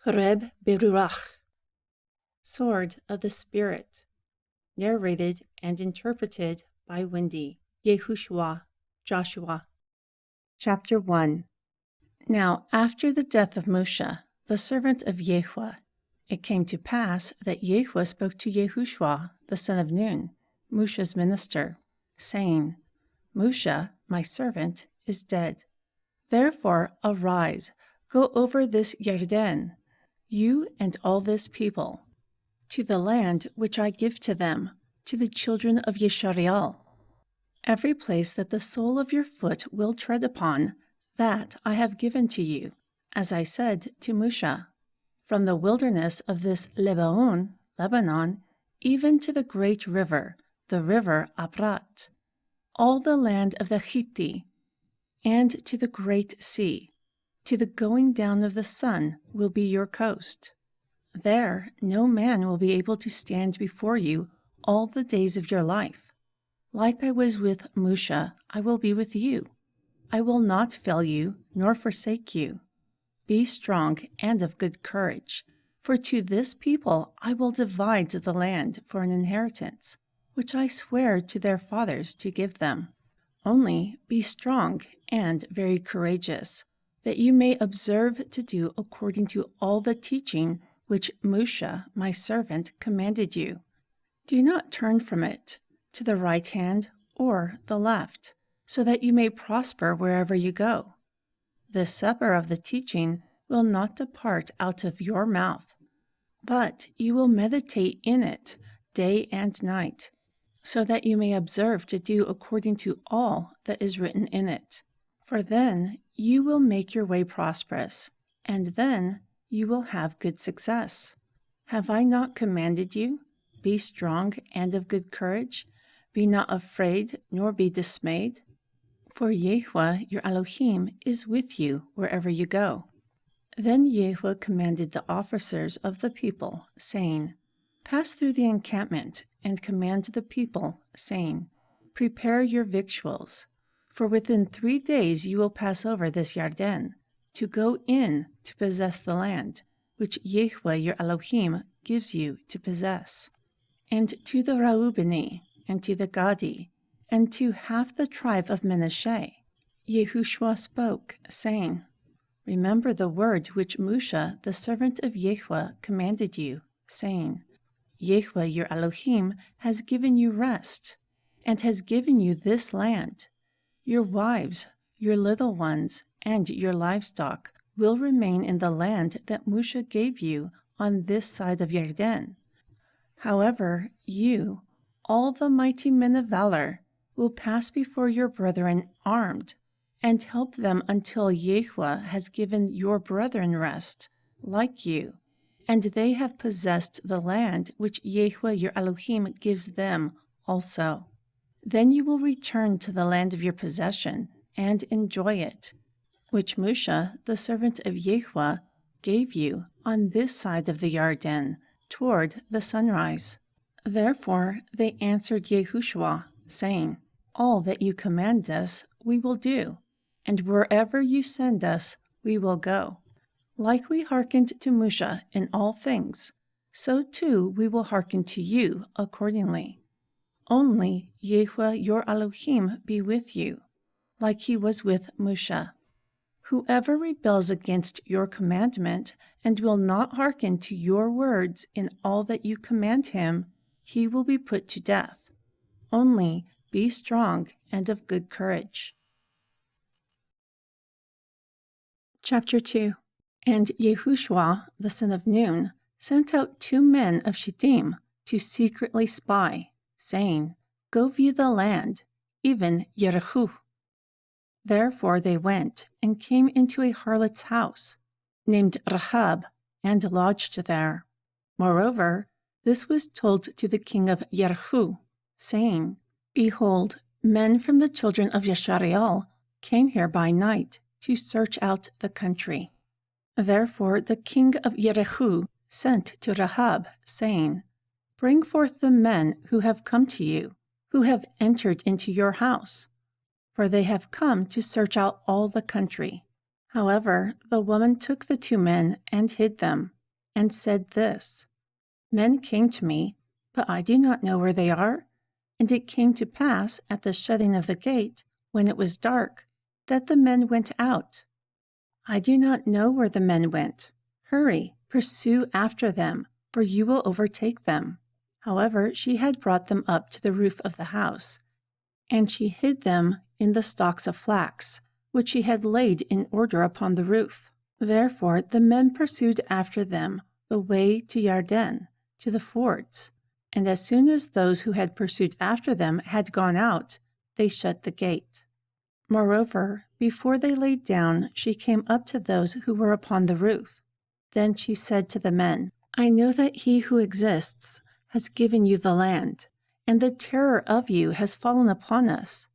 𝐉𝐄𝐄𝐄, Sword of the Spirit, narrated and interpreted by Wendy. Jehushuo, Joshua. Chapter 1. Now after the death of Moshe, the servant of Jehua, it came to pass that Jehua spoke to Jehushuo, the son of Nun, Moshe's minister, saying, Moshe, my servant, is dead. Therefore arise, go over this Yarden, you and all this people, to the land which I give to them, to the children of Yisrael. Every place that the sole of your foot will tread upon, that I have given to you, as I said to Moshe, from the wilderness of this Lebanon, even to the great river, the river Abrat, all the land of the Hittite, and to the great sea, to the going down of the sun will be your coast. There no man will be able to stand before you all the days of your life. Like I was with Moshe, I will be with you. I will not fail you, nor forsake you. Be strong and of good courage, for to this people I will divide the land for an inheritance, which I swear to their fathers to give them. Only be strong and very courageous, that you may observe to do according to all the teaching which Moshe, my servant, commanded you. Do not turn from it, to the right hand or the left, so that you may prosper wherever you go. The supper of the teaching will not depart out of your mouth, but you will meditate in it day and night, so that you may observe to do according to all that is written in it. For then you will make your way prosperous, and then you will have good success. Have I not commanded you? Be strong and of good courage. Be not afraid, nor be dismayed. For Jehushua your Elohim is with you wherever you go. Then Jehushua commanded the officers of the people, saying, Pass through the encampment, and command the people, saying, Prepare your victuals, for within 3 days you will pass over this Yarden, to go in to possess the land, which Jehushua your Elohim gives you to possess. And to the Reubeni, and to the Gadi, and to half the tribe of Manasseh, Jehushua spoke, saying, Remember the word which Moshe, the servant of Jehushua, commanded you, saying, Jehushua your Elohim has given you rest, and has given you this land. Your wives, your little ones, and your livestock will remain in the land that Moshe gave you on this side of Yarden. However, you, all the mighty men of valor, will pass before your brethren armed, and help them until Jehushua has given your brethren rest, like you, and they have possessed the land which Jehushua your Elohim gives them also. Then you will return to the land of your possession and enjoy it, which Moshe, the servant of Jehushua, gave you on this side of the Yarden, toward the sunrise. Therefore they answered Jehushuo, saying, All that you command us we will do, and wherever you send us we will go. Like we hearkened to Moshe in all things, so too we will hearken to you accordingly. Only Jehushua your Elohim be with you, like he was with Moshe. Whoever rebels against your commandment and will not hearken to your words in all that you command him, he will be put to death. Only be strong and of good courage. Chapter 2. And Jehushuo, the son of Nun, sent out 2 men of Shittim to secretly spy, saying, Go view the land, even Jericho. Therefore they went and came into a harlot's house, named Rahab, and lodged there. Moreover, this was told to the king of Jericho, saying, Behold, men from the children of Yisrael came here by night to search out the country. Therefore the king of Jericho sent to Rahab, saying, Bring forth the men who have come to you, who have entered into your house, for they have come to search out all the country. However, the woman took the 2 men and hid them. and said this, Men came to me, but I do not know where they are. And it came to pass at the shutting of the gate, when it was dark, that the men went out. I do not know where the men went. Hurry, pursue after them, for you will overtake them. However, she had brought them up to the roof of the house, and she hid them in the stalks of flax, which she had laid in order upon the roof. Therefore the men pursued after them the way to Yarden, to the fords. And as soon as those who had pursued after them had gone out, they shut the gate. Moreover, before they laid down, she came up to those who were upon the roof. Then she said to the men, I know that he who exists has given you the land, and the terror of you has fallen upon us,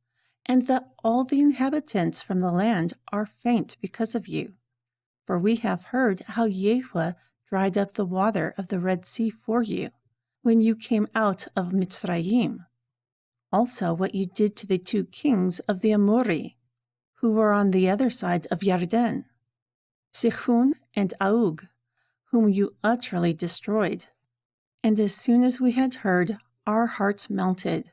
and that all the inhabitants from the land are faint because of you. For we have heard how Jehushuo dried up the water of the Red Sea for you, when you came out of Mitzrayim. Also what you did to the 2 kings of the Amori, who were on the other side of Yarden, Sihon and Og, whom you utterly destroyed. And as soon as we had heard, our hearts melted.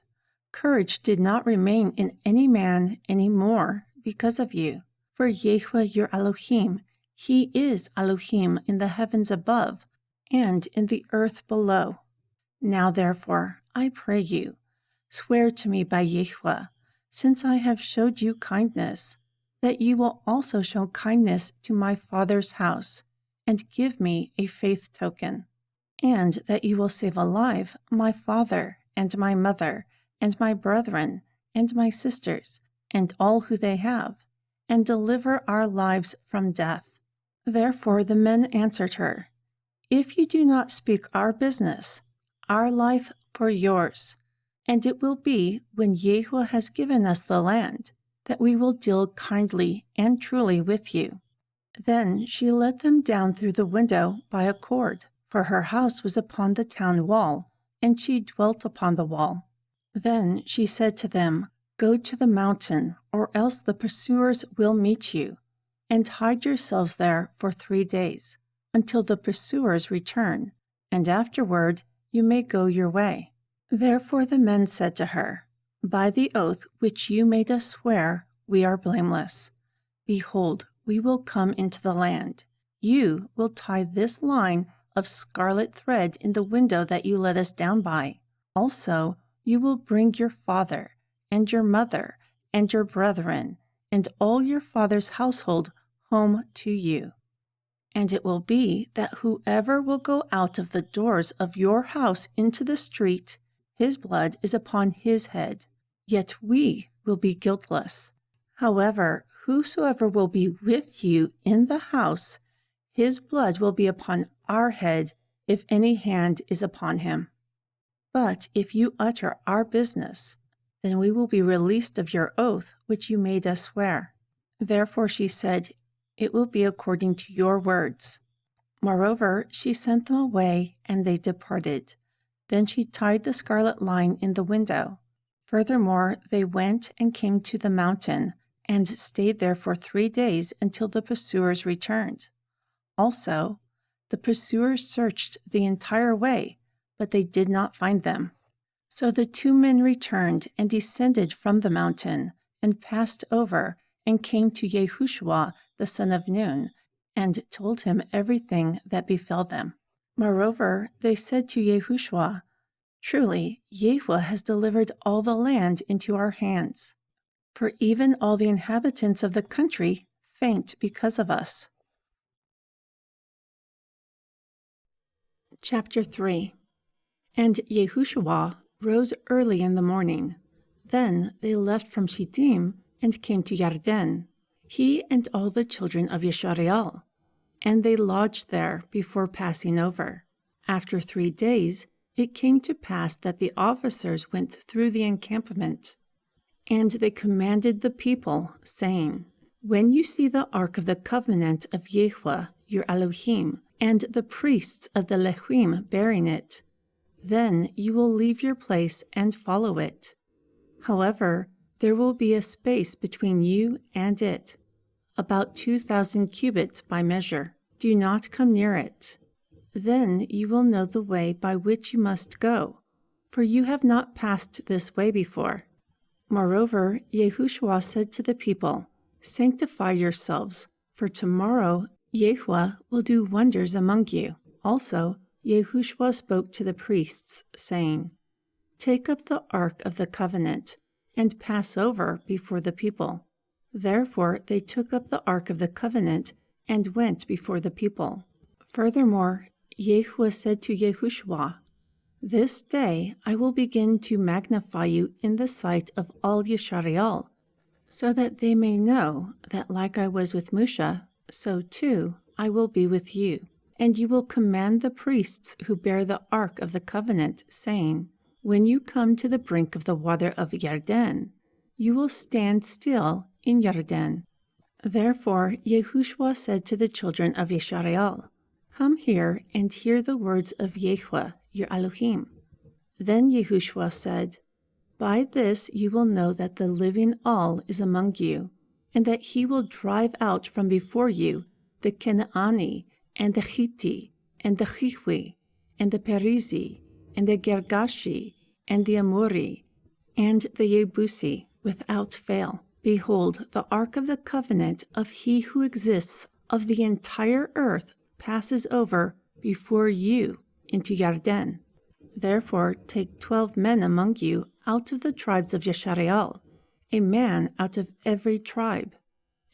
Courage did not remain in any man any more because of you. For Jehushuo your Elohim, he is Elohim in the heavens above and in the earth below. Now therefore, I pray you, swear to me by Jehushuo, since I have showed you kindness, that you will also show kindness to my father's house, and give me a faith token, and that you will save alive my father and my mother and my brethren and my sisters and all who they have, and deliver our lives from death. Therefore the men answered her, If you do not speak our business, our life for yours, and it will be when Jehushuo has given us the land, that we will deal kindly and truly with you. Then she let them down through the window by a cord, for her house was upon the town wall, and she dwelt upon the wall. Then she said to them, Go to the mountain, or else the pursuers will meet you, and hide yourselves there for 3 days, until the pursuers return, and afterward you may go your way. Therefore the men said to her, By the oath which you made us swear, we are blameless. Behold, we will come into the land. You will tie this line of scarlet thread in the window that you let us down by. Also, you will bring your father, and your mother, and your brethren, and all your father's household home to you. And it will be that whoever will go out of the doors of your house into the street, his blood is upon his head, yet we will be guiltless. However, whosoever will be with you in the house, his blood will be upon our head if any hand is upon him. But if you utter our business, then we will be released of your oath which you made us swear. Therefore she said, It will be according to your words. Moreover, she sent them away, and they departed. Then she tied the scarlet line in the window. Furthermore, they went and came to the mountain, and stayed there for 3 days until the pursuers returned. Also, the pursuers searched the entire way, but they did not find them. So the 2 men returned and descended from the mountain, and passed over, and came to Jehushuo the son of Nun, and told him everything that befell them. Moreover, they said to Jehushuo, Truly, Jehushuo has delivered all the land into our hands, for even all the inhabitants of the country faint because of us. Chapter 3. And Jehushuo rose early in the morning. Then they left from Shittim and came to Yarden, he and all the children of Yisrael, and they lodged there before passing over. After 3 days, it came to pass that the officers went through the encampment, and they commanded the people, saying, When you see the ark of the covenant of Jehushuo, your Elohim, and the priests of the Levim bearing it, then you will leave your place and follow it. However, there will be a space between you and it, about 2,000 cubits by measure. Do not come near it. Then you will know the way by which you must go, for you have not passed this way before." Moreover, Jehushuo said to the people, "Sanctify yourselves, for tomorrow Jehushua will do wonders among you." Also, Jehushuo spoke to the priests, saying, "Take up the ark of the covenant, and pass over before the people." Therefore they took up the ark of the covenant, and went before the people. Furthermore, Jehushua said to Jehushuo, "This day I will begin to magnify you in the sight of all Yisrael, so that they may know that like I was with Moshe, so too I will be with you. And you will command the priests who bear the ark of the covenant, saying, when you come to the brink of the water of Yarden, you will stand still in Yarden." Therefore Jehushuo said to the children of Yisrael, "Come here and hear the words of Jehushua, your Elohim." Then Jehushuo said, "By this you will know that the living all is among you, and that he will drive out from before you the Canaani, and the Hitti, and the Hiwi, and the Perizi, and the Girgashi, and the Amori, and the Yebusi, without fail. Behold, the ark of the covenant of he who exists of the entire earth passes over before you into Yarden. Therefore take 12 men among you out of the tribes of Yisrael, a man out of every tribe.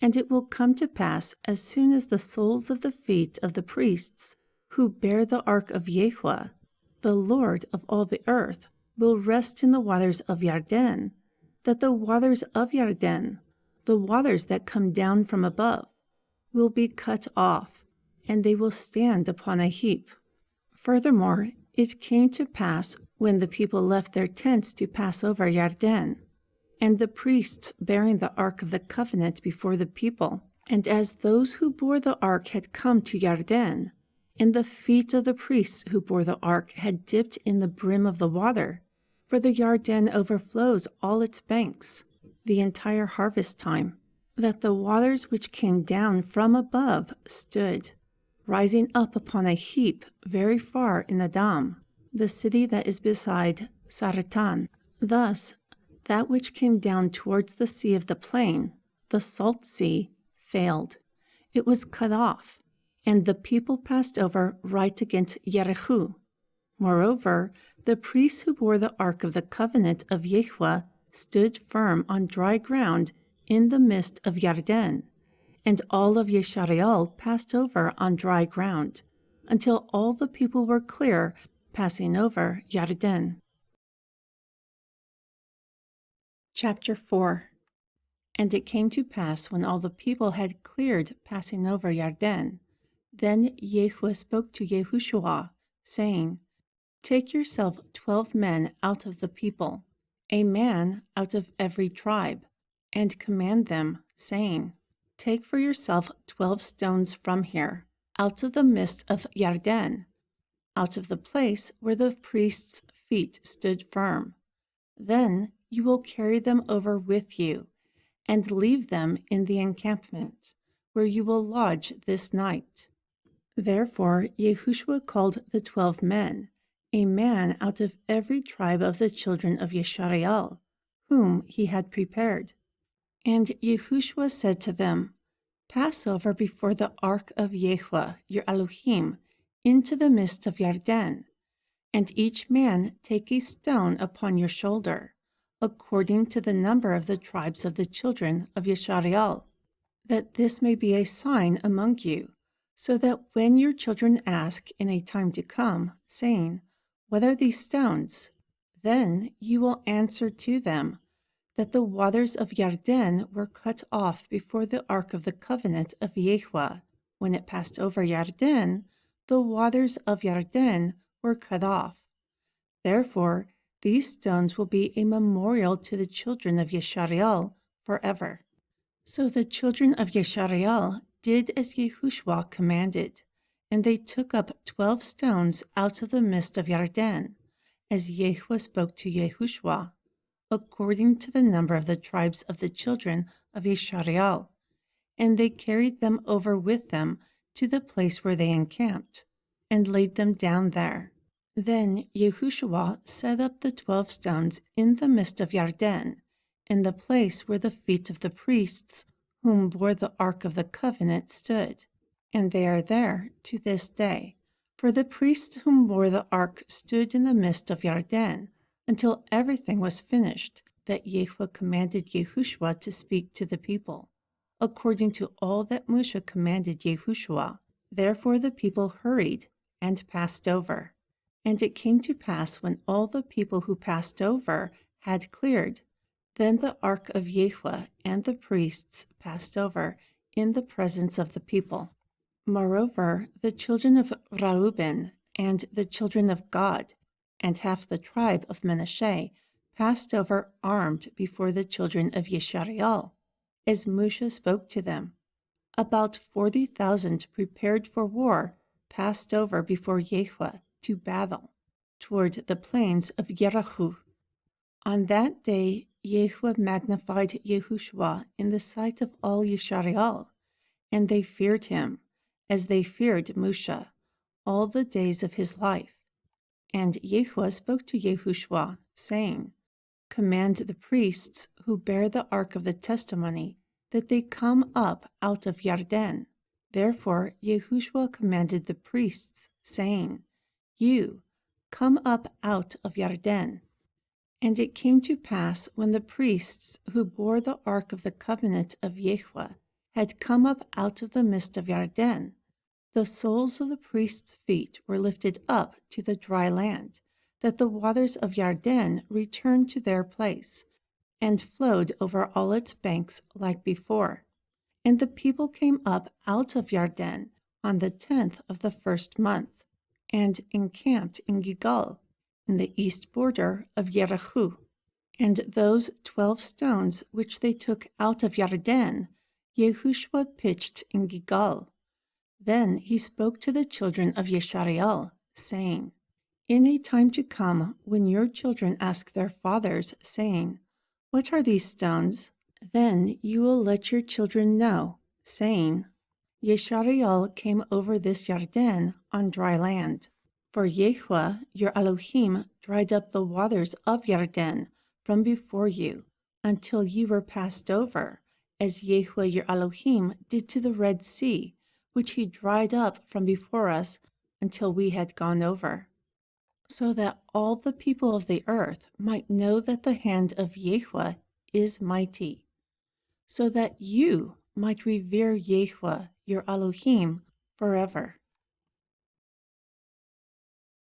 And it will come to pass, as soon as the soles of the feet of the priests who bear the ark of Jehushua, the Lord of all the earth, will rest in the waters of Yarden, that the waters of Yarden, the waters that come down from above, will be cut off, and they will stand upon a heap. Furthermore, it came to pass, when the people left their tents to pass over Yarden, and the priests bearing the ark of the covenant before the people, and as those who bore the ark had come to Yarden, and the feet of the priests who bore the ark had dipped in the brim of the water, for the Yarden overflows all its banks, the entire harvest time, that the waters which came down from above stood, rising up upon a heap very far in Adam, the city that is beside Saratan. Thus, that which came down towards the sea of the plain, the salt sea, failed. It was cut off, and the people passed over right against Jericho. Moreover, the priests who bore the ark of the covenant of Jehushua stood firm on dry ground in the midst of Yarden, and all of Yisrael passed over on dry ground, until all the people were clear, passing over Yarden. Chapter 4. And it came to pass, when all the people had cleared passing over Yarden, then Jehushua spoke to Jehushuo, saying, "Take yourself 12 men out of the people, a man out of every tribe, and command them, saying, Take for yourself 12 stones from here, out of the midst of Yarden, out of the place where the priest's feet stood firm. Then you will carry them over with you, and leave them in the encampment, where you will lodge this night." Therefore Jehushuo called the 12 men, a man out of every tribe of the children of Yisrael, whom he had prepared. And Jehushuo said to them, "Pass over before the ark of Jehushua, your Elohim, into the midst of Yarden, and each man take a stone upon your shoulder, according to the number of the tribes of the children of Yisrael, that this may be a sign among you, so that when your children ask in a time to come, saying, What are these stones? Then you will answer to them, that the waters of Yarden were cut off before the ark of the covenant of Jehushua. When it passed over Yarden, the waters of Yarden were cut off. Therefore, these stones will be a memorial to the children of Yisrael forever." So the children of Yisrael did as Jehushuo commanded, and they took up 12 stones out of the midst of Yarden, as Jehushua spoke to Jehushuo, according to the number of the tribes of the children of Yisrael, and they carried them over with them to the place where they encamped. and laid them down there. Then Jehushuo set up the 12 stones in the midst of Yarden, in the place where the feet of the priests whom bore the Ark of the Covenant stood. And they are there to this day. For the priests whom bore the ark stood in the midst of Yarden until everything was finished, that Jehushua commanded Jehushua to speak to the people, according to all that Moshe commanded Jehushuo. Therefore the people hurried and passed over. And it came to pass when all the people who passed over had cleared, then the ark of Jehushua and the priests passed over in the presence of the people. Moreover, the children of Reuben and the children of Gad and half the tribe of Manasseh passed over armed before the children of Yeshariel, as Moshe spoke to them. About 40,000 prepared for war passed over before Jehushua to battle toward the plains of Jericho. On that day Jehushua magnified Jehushua in the sight of all Yeshariel, and they feared him, as they feared Moshe, all the days of his life. And Jehushua spoke to Jehushua, saying, Command the priests who bear the ark of the testimony that they come up out of Yarden. Therefore Jehushua commanded the priests, saying, You, come up out of Yarden. And it came to pass when the priests who bore the ark of the covenant of Jehushua had come up out of the midst of Yarden, the soles of the priests' feet were lifted up to the dry land, that the waters of Yarden returned to their place, and flowed over all its banks like before. And the people came up out of Yarden on the 10th of the first month, and encamped in Gilgal, in the east border of Jericho. And those 12 stones which they took out of Yarden, Jehushua pitched in Gilgal. Then he spoke to the children of Yeshariel, saying, In a time to come, when your children ask their fathers, saying, What are these stones? Then you will let your children know, saying, Yeshariel came over this Yarden on dry land. For Jehushua, your Elohim, dried up the waters of Yarden from before you, until you were passed over, as Jehushua your Elohim did to the Red Sea, which he dried up from before us until we had gone over, so that all the people of the earth might know that the hand of Jehushua is mighty, so that you might revere Jehushua your Elohim forever.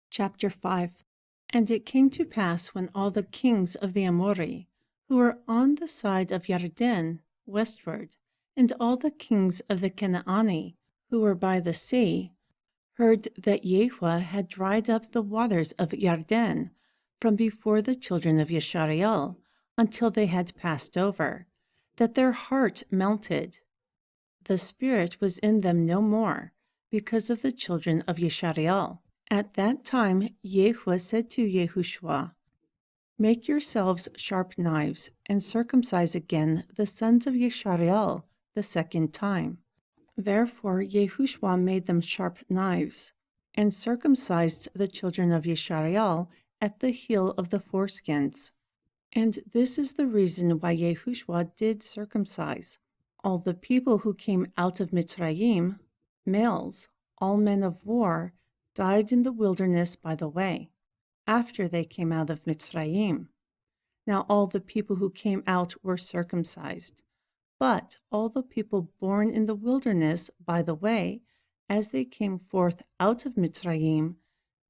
Chapter 5. And it came to pass when all the kings of the Amori, who were on the side of Yarden westward, and all the kings of the Canaani, who were by the sea, heard that Jehushua had dried up the waters of Yarden from before the children of Yeshariel until they had passed over, that their heart melted. The spirit was in them no more, because of the children of Yeshariel. At that time Jehushua said to Jehushua, Make yourselves sharp knives, and circumcise again the sons of Yeshariel the second time. Therefore Jehushua made them sharp knives, and circumcised the children of Yeshariel at the heel of the foreskins. And this is the reason why Jehushua did circumcise all the people who came out of Mitzrayim, males, all men of war, died in the wilderness by the way, after they came out of Mitzrayim. Now all the people who came out were circumcised, but all the people born in the wilderness by the way, as they came forth out of Mitzrayim,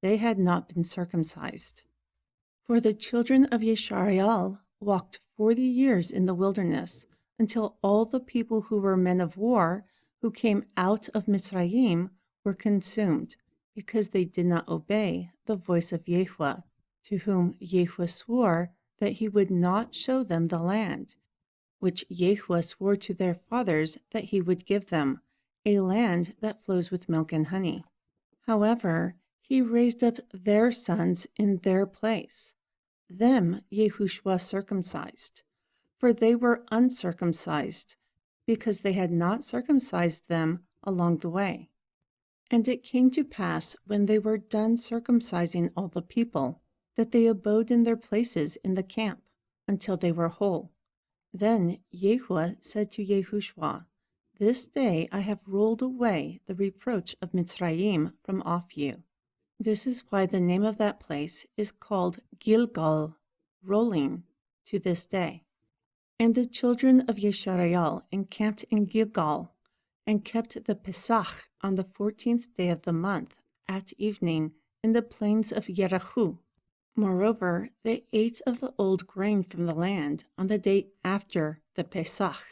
they had not been circumcised. For the children of Yeshariel walked 40 years in the wilderness, until all the people who were men of war, who came out of Mitzrayim, were consumed, because they did not obey the voice of Jehushua, to whom Jehushua swore that he would not show them the land, which Jehushua swore to their fathers that he would give them, a land that flows with milk and honey. However, he raised up their sons in their place. Them Jehushua circumcised, for they were uncircumcised, because they had not circumcised them along the way. And it came to pass, when they were done circumcising all the people, that they abode in their places in the camp, until they were whole. Then Jehushua said to Jehushua, This day I have rolled away the reproach of Mitzrayim from off you. This is why the name of that place is called Gilgal, rolling, to this day. And the children of Yeshareal encamped in Gilgal, and kept the Pesach on the 14th day of the month, at evening, in the plains of Jericho. Moreover, they ate of the old grain from the land on the day after the Pesach,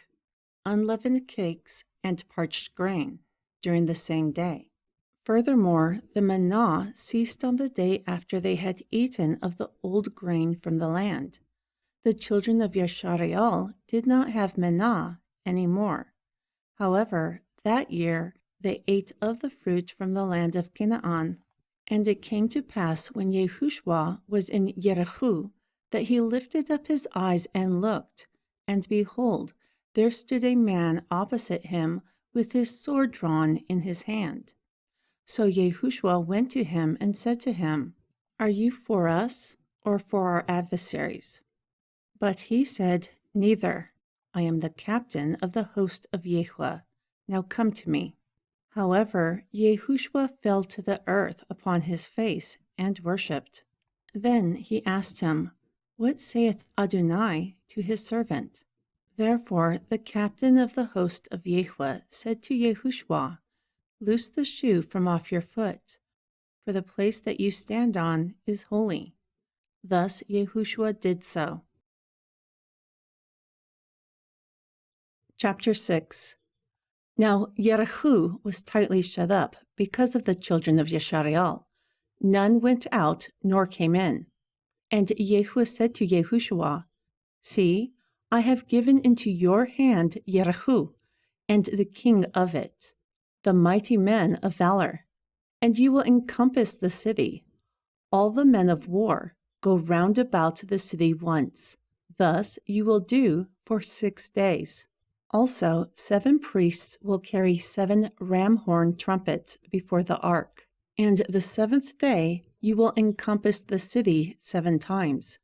unleavened cakes and parched grain, during the same day. Furthermore, the manna ceased on the day after they had eaten of the old grain from the land. The children of Yeshareal did not have manna any more. However, that year they ate of the fruit from the land of Canaan. And it came to pass, when Jehushuo was in Jericho, that he lifted up his eyes and looked, and behold, there stood a man opposite him with his sword drawn in his hand. So Jehushuo went to him and said to him, Are you for us, or for our adversaries? But he said, Neither. I am the captain of the host of Jehushua. Now come to me. However, Jehushua fell to the earth upon his face and worshipped. Then he asked him, What saith Adonai to his servant? Therefore the captain of the host of Jehushua said to Jehushua, Loose the shoe from off your foot, for the place that you stand on is holy. Thus Jehushua did so. Chapter 6. Now Jericho was tightly shut up because of the children of Yeshareal. None went out nor came in. And Jehu said to Jehushua, See, I have given into your hand Jericho, and the king of it, the mighty men of valor, and you will encompass the city. All the men of war go round about the city once. Thus you will do for 6 days. Also, 7 priests will carry 7 ram horn trumpets before the ark. And the 7th day you will encompass the city 7 times.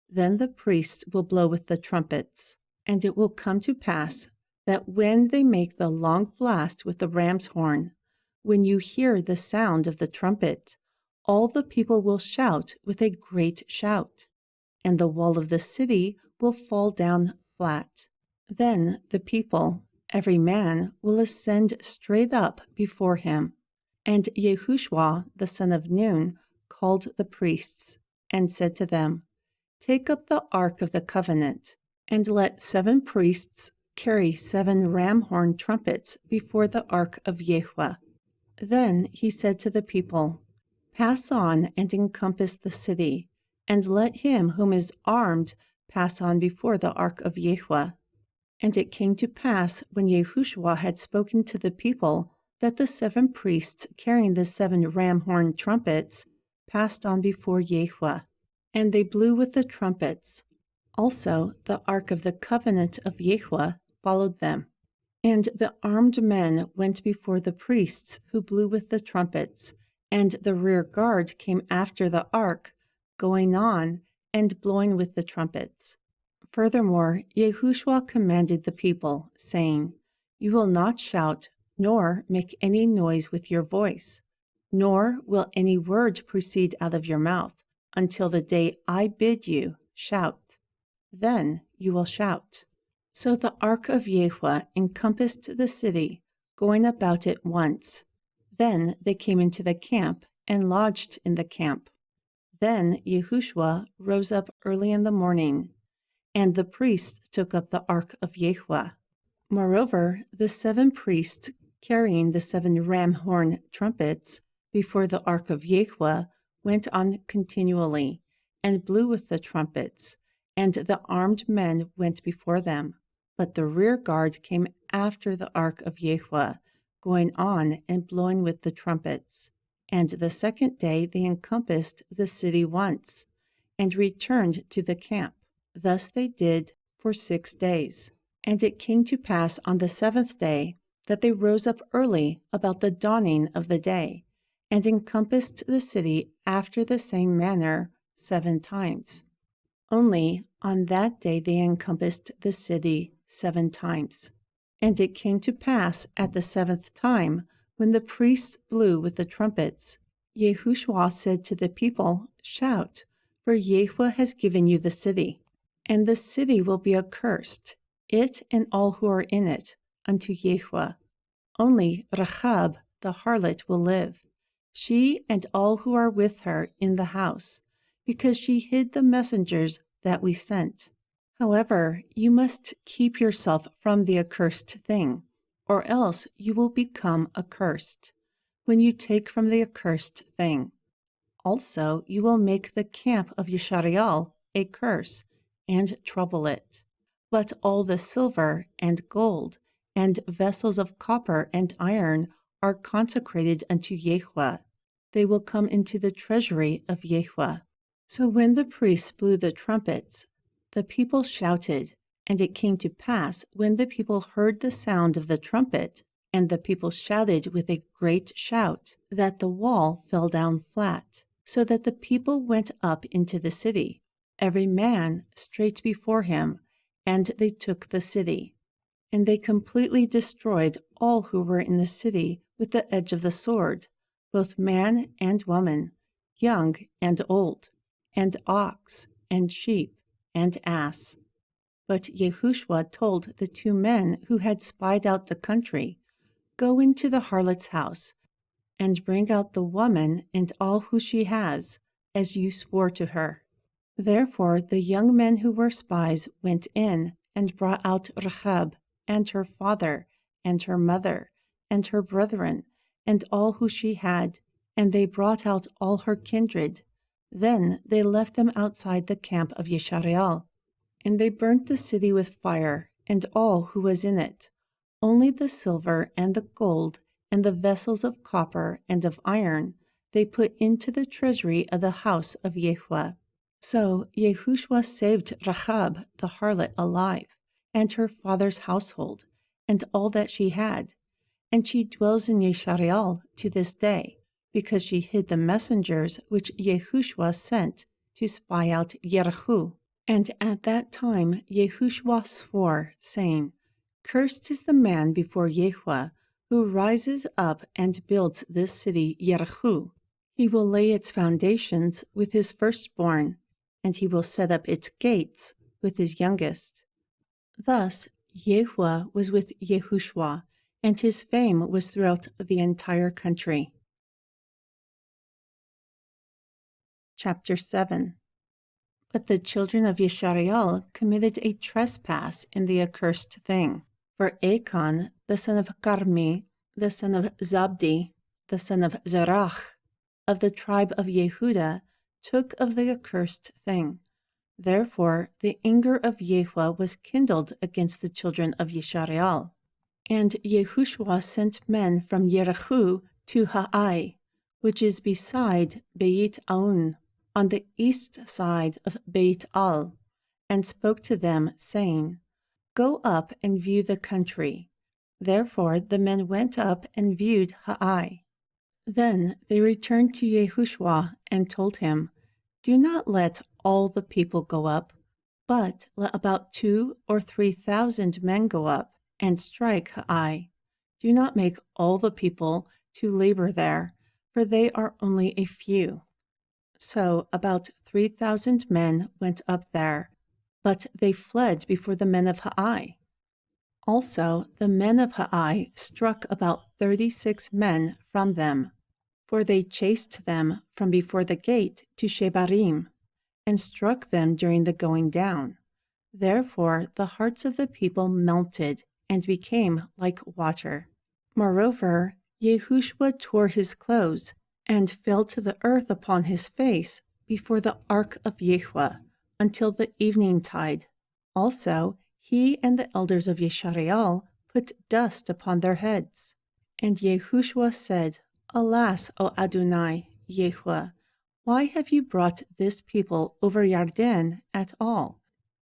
Then the priests will blow with the trumpets. And it will come to pass that when they make the long blast with the ram's horn, when you hear the sound of the trumpet, all the people will shout with a great shout, and the wall of the city will fall down flat. Then the people, every man, will ascend straight up before him. And Jehushua, the son of Nun, called the priests, and said to them, Take up the ark of the covenant, and let 7 priests carry 7 ram horn trumpets before the ark of Jehushua. Then he said to the people, Pass on and encompass the city, and let him whom is armed pass on before the ark of Jehushua. And it came to pass, when Jehushua had spoken to the people, that the 7 priests carrying the 7 ram horn trumpets passed on before Jehushua, and they blew with the trumpets. Also the ark of the covenant of Jehushua followed them. And the armed men went before the priests who blew with the trumpets, and the rear guard came after the ark, going on and blowing with the trumpets. Furthermore, Jehushua commanded the people, saying, You will not shout, nor make any noise with your voice, nor will any word proceed out of your mouth, until the day I bid you shout. Then you will shout. So the ark of Jehushua encompassed the city, going about it once. Then they came into the camp and lodged in the camp. Then Jehushua rose up early in the morning, and the priests took up the ark of Jehushua. Moreover, the 7 priests carrying the 7 ram horn trumpets before the ark of Jehushua went on continually, and blew with the trumpets, and the armed men went before them. But the rear guard came after the ark of Jehushua, going on and blowing with the trumpets. And the 2nd day they encompassed the city once, and returned to the camp. Thus they did for 6 days. And it came to pass on the 7th day that they rose up early about the dawning of the day, and encompassed the city after the same manner 7 times. Only on that day they encompassed the city 7 times. And it came to pass at the 7th time, when the priests blew with the trumpets, Jehushuo said to the people, "Shout, for Jehushua has given you the city. And the city will be accursed, it and all who are in it, unto Jehushua. Only Rahab the harlot will live, she and all who are with her in the house, because she hid the messengers that we sent. However, you must keep yourself from the accursed thing, or else you will become accursed, when you take from the accursed thing. Also, you will make the camp of Yeshariel a curse, and trouble it. But all the silver and gold, and vessels of copper and iron are consecrated unto Jehushua. They will come into the treasury of Jehushua." So when the priests blew the trumpets, the people shouted, and it came to pass, when the people heard the sound of the trumpet, and the people shouted with a great shout, that the wall fell down flat, so that the people went up into the city, every man straight before him, and they took the city. And they completely destroyed all who were in the city with the edge of the sword, both man and woman, young and old, and ox, and sheep, and ass. But Jehushua told the 2 men who had spied out the country, "Go into the harlot's house, and bring out the woman and all who she has, as you swore to her." Therefore the young men who were spies went in, and brought out Rahab, and her father, and her mother, and her brethren, and all who she had, and they brought out all her kindred. Then they left them outside the camp of Yeshariel. And they burnt the city with fire, and all who was in it. Only the silver and the gold, and the vessels of copper and of iron, they put into the treasury of the house of Jehushua. So Jehushua saved Rahab the harlot alive, and her father's household, and all that she had. And she dwells in Yeshariel to this day, because she hid the messengers which Jehushua sent to spy out Jericho. And at that time Jehushua swore, saying, "Cursed is the man before Jehushua, who rises up and builds this city Jericho. He will lay its foundations with his firstborn, and he will set up its gates with his youngest." Thus Jehushua was with Jehushuo, and his fame was throughout the entire country. Chapter 7. But the children of Yeshariel committed a trespass in the accursed thing. For Achan, the son of Carmi, the son of Zabdi, the son of Zerach, of the tribe of Yehuda, took of the accursed thing. Therefore the anger of Jehushua was kindled against the children of Yeshariel. And Jehushua sent men from Jericho to Hai, which is beside Beit Aun, on the east side of Beit Al, and spoke to them, saying, "Go up and view the country." Therefore the men went up and viewed Hai. Then they returned to Jehushua and told him, "Do not let all the people go up, but let about 2,000 or 3,000 men go up and strike Hai. Do not make all the people to labor there, for they are only a few." So about 3,000 men went up there, but they fled before the men of Hai. Also the men of Hai struck about 36 men from them, for they chased them from before the gate to Shebarim, and struck them during the going down. Therefore the hearts of the people melted and became like water. Moreover, Jehushua tore his clothes and fell to the earth upon his face before the ark of Jehushua until the eventide. Also he and the elders of Yeshariel put dust upon their heads. And Jehushua said, "Alas, O Adonai, Jehushua, why have you brought this people over Yarden at all,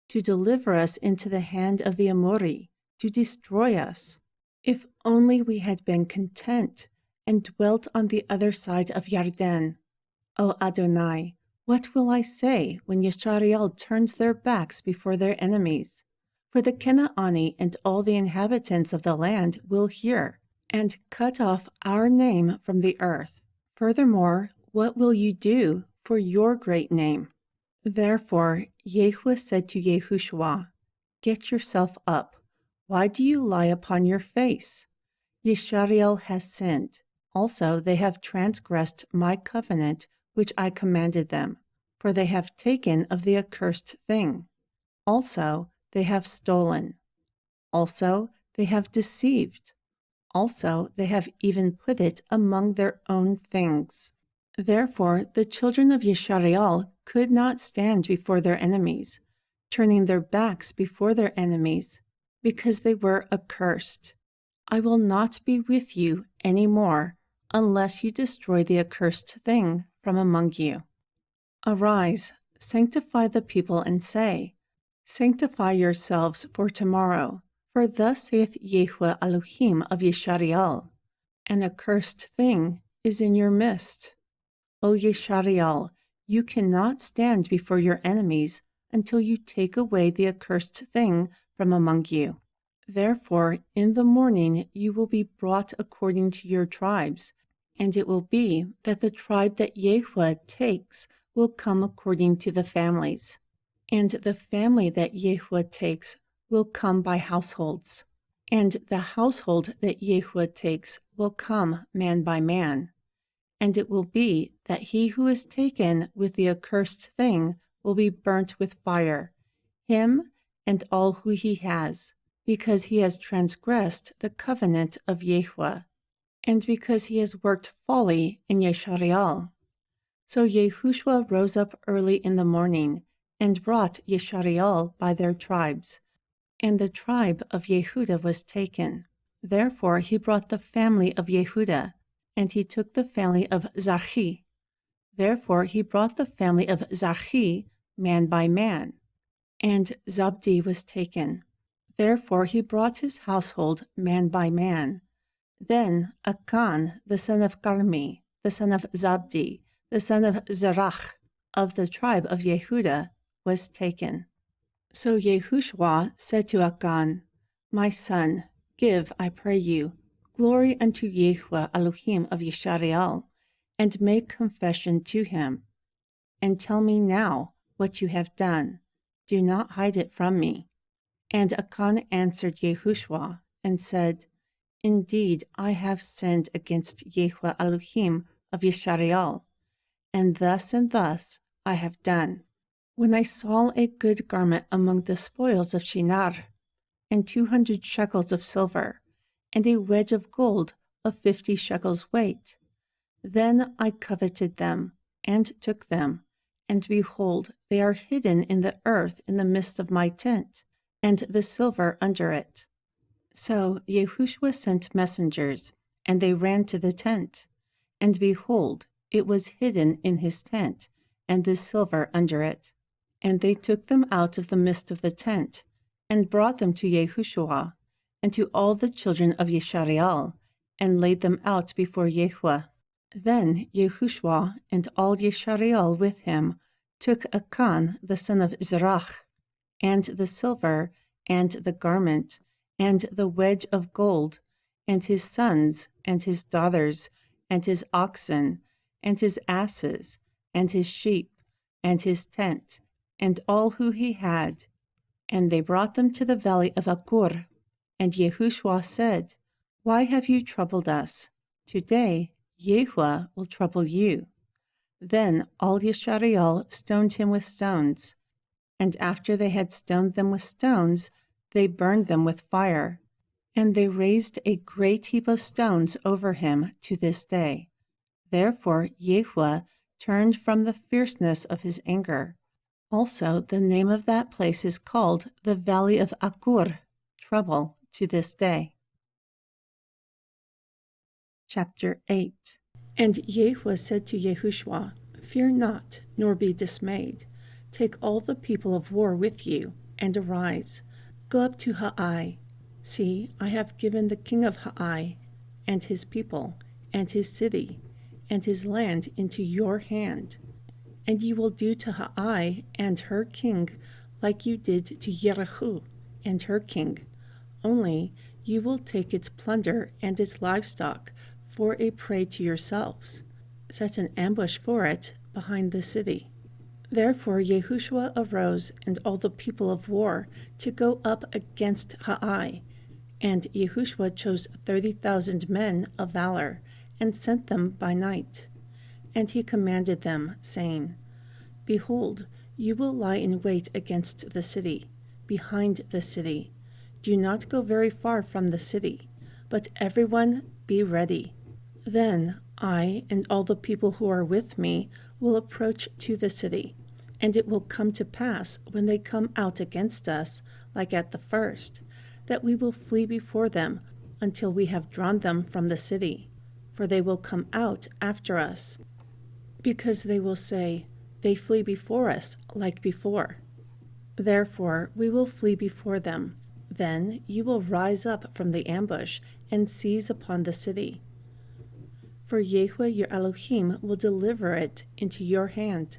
to deliver us into the hand of the Amori, to destroy us? If only we had been content and dwelt on the other side of Yarden. O Adonai, what will I say when Yisrael turns their backs before their enemies? For the Canaani and all the inhabitants of the land will hear, and cut off our name from the earth. Furthermore, what will you do for your great name? Therefore Jehushua said to Jehushuo, Get yourself up. Why do you lie upon your face? Yisrael has sinned. Also they have transgressed my covenant which I commanded them, for they have taken of the accursed thing. Also they have stolen. Also they have deceived. Also they have even put it among their own things. Therefore the children of Yisrael could not stand before their enemies, turning their backs before their enemies, because they were accursed. I will not be with you any more, unless you destroy the accursed thing from among you. Arise, sanctify the people, and say, Sanctify yourselves for tomorrow, for thus saith Jehushua Elohim of Yisrael, an accursed thing is in your midst. O Yisrael, you cannot stand before your enemies until you take away the accursed thing from among you. Therefore, in the morning you will be brought according to your tribes, and it will be that the tribe that Jehushua takes will come according to the families, and the family that Jehushua takes will come by households, and the household that Jehushua takes will come man by man. And it will be that he who is taken with the accursed thing will be burnt with fire, him and all who he has, because he has transgressed the covenant of Jehushua, and because he has worked folly in Yisrael. So Jehushua rose up early in the morning, and brought Yisrael by their tribes, and the tribe of Yehuda was taken. Therefore he brought the family of Yehuda, and he took the family of Zarchi. Therefore he brought the family of Zarchi man by man, and Zabdi was taken. Therefore he brought his household man by man. Then Achan, the son of Carmi, the son of Zabdi, the son of Zerach, of the tribe of Yehuda, was taken. So Jehushua said to Achan, My son, give, I pray you, glory unto Jehushua Elohim of Yisrael, and make confession to him. And tell me now what you have done. Do not hide it from me. And Achan answered Jehushua, and said, Indeed, I have sinned against Jehushua Elohim of Yisrael, and thus I have done. When I saw a good garment among the spoils of Shinar, and 200 shekels of silver, and a wedge of gold of 50 shekels weight, then I coveted them, and took them, and behold, they are hidden in the earth in the midst of my tent, and the silver under it. So Jehushua sent messengers, and they ran to the tent, and behold, it was hidden in his tent, and the silver under it. And they took them out of the midst of the tent, and brought them to Jehushua, and to all the children of Yisrael, and laid them out before Jehushua. Then Jehushua and all Yisrael with him took Achan the son of Zerach, and the silver, and the garment, and the wedge of gold, and his sons, and his daughters, and his oxen, and his asses, and his sheep, and his tent, and all who he had. And they brought them to the valley of Achor. And Jehushua said, Why have you troubled us? Today Jehushua will trouble you. Then all Yisrael stoned him with stones. And after they had stoned them with stones, they burned them with fire. And they raised a great heap of stones over him to this day. Therefore Jehushua turned from the fierceness of his anger. Also the name of that place is called the Valley of Achor, trouble, to this day. Chapter 8. And Jehushua said to Jehushua, Fear not, nor be dismayed. Take all the people of war with you, and arise. Go up to Hai. See, I have given the king of 𝐉 and his people and his city and his land into your hand. And you will do to 𝐉 and her king like you did to Jehushuo and her king, only you will take its plunder and its livestock for a prey to yourselves. Set an ambush for it behind the city. Therefore Jehushua arose and all the people of war to go up against 𝐉. And Jehushua chose 30,000 men of valor and sent them by night. And he commanded them, saying, Behold, you will lie in wait against the city, behind the city. Do not go very far from the city, but everyone be ready. Then I and all the people who are with me will approach to the city, and it will come to pass when they come out against us, like at the first, that we will flee before them until we have drawn them from the city. For they will come out after us, because they will say, They flee before us like before. Therefore we will flee before them. Then you will rise up from the ambush and seize upon the city. For Yahuwah your Elohim will deliver it into your hand.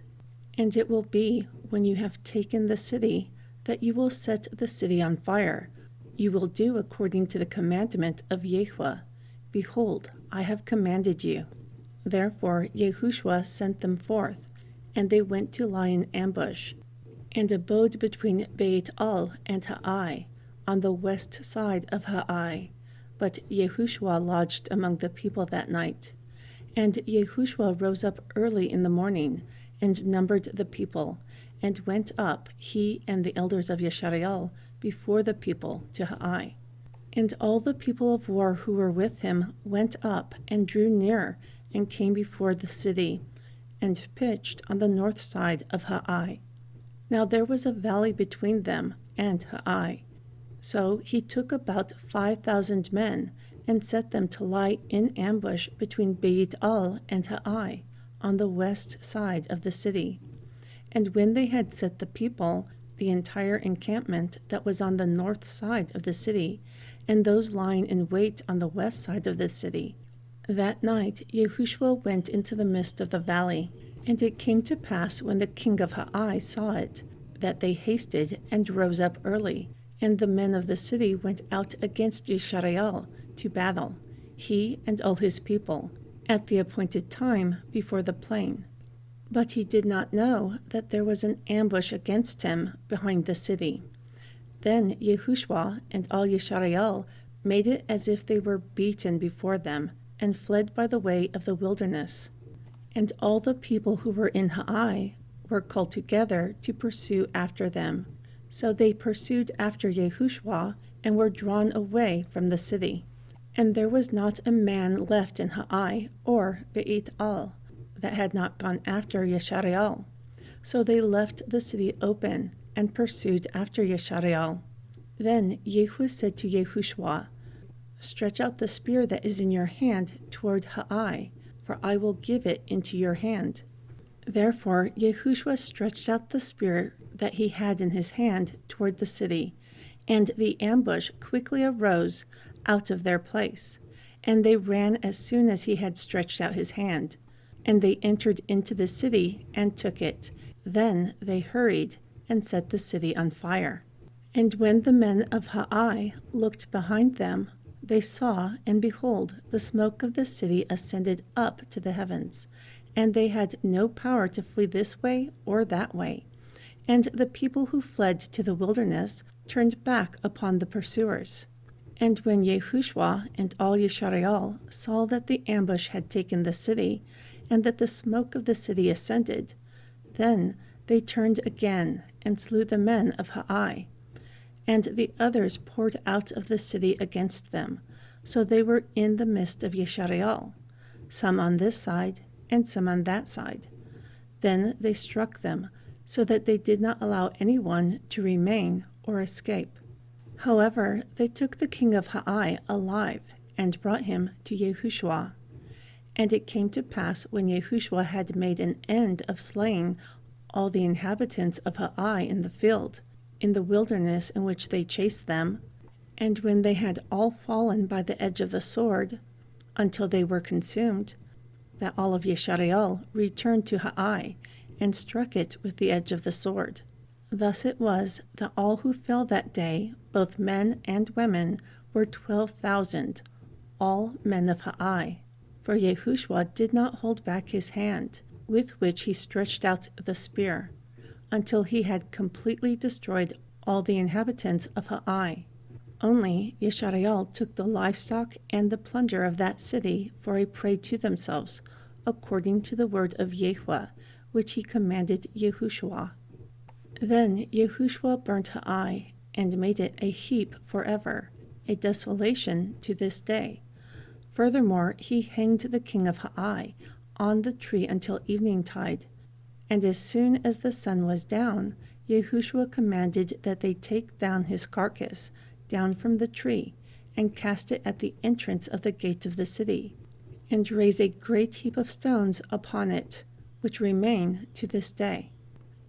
And it will be, when you have taken the city, that you will set the city on fire. You will do according to the commandment of Yahuwah. Behold, I have commanded you. Therefore Jehushua sent them forth, and they went to lie in ambush, and abode between Beit-al and 𝐉, on the west side of 𝐉. But Jehushua lodged among the people that night. And Jehushua rose up early in the morning, and numbered the people, and went up, he and the elders of Yeshareal, before the people to 𝐉. And all the people of war who were with him went up, and drew near, and came before the city, and pitched on the north side of 𝐉. Now there was a valley between them and 𝐉. So he took about 5,000 men, and set them to lie in ambush between Beit-al and 𝐉, on the west side of the city. And when they had set the people, the entire encampment that was on the north side of the city, and those lying in wait on the west side of the city, that night Jehushuo went into the midst of the valley. And it came to pass, when the king of 𝐉 saw it, that they hasted and rose up early, and the men of the city went out against Yeshareal to battle, he and all his people, at the appointed time before the plain. But he did not know that there was an ambush against him behind the city. Then Jehushua and all Yeshareal made it as if they were beaten before them, and fled by the way of the wilderness. And all the people who were in 𝐉 were called together to pursue after them. So they pursued after Jehushua, and were drawn away from the city. And there was not a man left in 𝐉 or Beit-al that had not gone after Yeshareal. So they left the city open, and pursued after Yeshareal. Then Jehu said to Jehushua, Stretch out the spear that is in your hand toward 𝐉, for I will give it into your hand. Therefore Jehushua stretched out the spear that he had in his hand toward the city, and the ambush quickly arose out of their place. And they ran as soon as he had stretched out his hand. And they entered into the city and took it. Then they hurried and set the city on fire. And when the men of 𝐉 looked behind them, they saw, and behold, the smoke of the city ascended up to the heavens, and they had no power to flee this way or that way. And the people who fled to the wilderness turned back upon the pursuers. And when Jehushua and all Yeshareal saw that the ambush had taken the city, and that the smoke of the city ascended, then they turned again, and slew the men of 𝐉. And the others poured out of the city against them, so they were in the midst of Yeshareal, some on this side, and some on that side. Then they struck them, so that they did not allow anyone to remain or escape. However, they took the king of 𝐉 alive, and brought him to Jehushua. And it came to pass, when Jehushua had made an end of slaying all the inhabitants of 𝐉 in the field, in the wilderness in which they chased them, And when they had all fallen by the edge of the sword, until they were consumed, that all of Yeshareal returned to Hai, and struck it with the edge of the sword. Thus it was that all who fell that day, both men and women, were 12,000, all men of Hai. For Jehushua did not hold back his hand, with which he stretched out the spear, until he had completely destroyed all the inhabitants of Hai. Only Yeshareal took the livestock and the plunder of that city for a prey to themselves, according to the word of Yehovah, which he commanded Jehushuo. Then Jehushua burnt Hai, and made it a heap forever, a desolation to this day. Furthermore, he hanged the king of Hai on the tree until eveningtide. And as soon as the sun was down, Jehushua commanded that they take down his carcass, down from the tree, and cast it at the entrance of the gate of the city, and raise a great heap of stones upon it, which remain to this day.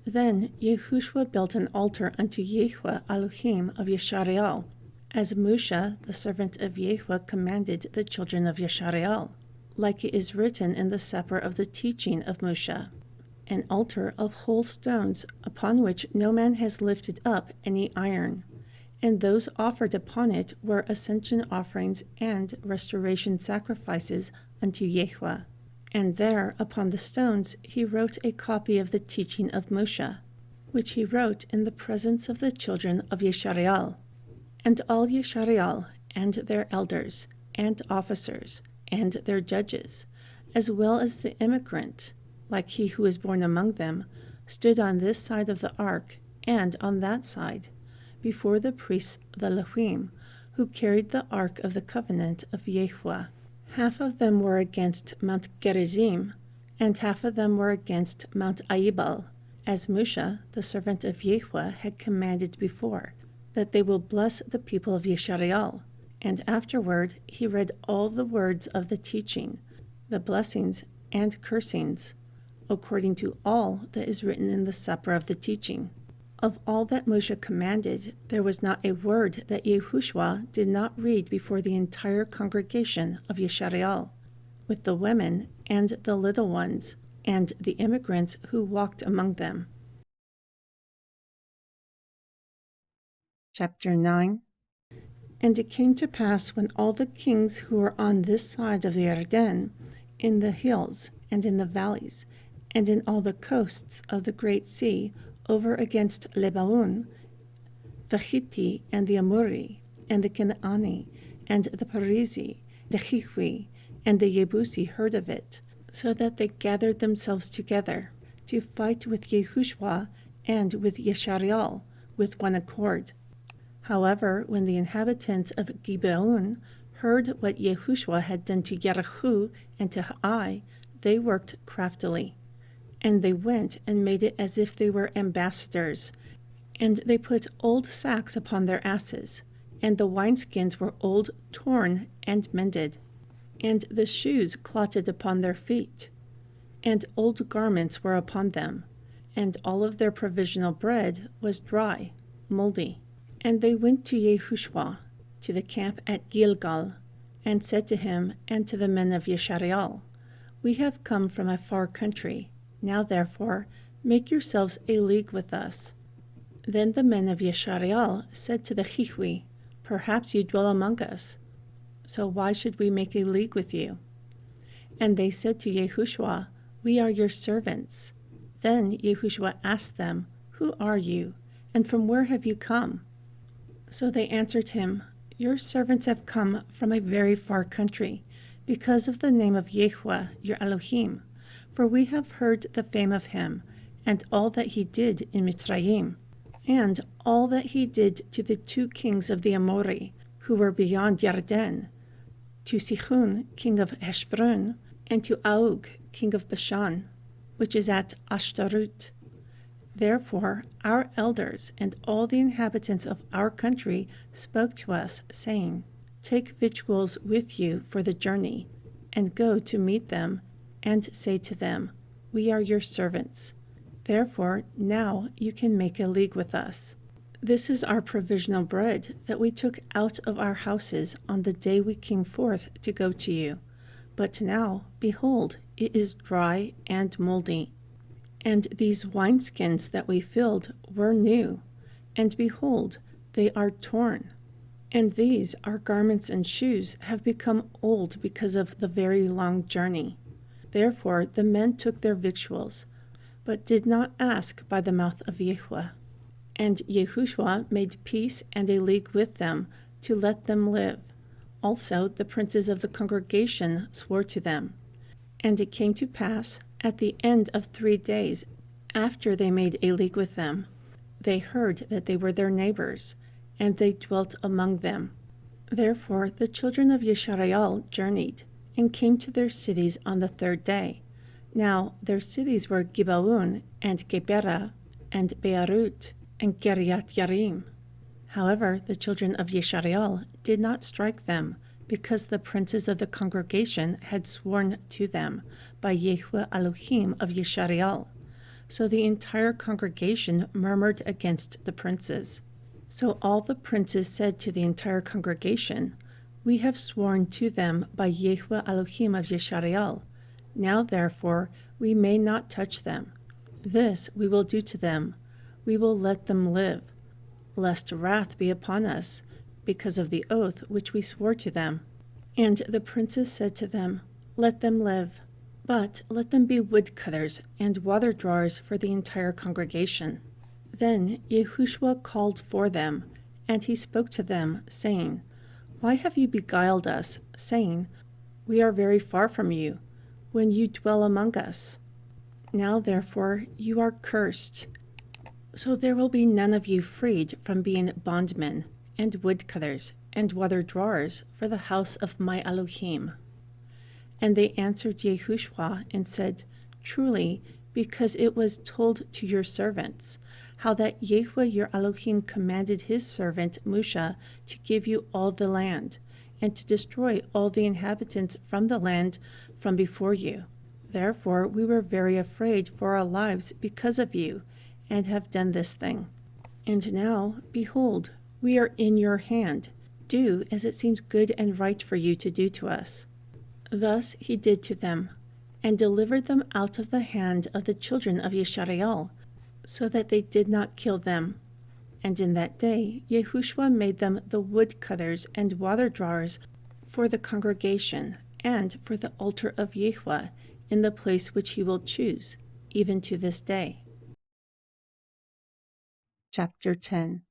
Then Jehushua built an altar unto Yehovah Elohim of Yeshareal, as Moshe, the servant of Yehovah, commanded the children of Yeshareal, like it is written in the Sefer of the teaching of Moshe, an altar of whole stones, upon which no man has lifted up any iron. And those offered upon it were ascension offerings and restoration sacrifices unto Yehovah. And there upon the stones he wrote a copy of the teaching of Moshe, which he wrote in the presence of the children of Yeshareal. And all Yeshareal, and their elders, and officers, and their judges, as well as the immigrant, like he who is born among them, stood on this side of the ark, and on that side, before the priests the Levim, who carried the ark of the covenant of Yehovah. Half of them were against Mount Gerizim, and half of them were against Mount Aibal, as Moshe, the servant of Yehovah, had commanded before, that they will bless the people of Yeshareal. And afterward he read all the words of the teaching, the blessings and cursings, according to all that is written in the Sefer of the teaching. Of all that Moshe commanded, there was not a word that Jehushua did not read before the entire congregation of Yeshareal, with the women and the little ones, and the immigrants who walked among them. Chapter 9. And it came to pass, when all the kings who were on this side of the Jordan, in the hills and in the valleys, and in all the coasts of the great sea, over against Lebanon, the Hitti and the Amori, and the Canaani, and the Perizi, the Hiwi, and the Yebusi heard of it, so that they gathered themselves together to fight with Jehushua and with Yeshareal with one accord. However, when the inhabitants of Gibeon heard what Jehushua had done to Jericho and to Hai, they worked craftily. And they went and made it as if they were ambassadors. And they put old sacks upon their asses, and the wineskins were old, torn, and mended, and the shoes clotted upon their feet, and old garments were upon them, and all of their provisional bread was dry, moldy. And they went to Jehushua, to the camp at Gilgal, and said to him and to the men of Yeshareal, We have come from a far country. Now therefore, make yourselves a league with us. Then the men of Yeshareal said to the Hiwi, Perhaps you dwell among us. So why should we make a league with you? And they said to Jehushua, We are your servants. Then Jehushua asked them, Who are you, and from where have you come? So they answered him, Your servants have come from a very far country, because of the name of Yehovah, your Elohim. For we have heard the fame of him, and all that he did in Mitzrayim, and all that he did to the 2 kings of the Amori, who were beyond Yarden, to Sihon, king of Heshbon, and to Og, king of Bashan, which is at Ashtarut. Therefore our elders and all the inhabitants of our country spoke to us, saying, Take victuals with you for the journey, and go to meet them, and say to them, We are your servants. Therefore now you can make a league with us. This is our provisional bread that we took out of our houses on the day we came forth to go to you. But now, behold, it is dry and moldy. And these wineskins that we filled were new, and behold, they are torn. And these, our garments and shoes, have become old because of the very long journey. Therefore the men took their victuals, but did not ask by the mouth of Yahuwah. And Jehushua made peace and a league with them to let them live. Also the princes of the congregation swore to them. And it came to pass, at the end of 3 days, after they made a league with them, they heard that they were their neighbors, and they dwelt among them. Therefore the children of Yisrael journeyed, and came to their cities on the 3rd day. Now their cities were Gibeon, and Geberah, and Beerut, and Kiriath Yarim. However, the children of Yisrael did not strike them, because the princes of the congregation had sworn to them by Yahuwah Elohim of Yisrael. So the entire congregation murmured against the princes. So all the princes said to the entire congregation, "We have sworn to them by Yahuwah Elohim of Yisrael. Now therefore we may not touch them. This we will do to them. We will let them live, lest wrath be upon us, because of the oath which we swore to them." And the princes said to them, "Let them live, but let them be woodcutters and water drawers for the entire congregation." Then Jehushua called for them, and he spoke to them, saying, "Why have you beguiled us, saying, 'We are very far from you,' when you dwell among us? Now therefore you are cursed. So there will be none of you freed from being bondmen, and woodcutters, and water drawers for the house of my Elohim." And they answered Jehushua and said, "Truly, because it was told to your servants, how that Yahuwah your Elohim commanded his servant Moshe to give you all the land, and to destroy all the inhabitants from the land from before you. Therefore we were very afraid for our lives because of you, and have done this thing. And now, behold, we are in your hand. Do as it seems good and right for you to do to us." Thus he did to them, and delivered them out of the hand of the children of Yisrael, so that they did not kill them. And in that day Jehushua made them the woodcutters and water drawers for the congregation, and for the altar of Yahuwah, in the place which he will choose, even to this day. Chapter 10.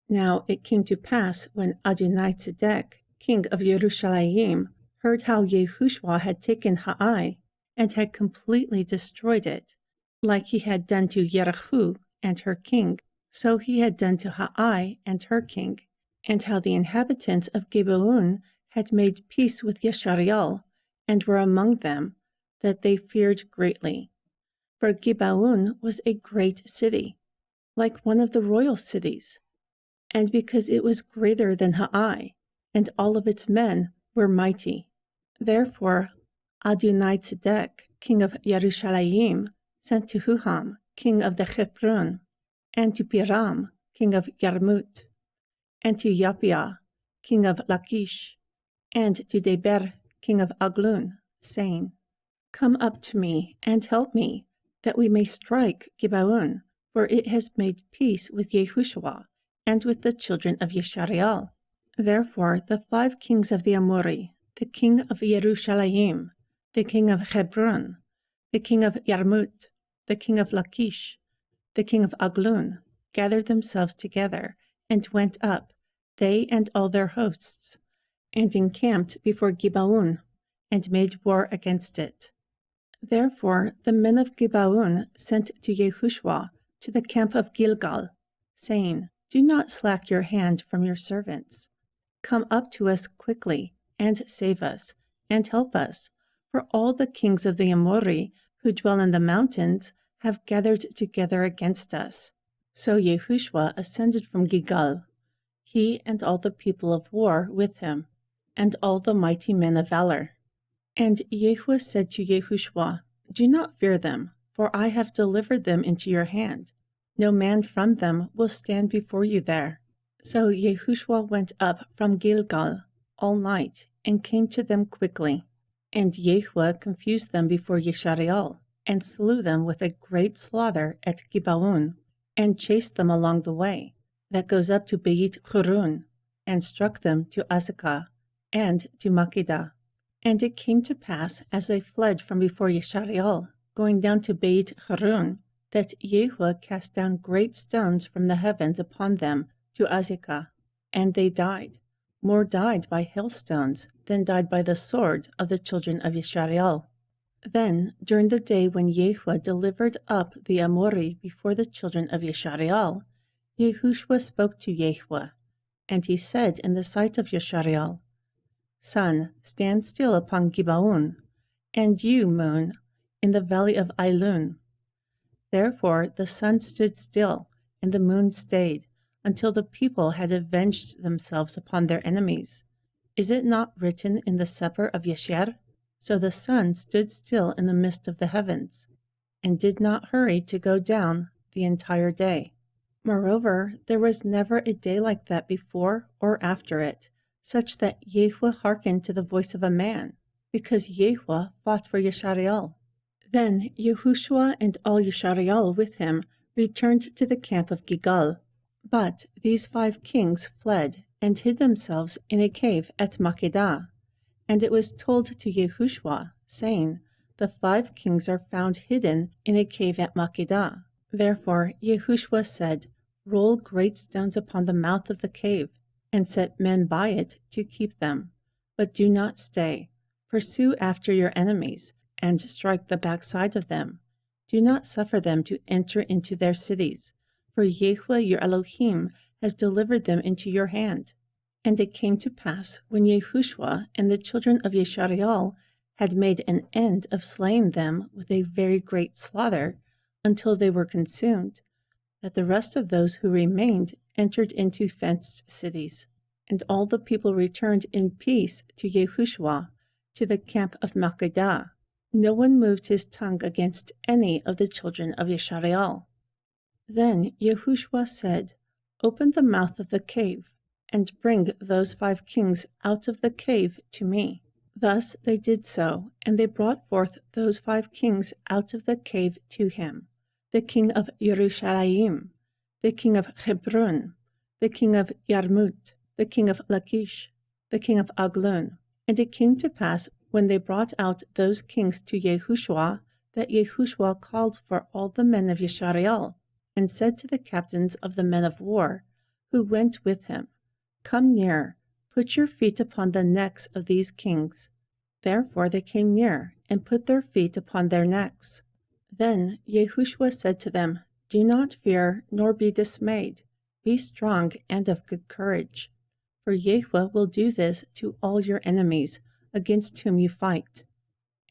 Now it came to pass, when Adoni-Zedek, king of Yerushalayim, heard how Jehushua had taken Hai, and had completely destroyed it, like he had done to Jericho and her king, so he had done to Hai and her king, and how the inhabitants of Gibeon had made peace with Yisrael, and were among them, that they feared greatly. For Gibeon was a great city, like one of the royal cities, and because it was greater than Hai, and all of its men were mighty. Therefore Adoni-Zedek, king of Yerushalayim, sent to Huham, king of the Hebron, and to Piram, king of Yarmut, and to Japhia, king of Lachish, and to Deber, king of Aglon, saying, "Come up to me and help me, that we may strike Gibeon, for it has made peace with Jehushua and with the children of Yisrael." Therefore the 5 kings of the Amori, the king of Yerushalayim, the king of Hebron, the king of Yarmut, the king of Lachish, the king of Aglon, gathered themselves together, and went up, they and all their hosts, and encamped before Gibeon, and made war against it. Therefore the men of Gibeon sent to Jehushua to the camp of Gilgal, saying, "Do not slack your hand from your servants. Come up to us quickly, and save us, and help us, for all the kings of the Amori who dwell in the mountains have gathered together against us." So Jehushua ascended from Gilgal, he and all the people of war with him, and all the mighty men of valor. And Yahuwah said to Jehushua, "Do not fear them, for I have delivered them into your hand. No man from them will stand before you there. So Jehushuo went up from Gilgal all night and came to them quickly. And Jehuah confused them before Yeshariel, and slew them with a great slaughter at Gibeon, and chased them along the way that goes up to Beit Hurun, and struck them to Azekah, and to Makkedah. And it came to pass, as they fled from before Yeshariel, going down to Beit Hurun, that Jehuah cast down great stones from the heavens upon them to Azekah, and they died. More died by hailstones than died by the sword of the children of Yeshariel. Then, during the day when Jehuah delivered up the Amori before the children of Yeshariel, Jehushua spoke to Jehuah, and he said in the sight of Yeshariel, Sun, stand still upon Gibeon, and you, moon, in the valley of Ailun. Therefore the sun stood still, and the moon stayed, until the people had avenged themselves upon their enemies. Is it not written in the Sefer of Yesher? So the sun stood still in the midst of the heavens, and did not hurry to go down the entire day. Moreover, there was never a day like that before or after it, such that Jehuah hearkened to the voice of a man, because Jehuah fought for Yeshariel. Then Jehushua and all Yeshariel with him returned to the camp of Gilgal. But these 5 kings fled and hid themselves in a cave at Makkedah. And it was told to Jehushua, saying, The 5 kings are found hidden in a cave at Makkedah. Therefore Jehushua said, Roll great stones upon the mouth of the cave, and set men by it to keep them. But do not stay. Pursue after your enemies, and strike the backside of them. Do not suffer them to enter into their cities, for Jehuah your Elohim has delivered them into your hand. And it came to pass, when Jehushua and the children of Yeshariel had made an end of slaying them with a very great slaughter, until they were consumed, that the rest of those who remained entered into fenced cities. And all the people returned in peace to Jehushua, to the camp of Makkedah. No one moved his tongue against any of the children of Yeshariel. Then Jehushua said, Open the mouth of the cave, and bring those 5 kings out of the cave to me. Thus they did so, and they brought forth those 5 kings out of the cave to him, the king of Yerushalayim, the king of Hebron, the king of Yarmut, the king of Lachish, the king of Aglon. And it came to pass, when they brought out those kings to Jehushua, that Jehushua called for all the men of Yeshariel, and said to the captains of the men of war, who went with him, Come near, put your feet upon the necks of these kings. Therefore they came near, and put their feet upon their necks. Then Jehushua said to them, Do not fear, nor be dismayed. Be strong and of good courage. For Jehuah will do this to all your enemies, against whom you fight.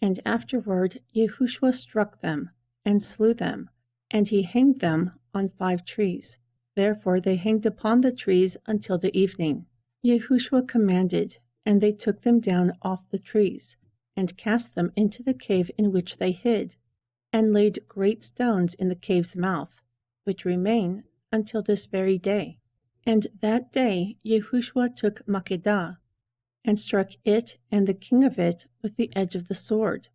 And afterward Jehushua struck them, and slew them, and he hanged them on 5 trees. Therefore they hanged upon the trees until the evening. Jehushua commanded, and they took them down off the trees, and cast them into the cave in which they hid, and laid great stones in the cave's mouth, which remain until this very day. And that day Jehushua took Makkedah, and struck it and the king of it with the edge of the sword.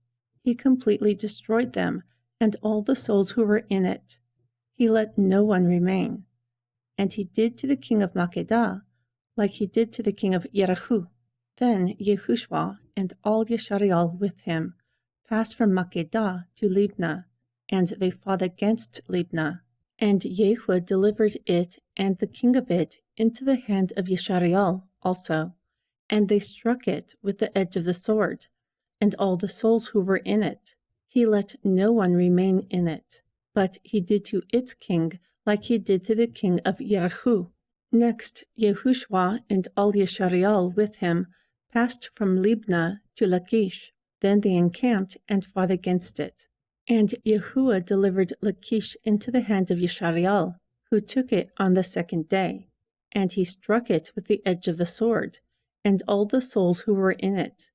He completely destroyed them, and all the souls who were in it. He let no one remain. And he did to the king of Makkedah like he did to the king of Jericho. Then Jehushua and all Yeshariel with him passed from Makkedah to Libnah, and they fought against Libnah. And Jehuah delivered it and the king of it into the hand of Yeshariel also. And they struck it with the edge of the sword, and all the souls who were in it. He let no one remain in it, but he did to its king like he did to the king of Jericho. Next, Jehushua and all Yeshariel with him passed from Libnah to Lachish. Then they encamped and fought against it. And Jehuah delivered Lachish into the hand of Yeshariel, who took it on the 2nd day. And he struck it with the edge of the sword, and all the souls who were in it,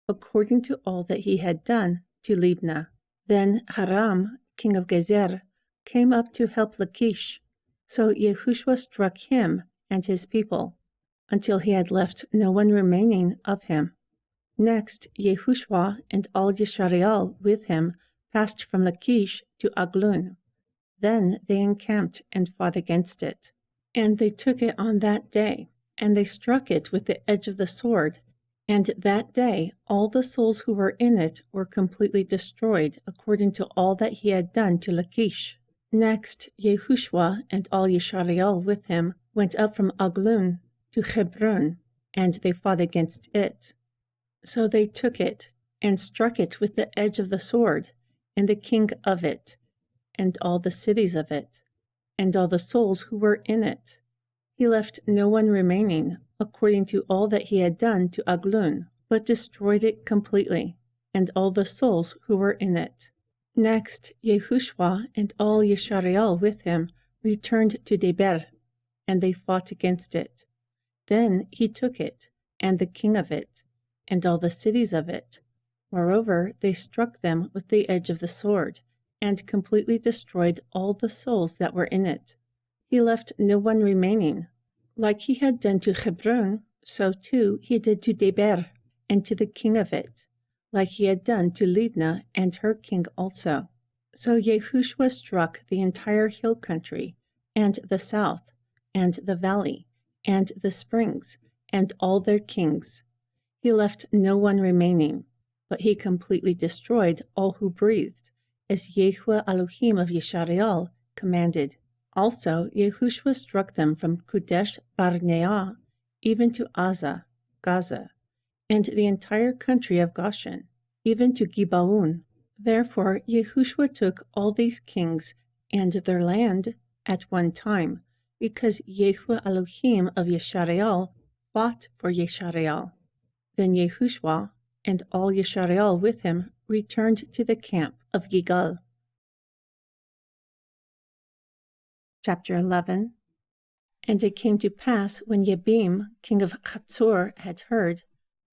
according to all that he had done to Libnah. Then Haram, king of Gezer, came up to help Lachish. So Jehushua struck him and his people, until he had left no one remaining of him. Next, Jehushuo and all Yisrael with him passed from Lachish to Aglun. Then they encamped and fought against it. And they took it on that day, and they struck it with the edge of the sword. And that day all the souls who were in it were completely destroyed, according to all that he had done to Lachish. Next, Jehushuo and all Yisrael with him went up from Aglun to Hebron, and they fought against it. So they took it, and struck it with the edge of the sword, and the king of it, and all the cities of it, and all the souls who were in it. He left no one remaining, according to all that he had done to Aglun, but destroyed it completely, and all the souls who were in it. Next, Jehushuo and all Yisrael with him returned to Deber, and they fought against it. Then he took it, and the king of it, and all the cities of it. Moreover, they struck them with the edge of the sword, and completely destroyed all the souls that were in it. He left no one remaining. Like he had done to Hebron, so too he did to Deber, and to the king of it, like he had done to Libnah and her king also. So Jehushua struck the entire hill country, and the south, and the valley, and the springs, and all their kings. He left no one remaining, but he completely destroyed all who breathed, as Jehushua Elohim of Yisrael commanded. Also, Jehushua struck them from Kadesh Barnea even to Gaza, and the entire country of Goshen, even to Gibeon. Therefore, Jehushua took all these kings and their land at one time, because Jehushua Elohim of Yisrael fought for Yisrael. Then Jehushua and all Yisrael with him returned to the camp of Gilgal. Chapter 11. And it came to pass, when Yabim, king of Hatzor, had heard,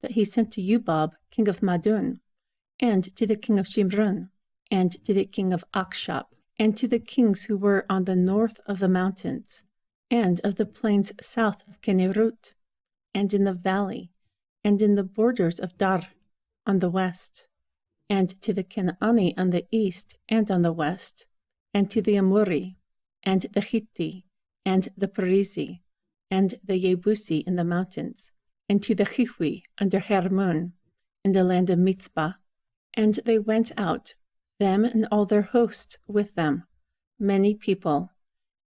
that he sent to Ubab, king of Madun, and to the king of Shimron, and to the king of Akshap, and to the kings who were on the north of the mountains, and of the plains south of Kinnerut, and in the valley, and in the borders of Dar, on the west, and to the Canaani on the east and on the west, and to the Amori, and the Hitti, and the Perizi, and the Yebusi in the mountains, and to the Hiwi under Hermon, in the land of Mitzpah. And they went out, them and all their hosts with them, many people,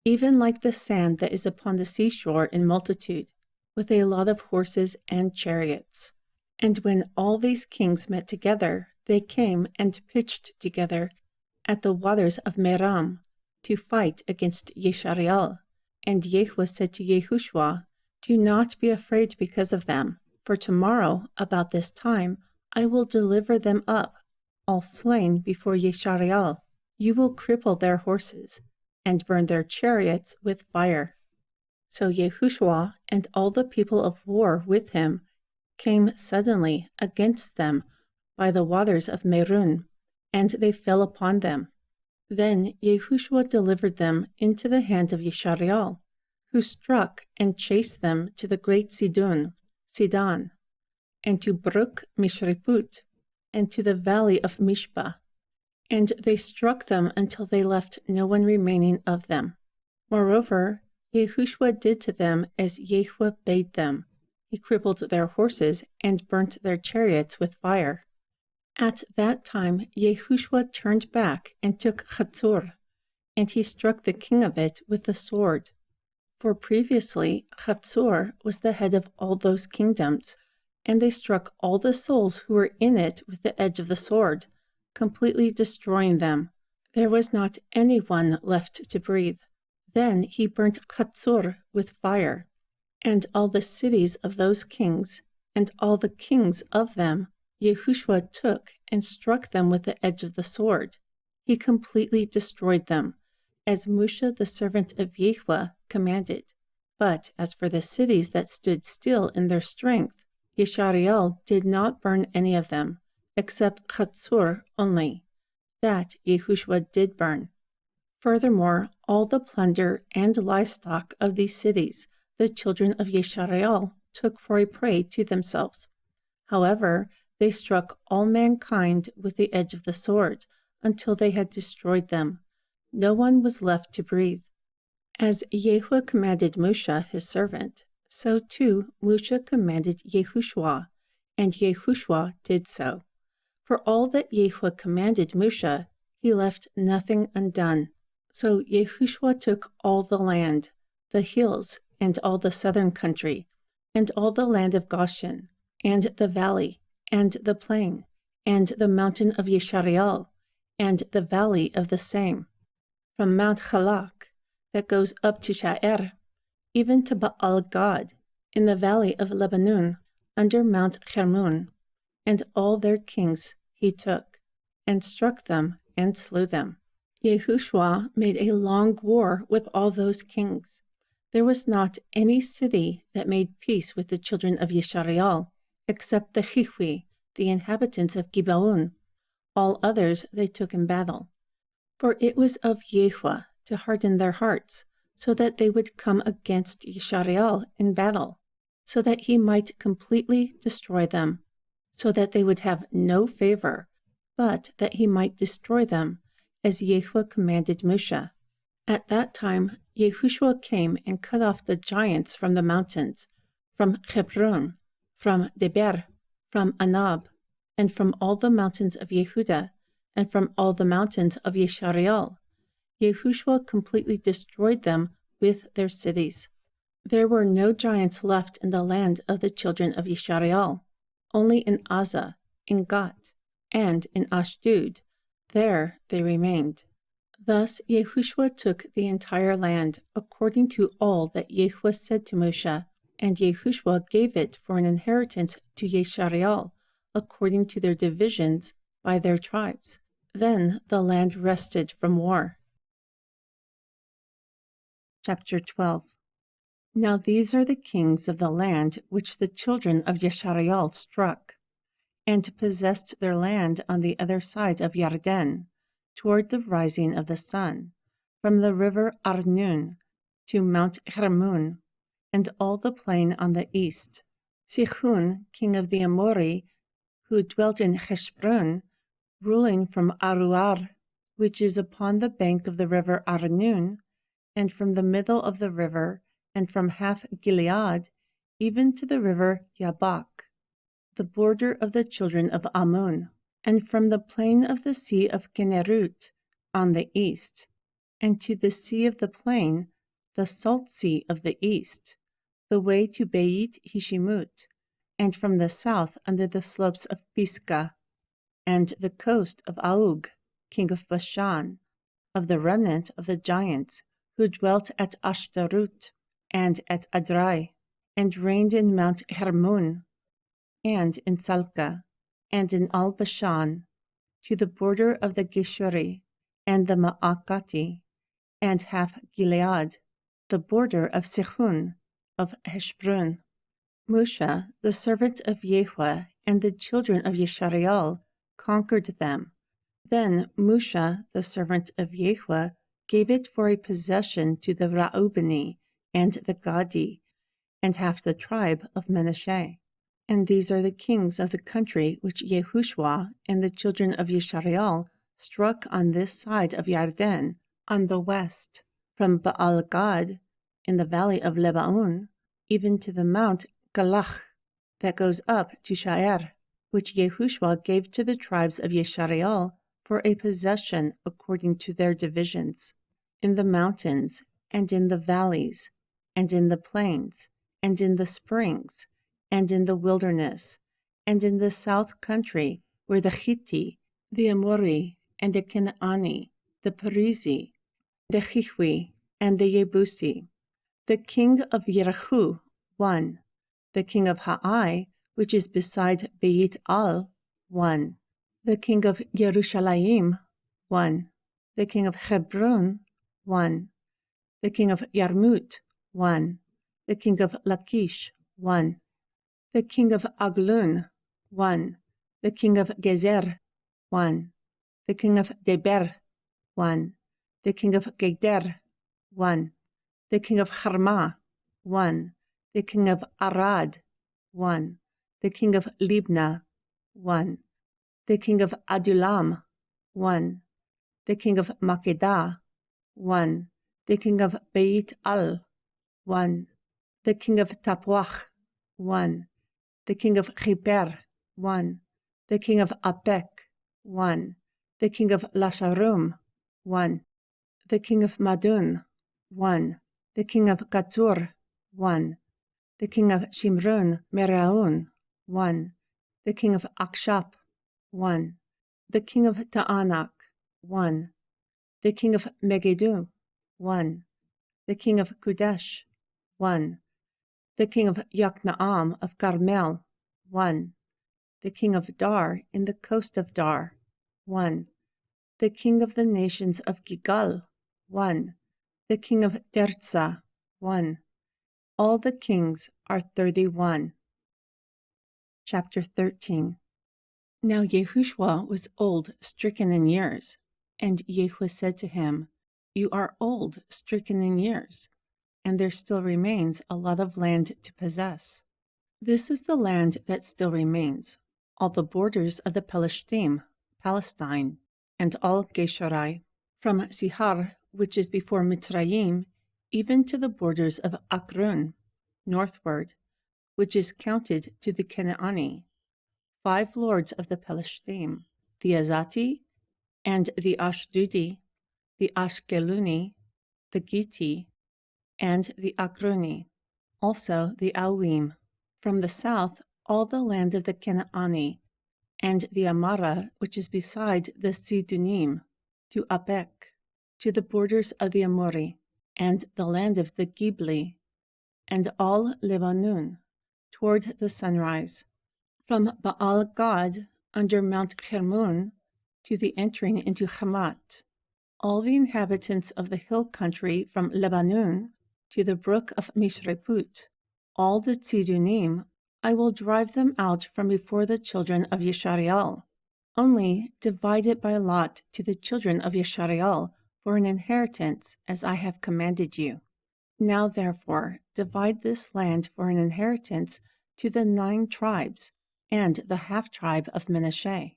even like the sand that is upon the seashore in multitude, with a lot of horses and chariots. And when all these kings met together, they came and pitched together at the waters of Meram to fight against Yisrael. And Jehu said to Jehushuo, "Do not be afraid because of them, for tomorrow, about this time, I will deliver them up, all slain before Yisrael. You will cripple their horses, and burn their chariots with fire." So Jehushuo and all the people of war with him came suddenly against them by the waters of Merun, and they fell upon them. Then Jehushuo delivered them into the hand of Yisrael, who struck and chased them to the great Sidon, and to brook Mishreput, and to the valley of Mishpah. And they struck them until they left no one remaining of them. Moreover, Jehushuo did to them as Jehu bade them. He crippled their horses and burnt their chariots with fire. At that time Jehushuo turned back and took Hatzor, and he struck the king of it with the sword. For previously Hatzor was the head of all those kingdoms, and they struck all the souls who were in it with the edge of the sword, completely destroying them. There was not anyone left to breathe. Then he burnt Hatzor with fire, and all the cities of those kings, and all the kings of them, Jehushuo took and struck them with the edge of the sword. He completely destroyed them, as Moshe the servant of Jehu commanded. But as for the cities that stood still in their strength, Yisrael did not burn any of them, except Hatzor only. That Jehushuo did burn. Furthermore, all the plunder and livestock of these cities the children of Yeshareal took for a prey to themselves. However, they struck all mankind with the edge of the sword until they had destroyed them. No one was left to breathe. As Jehushua commanded Moshe his servant, so too Moshe commanded Jehushuo, and Jehushua did so. For all that Jehushua commanded Moshe, he left nothing undone. So Jehushua took all the land, the hills, and all the southern country, and all the land of Goshen, and the valley, and the plain, and the mountain of Yeshareal, and the valley of the same, from Mount Halak, that goes up to Sha'er, even to Baal-Gad, in the valley of Lebanon, under Mount Hermon, and all their kings he took, and struck them and slew them. Jehushua made a long war with all those kings. There was not any city that made peace with the children of Yeshareal, except the Hiwi, the inhabitants of Gibeon. All others they took in battle. For it was of Jehushua to harden their hearts, so that they would come against Yeshareal in battle, so that he might completely destroy them, so that they would have no favor, but that he might destroy them, as Jehushua commanded Moshe. At that time Jehushuo came and cut off the giants from the mountains, from Hebron, from Deber, from Anab, and from all the mountains of Yehuda, and from all the mountains of Yeshareal. Jehushuo completely destroyed them with their cities. There were no giants left in the land of the children of Yeshareal, only in Azza, in Gat, and in Ashdod. There they remained. Thus Jehushuo took the entire land, according to all that Jehushua said to Moshe, and Jehushuo gave it for an inheritance to Yeshareal, according to their divisions by their tribes. Then the land rested from war. Chapter 12. Now these are the kings of the land which the children of Yeshareal struck, and possessed their land on the other side of Yarden, toward the rising of the sun, from the river Arnon to Mount Hermon, and all the plain on the east. Sihon, king of the Amori, who dwelt in Heshbon, ruling from Aruar, which is upon the bank of the river Arnon, and from the middle of the river, and from half Gilead, even to the river Yabak, the border of the children of Ammon, and from the plain of the sea of Kinnerut on the east, and to the sea of the plain, the salt sea of the east, the way to Beit Hishimut, and from the south under the slopes of Pisgah, and the coast of Aug, king of Bashan, of the remnant of the giants, who dwelt at Ashtarut, and at Adrai, and reigned in Mount Hermon, and in Salka, and in all Bashan, to the border of the Geshuri, and the Ma'akati, and half Gilead, the border of Sihon, of Heshbon. Moshe, the servant of Jehushua, and the children of Yeshareal conquered them. Then Moshe, the servant of Jehushua, gave it for a possession to the Reubeni and the Gadi, and half the tribe of Manasseh. And these are the kings of the country which Jehushua and the children of Yeshareal struck on this side of Yarden, on the west, from Baal-Gad, in the valley of Lebanon, even to the Mount Galach, that goes up to Sha'er, which Jehushua gave to the tribes of Yeshareal for a possession according to their divisions, in the mountains, and in the valleys, and in the plains, and in the springs, and in the wilderness, and in the south country, where the Hitti, the Amori, and the Canaani, the Perizi, the Hiwi, and the Yebusi, the king of Yericho, 1, the king of Ha'ai, which is beside Beit Al, 1, the king of Jerusalem, 1, the king of Hebron, 1, the king of Yarmut, 1, the king of Lachish, 1, the king of Aglun, 1, the king of Gezer, 1, the king of Deber, 1, the king of Geder, 1. The king of 𝐉𝐄, 1. The king of Arad, 1. The king of Libnah, 1. The king of Adullam, 1. The king of Makkedah, 1. The king of Beit Al, 1. The king of Tappuach, 1. The king of Chiper, 1. The king of Apek, 1. The king of Lasharum, 1. The king of Madun, 1. The king of Katsur, 1. The king of Shimron Meraun, 1. The king of Akshap, 1. The king of Ta'anak, 1. The king of Megiddo, 1. The king of Kudesh, 1. The king of 𝐤𝐄𝐄 of Carmel, 1. The king of Dar in the coast of Dar, 1. The king of the nations of Gigal, 1. The king of Tirzah, 1. All the kings are 31. Chapter 13. Now Jehushuo was old, stricken in years. And Jehu said to him, You are old, stricken in years, and there still remains a lot of land to possess. This is the land that still remains, all the borders of the Palestine, Palestine, and all Geshurai, from Sihar, which is before Mitzrayim, even to the borders of Akrun, northward, which is counted to the Canaani, 5 lords of the Palestine, the Azati, and the Ashdudi, the Ashkeluni, the Giti, and the Akruni, also the Awim. From the south, all the land of the Canaani, and the Amara, which is beside the Sidunim, to Apek, to the borders of the Amori, and the land of the Gibli, and all Lebanon, toward the sunrise, from Baal Gad under Mount Hermon to the entering into Hamat, all the inhabitants of the hill country from Lebanon to the brook of Mishreput, all the Tzidunim, I will drive them out from before the children of Yeshariel. Only divide it by lot to the children of Yeshariel for an inheritance, as I have commanded you. Now therefore divide this land for an inheritance to the 9 tribes, and the half-tribe of Manasseh,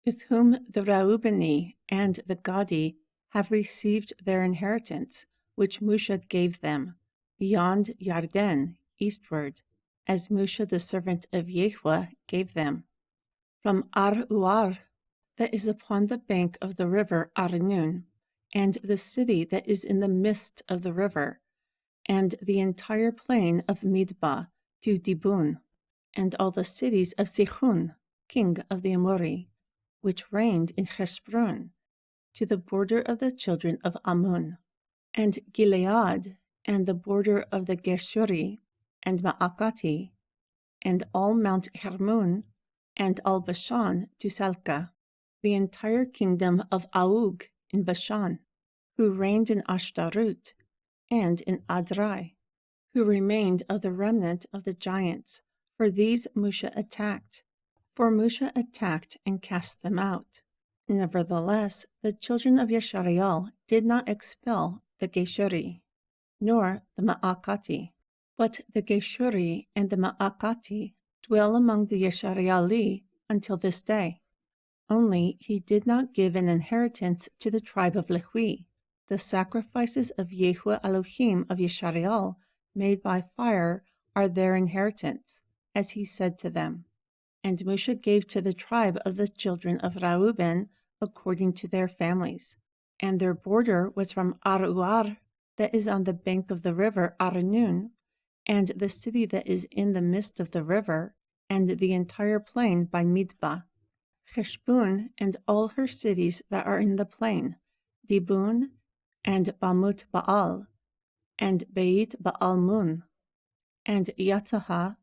with whom the Reubeni and the Gadi have received their inheritance, which Moshe gave them, beyond Yarden, eastward, as Moshe the servant of Jehushua gave them. From Ar-Uar, that is upon the bank of the river Arnon, and the city that is in the midst of the river, and the entire plain of Midba to Dibun, and all the cities of Sihon, king of the Amori, which reigned in Heshbon, to the border of the children of Ammon, and Gilead, and the border of the Geshuri, and Ma'akati, and all Mount Hermon, and all Bashan to Salka, the entire kingdom of Aug in Bashan, who reigned in Ashtarut, and in Adrai, who remained of the remnant of the giants, for these Moshe attacked. For Moshe attacked and cast them out. Nevertheless, the children of Yeshariel did not expel the Geshuri, nor the Ma'akati, but the Geshuri and the Ma'akati dwell among the Yesharieli until this day. Only he did not give an inheritance to the tribe of Lehi. The sacrifices of Yehuah Elohim of Yeshariel made by fire are their inheritance, as he said to them. And Moshe gave to the tribe of the children of Reuben according to their families. And their border was from Ar-Uar, that is on the bank of the river Arnon, and the city that is in the midst of the river, and the entire plain by Midba, Heshbon and all her cities that are in the plain, Dibun, and Bamut Baal, and Beit Baal-Mun, and Yatzahah,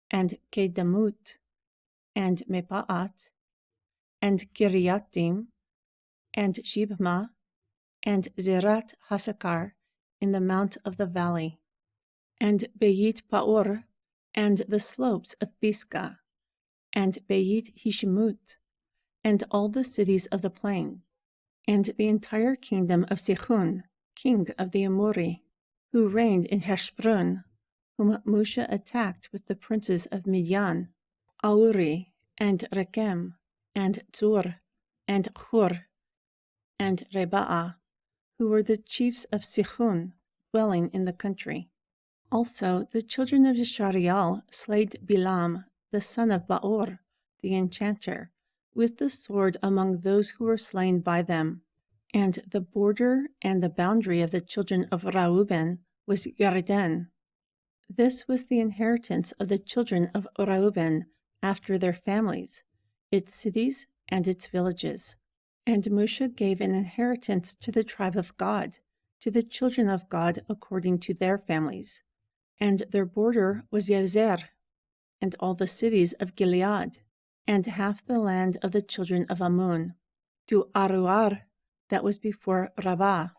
and Kedemut, and Mepaat, and Kiriatim, and Shibma, and Zerat Hasakar in the mount of the valley, and Beit Paor, and the slopes of Pisgah, and Beit Hishmut, and all the cities of the plain, and the entire kingdom of Sihon, king of the Amori, who reigned in Heshbon, whom Moshe attacked with the princes of Midian, Auri, and Rekem, and Zur, and Hur, and Reba'ah, who were the chiefs of Sihon, dwelling in the country. Also the children of Yeshariel slayed Bilam, the son of Baor, the enchanter, with the sword among those who were slain by them. And the border and the boundary of the children of Reuben was Yarden. This was the inheritance of the children of Reuben after their families, its cities and its villages. And Moshe gave an inheritance to the tribe of Gad, to the children of Gad according to their families. And their border was Yazer, and all the cities of Gilead, and half the land of the children of Ammon, to Aruar, that was before Rabbah,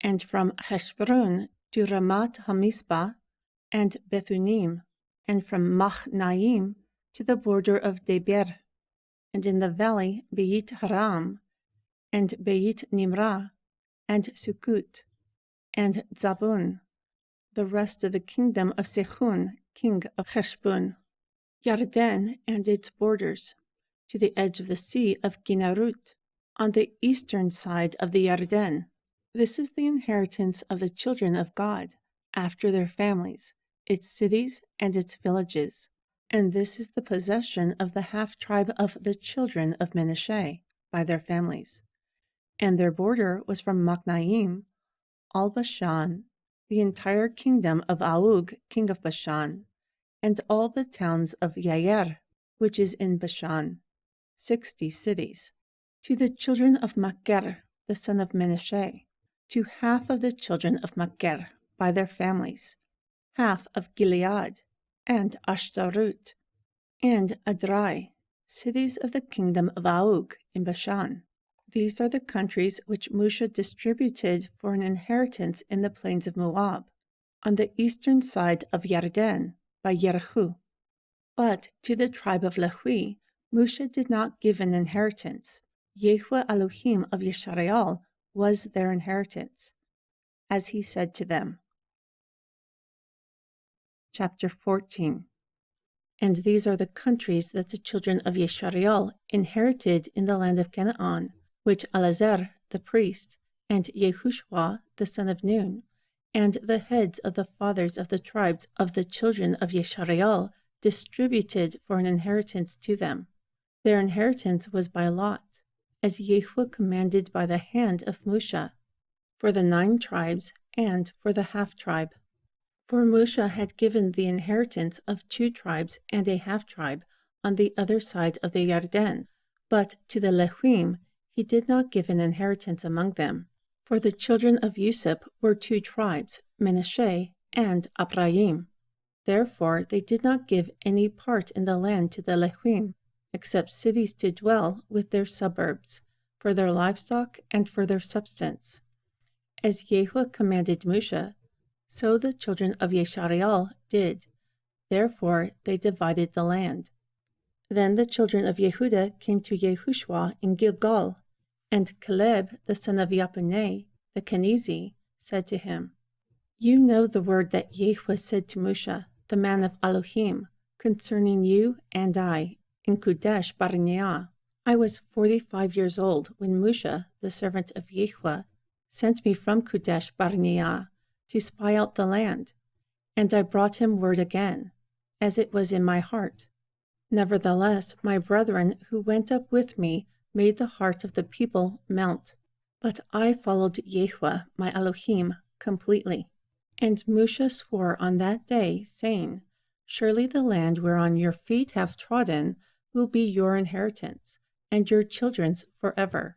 and from Heshbon to Ramat Hamizpah, and Bethunim, and from Machnaim to the border of Deber, and in the valley Beit Haram, and Beit Nimrah, and Sukkot, and Zabun, the rest of the kingdom of Sihon, king of Heshbon, Yarden and its borders, to the edge of the sea of Ginarut, on the eastern side of the Yarden. This is the inheritance of the children of God, after their families, its cities and its villages. And this is the possession of the half-tribe of the children of Menashe, by their families. And their border was from Machnaim, all Bashan, the entire kingdom of Og, king of Bashan, and all the towns of Yair, which is in Bashan, 60 cities. To the children of Machir, the son of Menashe, to half of the children of Machir, by their families, half of Gilead, and Ashtarut, and Adrai, cities of the kingdom of Og in Bashan. These are the countries which Moshe distributed for an inheritance in the plains of Moab, on the eastern side of Yarden, by Jericho. But to the tribe of Lehi, Moshe did not give an inheritance. Yehweh Elohim of Yeshariel was their inheritance, as he said to them. Chapter 14. And these are the countries that the children of Yeshariel inherited in the land of Canaan, which Elazar the priest, and Jehushuo the son of Nun, and the heads of the fathers of the tribes of the children of Yeshariel distributed for an inheritance to them. Their inheritance was by lot, as Yehweh commanded by the hand of Moshe, for the 9 tribes and for the half-tribe. For Moshe had given the inheritance of 2 tribes and a half-tribe on the other side of the Yarden, but to the Lehim he did not give an inheritance among them. For the children of Yusuf were 2 tribes, Menashe and Ephraim. Therefore they did not give any part in the land to the Lehim, except cities to dwell with their suburbs, for their livestock and for their substance. As Yehweh commanded Moshe, so the children of Yeshariel did. Therefore they divided the land. Then the children of Yehudah came to Jehushuo in Gilgal, and Caleb, the son of Jephunneh, the Kenizi, said to him, You know the word that Yehweh said to Moshe, the man of Elohim, concerning you and I, in Kadesh Barnea. I was 45 years old when Moshe, the servant of Yehweh, sent me from Kadesh Barnea to spy out the land, and I brought him word again, as it was in my heart. Nevertheless, my brethren who went up with me made the heart of the people melt. But I followed Yehweh, my Elohim, completely. And Moshe swore on that day, saying, Surely the land whereon your feet have trodden will be your inheritance, and your children's forever,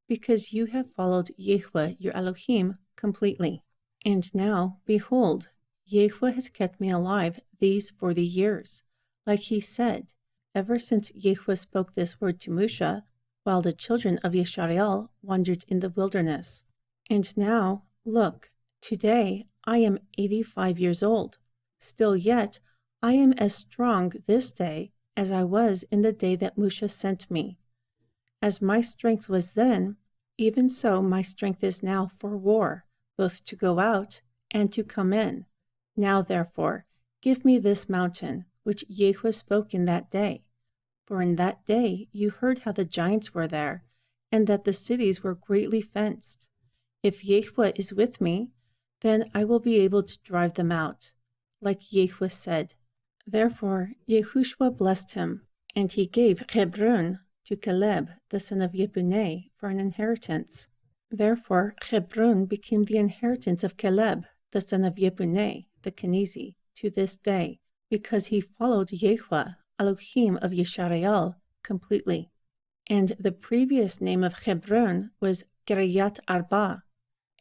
because you have followed Yehweh your Elohim completely. And now, behold, Yehweh has kept me alive these 40 years, like he said, ever since Yehweh spoke this word to Moshe, while the children of Yeshariel wandered in the wilderness. And now, look, today I am 85 years old. Still yet, I am as strong this day as I was in the day that Moshe sent me. As my strength was then, Even so my strength is now for war, both to go out and to come in. Now therefore, give me this mountain, which Jehua spoke in that day. For in that day you heard how the giants were there, and that the cities were greatly fenced. If Jehua is with me, then I will be able to drive them out, like Jehua said. Therefore Jehushua blessed him, and he gave Hebron to Caleb, the son of Jephunneh, for an inheritance. Therefore Hebron became the inheritance of Caleb, the son of Jephunneh, the Kenizi, to this day, because he followed Jehua, Elohim of Yisrael, completely. And the previous name of Hebron was Kiriath Arba,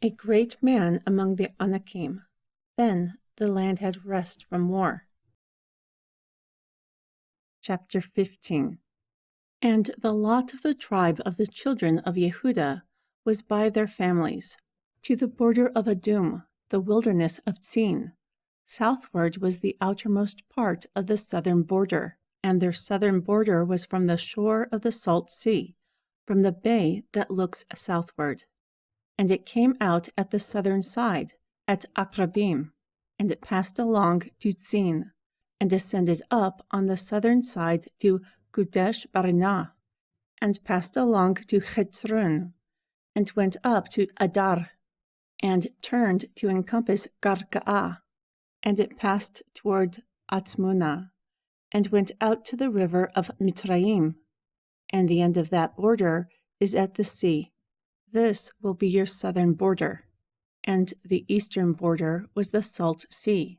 a great man among the Anakim. Then the land had rest from war. Chapter 15. And the lot of the tribe of the children of Yehudah was by their families, to the border of Adum, the wilderness of Tzin. Southward was the outermost part of the southern border, and their southern border was from the shore of the Salt Sea, from the bay that looks southward. And it came out at the southern side, at Akrabim, and it passed along to Tzin, and descended up on the southern side to Kadesh Barnea, and passed along to Chetzron, and went up to Adar, and turned to encompass Garga'ah, and it passed toward Atzmuna, and went out to the river of Mitzrayim, and the end of that border is at the sea. This will be your southern border. And the eastern border was the Salt Sea,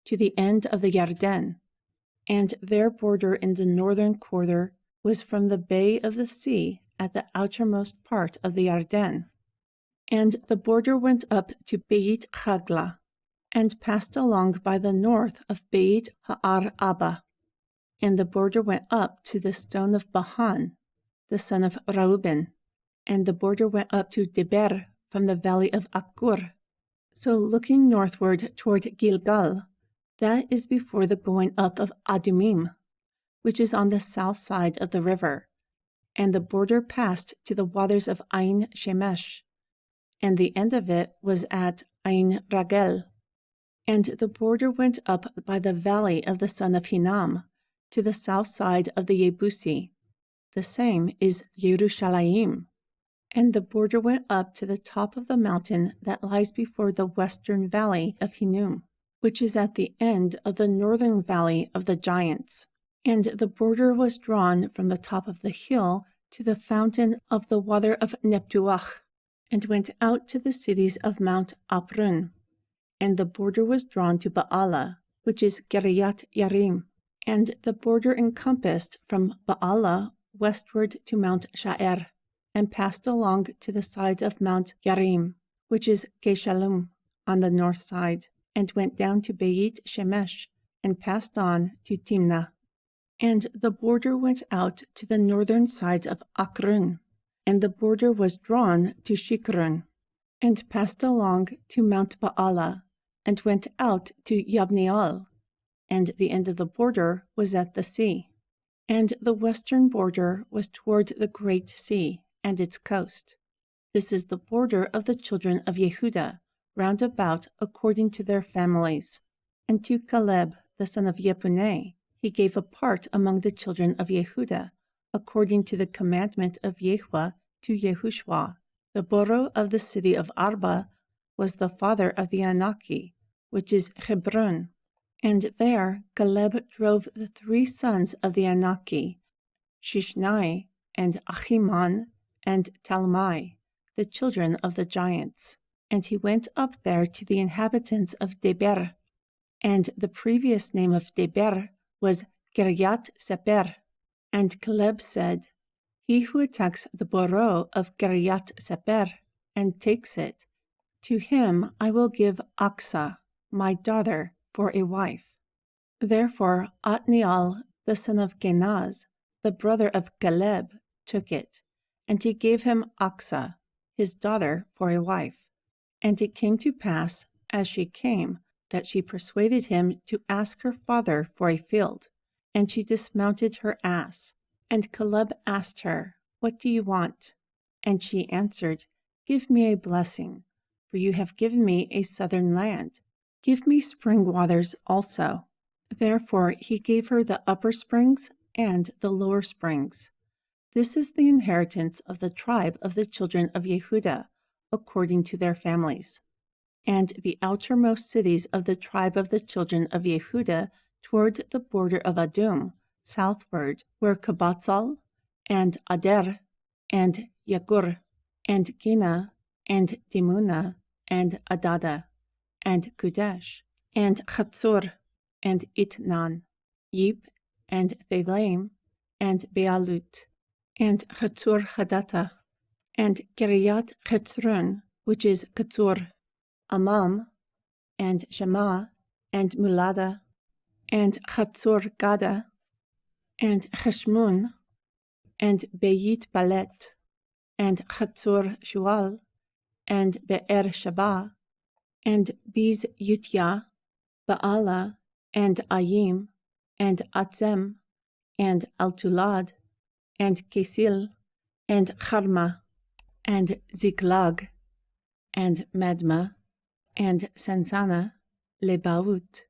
to the end of the Yarden, and their border in the northern quarter was from the bay of the sea at the outermost part of the Yarden. And the border went up to Beit Hagla, and passed along by the north of Beit Ha'ar Abba. And the border went up to the stone of Bahan, the son of Reuben, and the border went up to Deber from the valley of Akur. So looking northward toward Gilgal, that is before the going up of Adumim, which is on the south side of the river. And the border passed to the waters of Ain Shemesh, and the end of it was at Ain Ragel. And the border went up by the valley of the son of Hinnom, to the south side of the Yebusi. The same is Yerushalayim. And the border went up to the top of the mountain that lies before the western valley of Hinnom, which is at the end of the northern valley of the giants. And the border was drawn from the top of the hill to the fountain of the water of Neptuach, and went out to the cities of Mount Aprun. And the border was drawn to Baalah, which is Kiriath Yarim. And the border encompassed from Baalah westward to Mount Sha'er, and passed along to the side of Mount Yarim, which is Keshalum, on the north side, and went down to Beit Shemesh, and passed on to Timnah. And the border went out to the northern side of Akrun, and the border was drawn to Shikrun, and passed along to Mount Baalah, and went out to Yabniel, and the end of the border was at the sea. And the western border was toward the great sea and its coast. This is the border of the children of Yehudah, round about according to their families. And to Caleb, the son of Jephunneh, he gave a part among the children of Yehudah, according to the commandment of Yehua to Jehushuo. The borough of the city of Arba was the father of the Anaki, which is Hebron. And there Caleb drove the 3 sons of the Anaki, Shishnai, and Achiman, and Talmai, the children of the giants. And he went up there to the inhabitants of Deber. And the previous name of Deber was Kiriath Seper. And Caleb said, He who attacks the borough of Kiriath Seper and takes it, to him I will give Aksa, my daughter, for a wife. Therefore Othniel, the son of Kenaz, the brother of Caleb, took it, and he gave him Aksa, his daughter, for a wife. And it came to pass, as she came, that she persuaded him to ask her father for a field. And she dismounted her ass. And Caleb asked her, What do you want? And she answered, Give me a blessing, for you have given me a southern land. Give me spring waters also. Therefore he gave her the upper springs and the lower springs. This is the inheritance of the tribe of the children of Yehudah, according to their families. And the outermost cities of the tribe of the children of Yehudah toward the border of Adum, southward, were Kabatzal, and Ader, and Yagur, and Gina, and Dimuna, and Adada, and Kudesh, and Chatzor, and Itnan, Yib, and Thelaim, and Bealut, and Chatzor Hadata, and Kiryat Chetzron, which is Katzor, Amam, and Shema, and Mulada, and Chatzor Gada, and Cheshmun, and Beit Balet, and Chatzor Shual, and Be'er Shaba, and Biz Yutya, Baala, and Ayim, and Atzem, and Altulad, and Kesil, and Charma, and Ziklag, and Madma, and Sansana, Lebaut,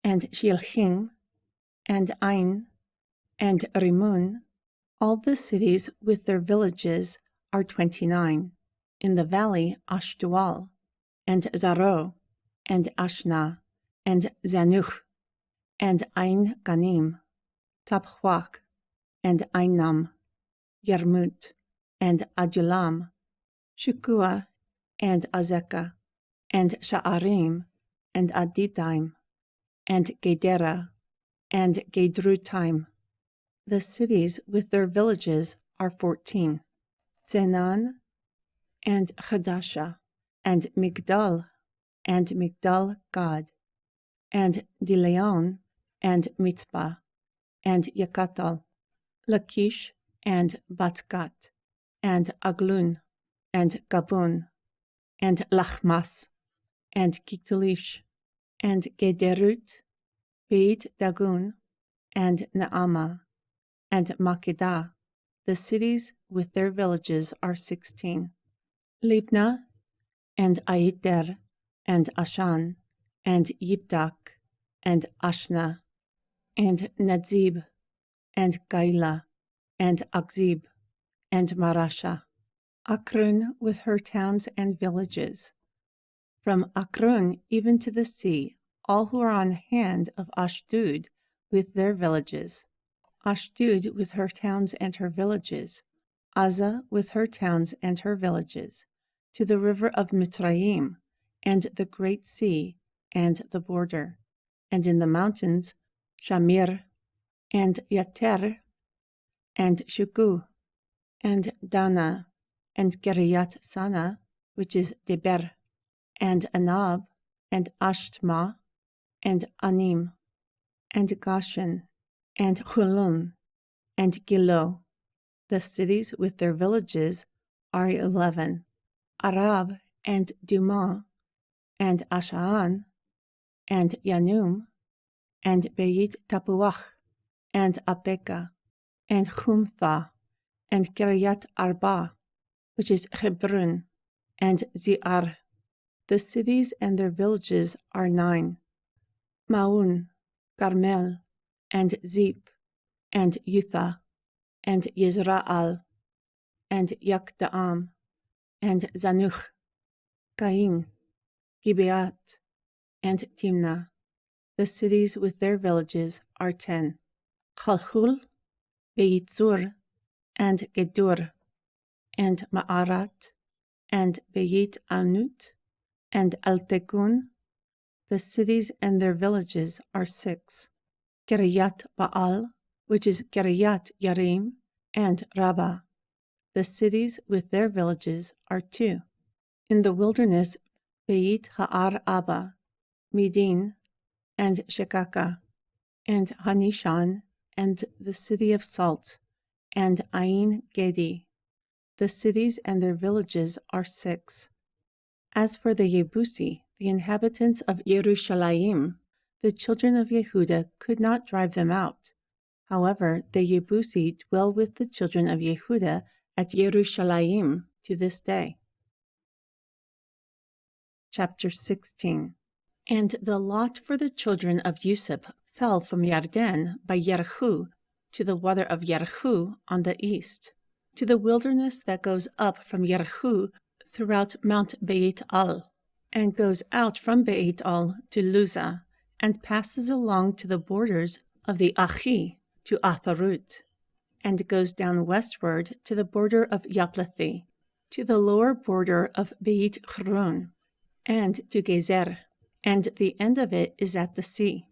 and Shilchim, and Ain, and Rimun. All the cities with their villages are 29. In the valley Ashtual, and Zaro, and Ashna, and Zanuch, and Ain Ganim, Taphuach, and Ainam, Yarmut, and Adulam, Shukua, and Azekah, and Sha'arim, and Adidaim, and Gedera, and Gedrutaim. The cities with their villages are 14. Zenan, and Hadasha, and Migdal, and Migdal Gad, and Dileon, and Mitzpah, and Yakatal, Lachish, and Batgat, and Aglun, and Gabun, and Lachmas, and Gitlish, and Gederut, Beit Dagun, and Naama, and Makedah. The cities with their villages are 16. Libnah, and Aiter, and Ashan, and Yibdak, and Ashna, and Nadzib, and Gaila, and Akzib, and Marasha. Akrun with her towns and villages. From Akrun even to the sea, all who are on hand of Ashdod with their villages. Ashdod with her towns and her villages. Aza with her towns and her villages. To the river of Mitzrayim, and the great sea, and the border. And in the mountains, Shamir, and Yater, and Shuku, and Dana, and Kiryat Sana, which is Deber, and Anab, and Ashtma, and Anim, and Goshen, and Hulun, and Gilo. The cities with their villages are 11. Arab, and Duma, and Ashaan, and Yanum, and Beit Tapuach, and Apeka, and Humtha, and Kiryat Arba, which is Hebron, and Ziar. The cities and their villages are 9. Maun, Carmel, and Zip, and Yutha, and Yezra'al, and Yakdaam, and Zanuch, Cain, Gibeat, and Timnah. The cities with their villages are 10. Chalchul, Beitzur, and Gedur, and Ma'arat, and Beit Anut, and Altekun. The cities and their villages are 6. Kiryat Baal, which is Kiryat Yarim, and Rabbah. The cities with their villages are 2. In the wilderness, Beit Ha'ar Abba, Midin, and Shekaka, and Hanishan, and the city of Salt, and Ain Gedi. The cities and their villages are 6. As for the Yebusi, the inhabitants of Yerushalayim, the children of Yehudah could not drive them out. However, the Yebusi dwell with the children of Yehudah at Yerushalayim to this day. Chapter 16. And the lot for the children of Yusuf fell from Yarden by Jehushuo to the water of Jehushuo on the east, to the wilderness that goes up from Jehushuo throughout Mount Beit-al, and goes out from Beit-al to Luzah, and passes along to the borders of the Achi to Atharut, and goes down westward to the border of Yaplethi, to the lower border of Beit-Horon, and to Gezer, and the end of it is at the sea.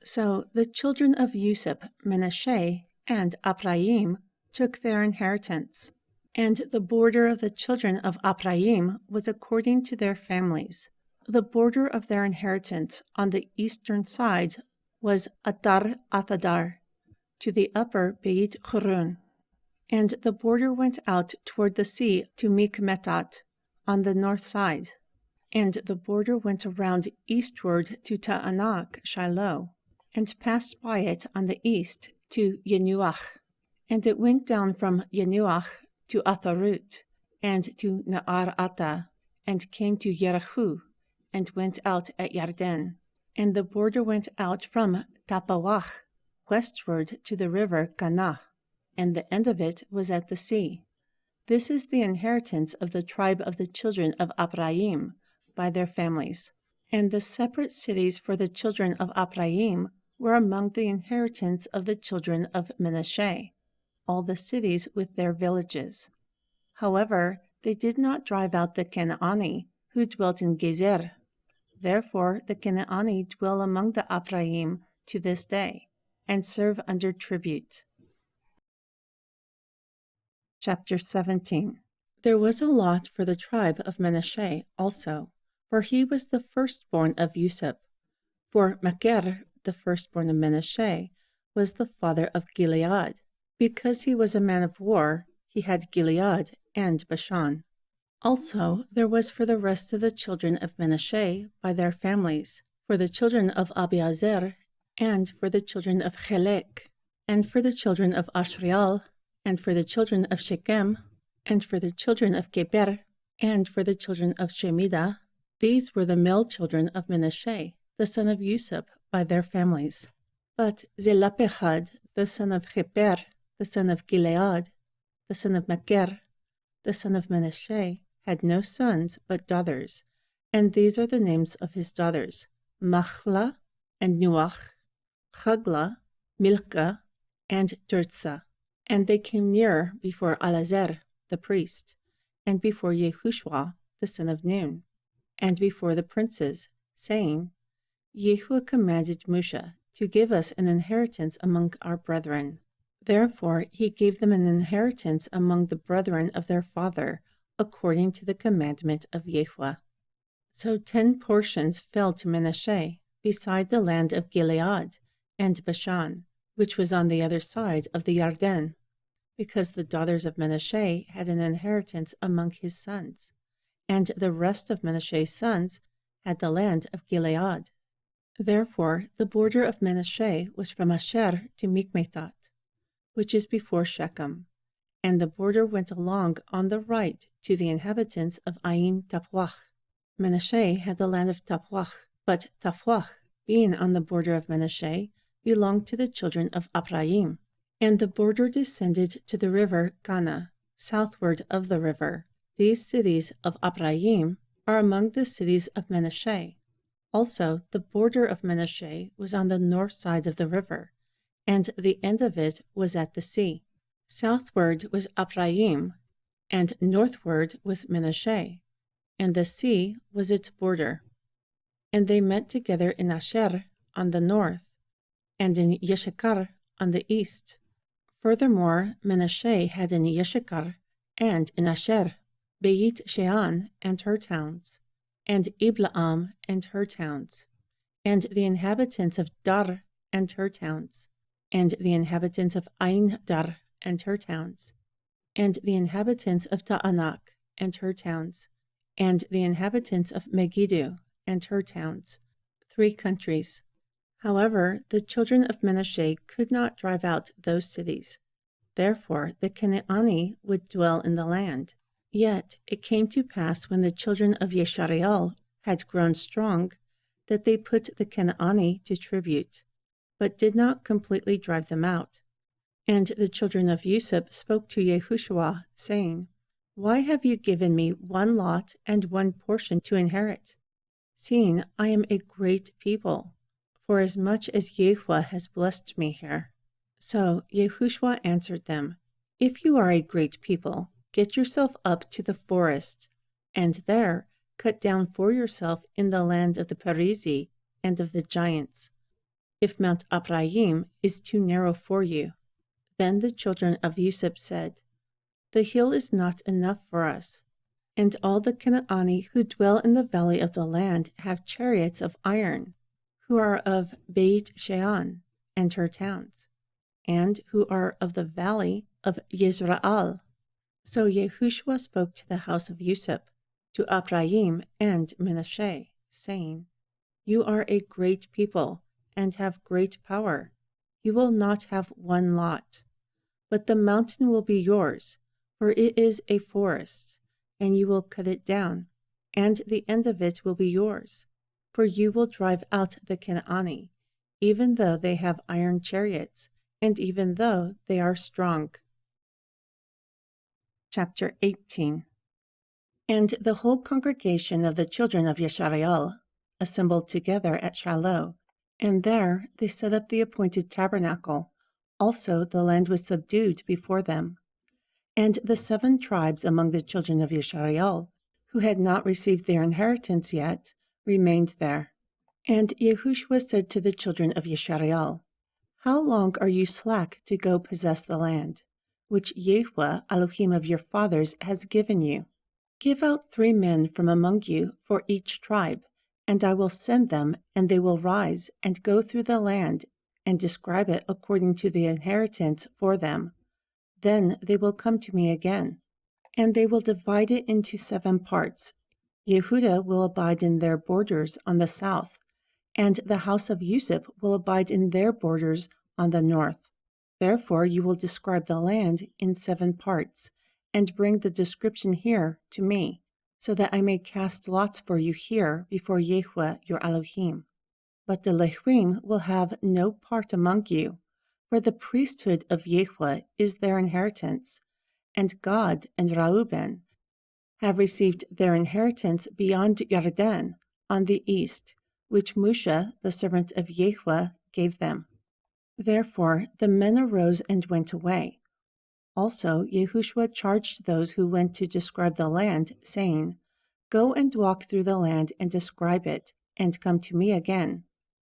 So the children of Yusuf, Menashe, and Ephraim took their inheritance, and the border of the children of Ephraim was according to their families. The border of their inheritance on the eastern side was Atar Athadar, to the upper Beit Horon, and the border went out toward the sea to Mikmetat on the north side, and the border went around eastward to Ta'anak Shiloh, and passed by it on the east to Yenuach, and it went down from Yenuach to Atharut, and to Na'ar-Ata, and came to Jehushuo, and went out at Yarden. And the border went out from Tapawach westward to the river Kanah, and the end of it was at the sea. This is the inheritance of the tribe of the children of Ephraim by their families. And the separate cities for the children of Ephraim were among the inheritance of the children of Menashe, all the cities with their villages. However, they did not drive out the Canaani, who dwelt in Gezer. Therefore the Canaani dwell among the Ephraim to this day, and serve under tribute. Chapter 17. There was a lot for the tribe of Menashe also, for he was the firstborn of Yusuf. For Machir, the firstborn of Menashe, was the father of Gilead. Because he was a man of war, he had Gilead and Bashan. Also there was for the rest of the children of Menashe by their families, for the children of Abiezer, and for the children of Chelek, and for the children of Ashriel, and for the children of Shechem, and for the children of Geber, and for the children of Shemidah. These were the male children of Menashe, the son of Yusuf, by their families. But Zelophehad, the son of Heber, the son of Gilead, the son of Machir, the son of Menashe, had no sons but daughters, and these are the names of his daughters: Machlah, and Nuach, Chagla, Milcah, and Tirzah. And they came near before Alazer, the priest, and before Jehushuo, the son of Nun, and before the princes, saying, Jehua commanded Moshe to give us an inheritance among our brethren. Therefore he gave them an inheritance among the brethren of their father, according to the commandment of Jehua. So 10 portions fell to Menashe, beside the land of Gilead and Bashan, which was on the other side of the Yarden, because the daughters of Menashe had an inheritance among his sons, and the rest of Menashe's sons had the land of Gilead. Therefore the border of Menashe was from Asher to Mikmetat, which is before Shechem, and the border went along on the right to the inhabitants of Ain Tapwach. Menashe had the land of Tapwach, but Tapwach, being on the border of Menashe, belonged to the children of Ephraim. And the border descended to the river Kana, southward of the river. These cities of Ephraim are among the cities of Menashe. Also the border of Menashe was on the north side of the river, and the end of it was at the sea. Southward was Ephraim, and northward was Menashe, and the sea was its border. And they met together in Asher on the north, and in Yeshekar on the east. Furthermore, Menashe had in Yeshekar and in Asher Beit Shean and her towns, and Iblaam and her towns, and the inhabitants of Dar and her towns, and the inhabitants of Ain Dar and her towns, and the inhabitants of Ta'anak and her towns, and the inhabitants of Megiddo and her towns, 3 countries. However, the children of Menashe could not drive out those cities. Therefore the Canaani would dwell in the land. Yet it came to pass when the children of Yeshareel had grown strong, that they put the Canaani to tribute, but did not completely drive them out. And the children of Yusuf spoke to Jehushuo, saying, Why have you given me one lot and one portion to inherit, seeing I am a great people, forasmuch as Jehushua has blessed me here? So Jehushua answered them, If you are a great people, get yourself up to the forest, and there cut down for yourself in the land of the Perizi and of the giants, if Mount Ephraim is too narrow for you. Then the children of Yusuf said, The hill is not enough for us, and all the Canaani who dwell in the valley of the land have chariots of iron, who are of Beit Shean and her towns, and who are of the valley of Yisrael. So Jehushua spoke to the house of Yusuf, to Ephraim and Manasseh, saying, You are a great people, and have great power. You will not have one lot, but the mountain will be yours, for it is a forest, and you will cut it down, and the end of it will be yours, for you will drive out the Canaani, even though they have iron chariots, and even though they are strong. Chapter 18. And the whole congregation of the children of Yeshareel assembled together at Shiloh, and there they set up the appointed tabernacle. Also the land was subdued before them. And the 7 tribes among the children of Yeshareel, who had not received their inheritance yet, remained there. And Jehushua said to the children of Yeshareel, How long are you slack to go possess the land, which Jehushua, Elohim of your fathers, has given you? Give out 3 men from among you for each tribe, and I will send them, and they will rise and go through the land and describe it according to the inheritance for them. Then they will come to me again, and they will divide it into 7 parts. Yehudah will abide in their borders on the south, and the house of Yusuf will abide in their borders on the north. Therefore you will describe the land in 7 parts, and bring the description here to me, so that I may cast lots for you here before Jehushua your Elohim. But the Levim will have no part among you, for the priesthood of Jehushua is their inheritance, and Gad and Reuben have received their inheritance beyond Yarden on the east, which Moshe, the servant of Jehushua, gave them. Therefore the men arose and went away. Also Jehushua charged those who went to describe the land, saying, Go and walk through the land and describe it, and come to me again,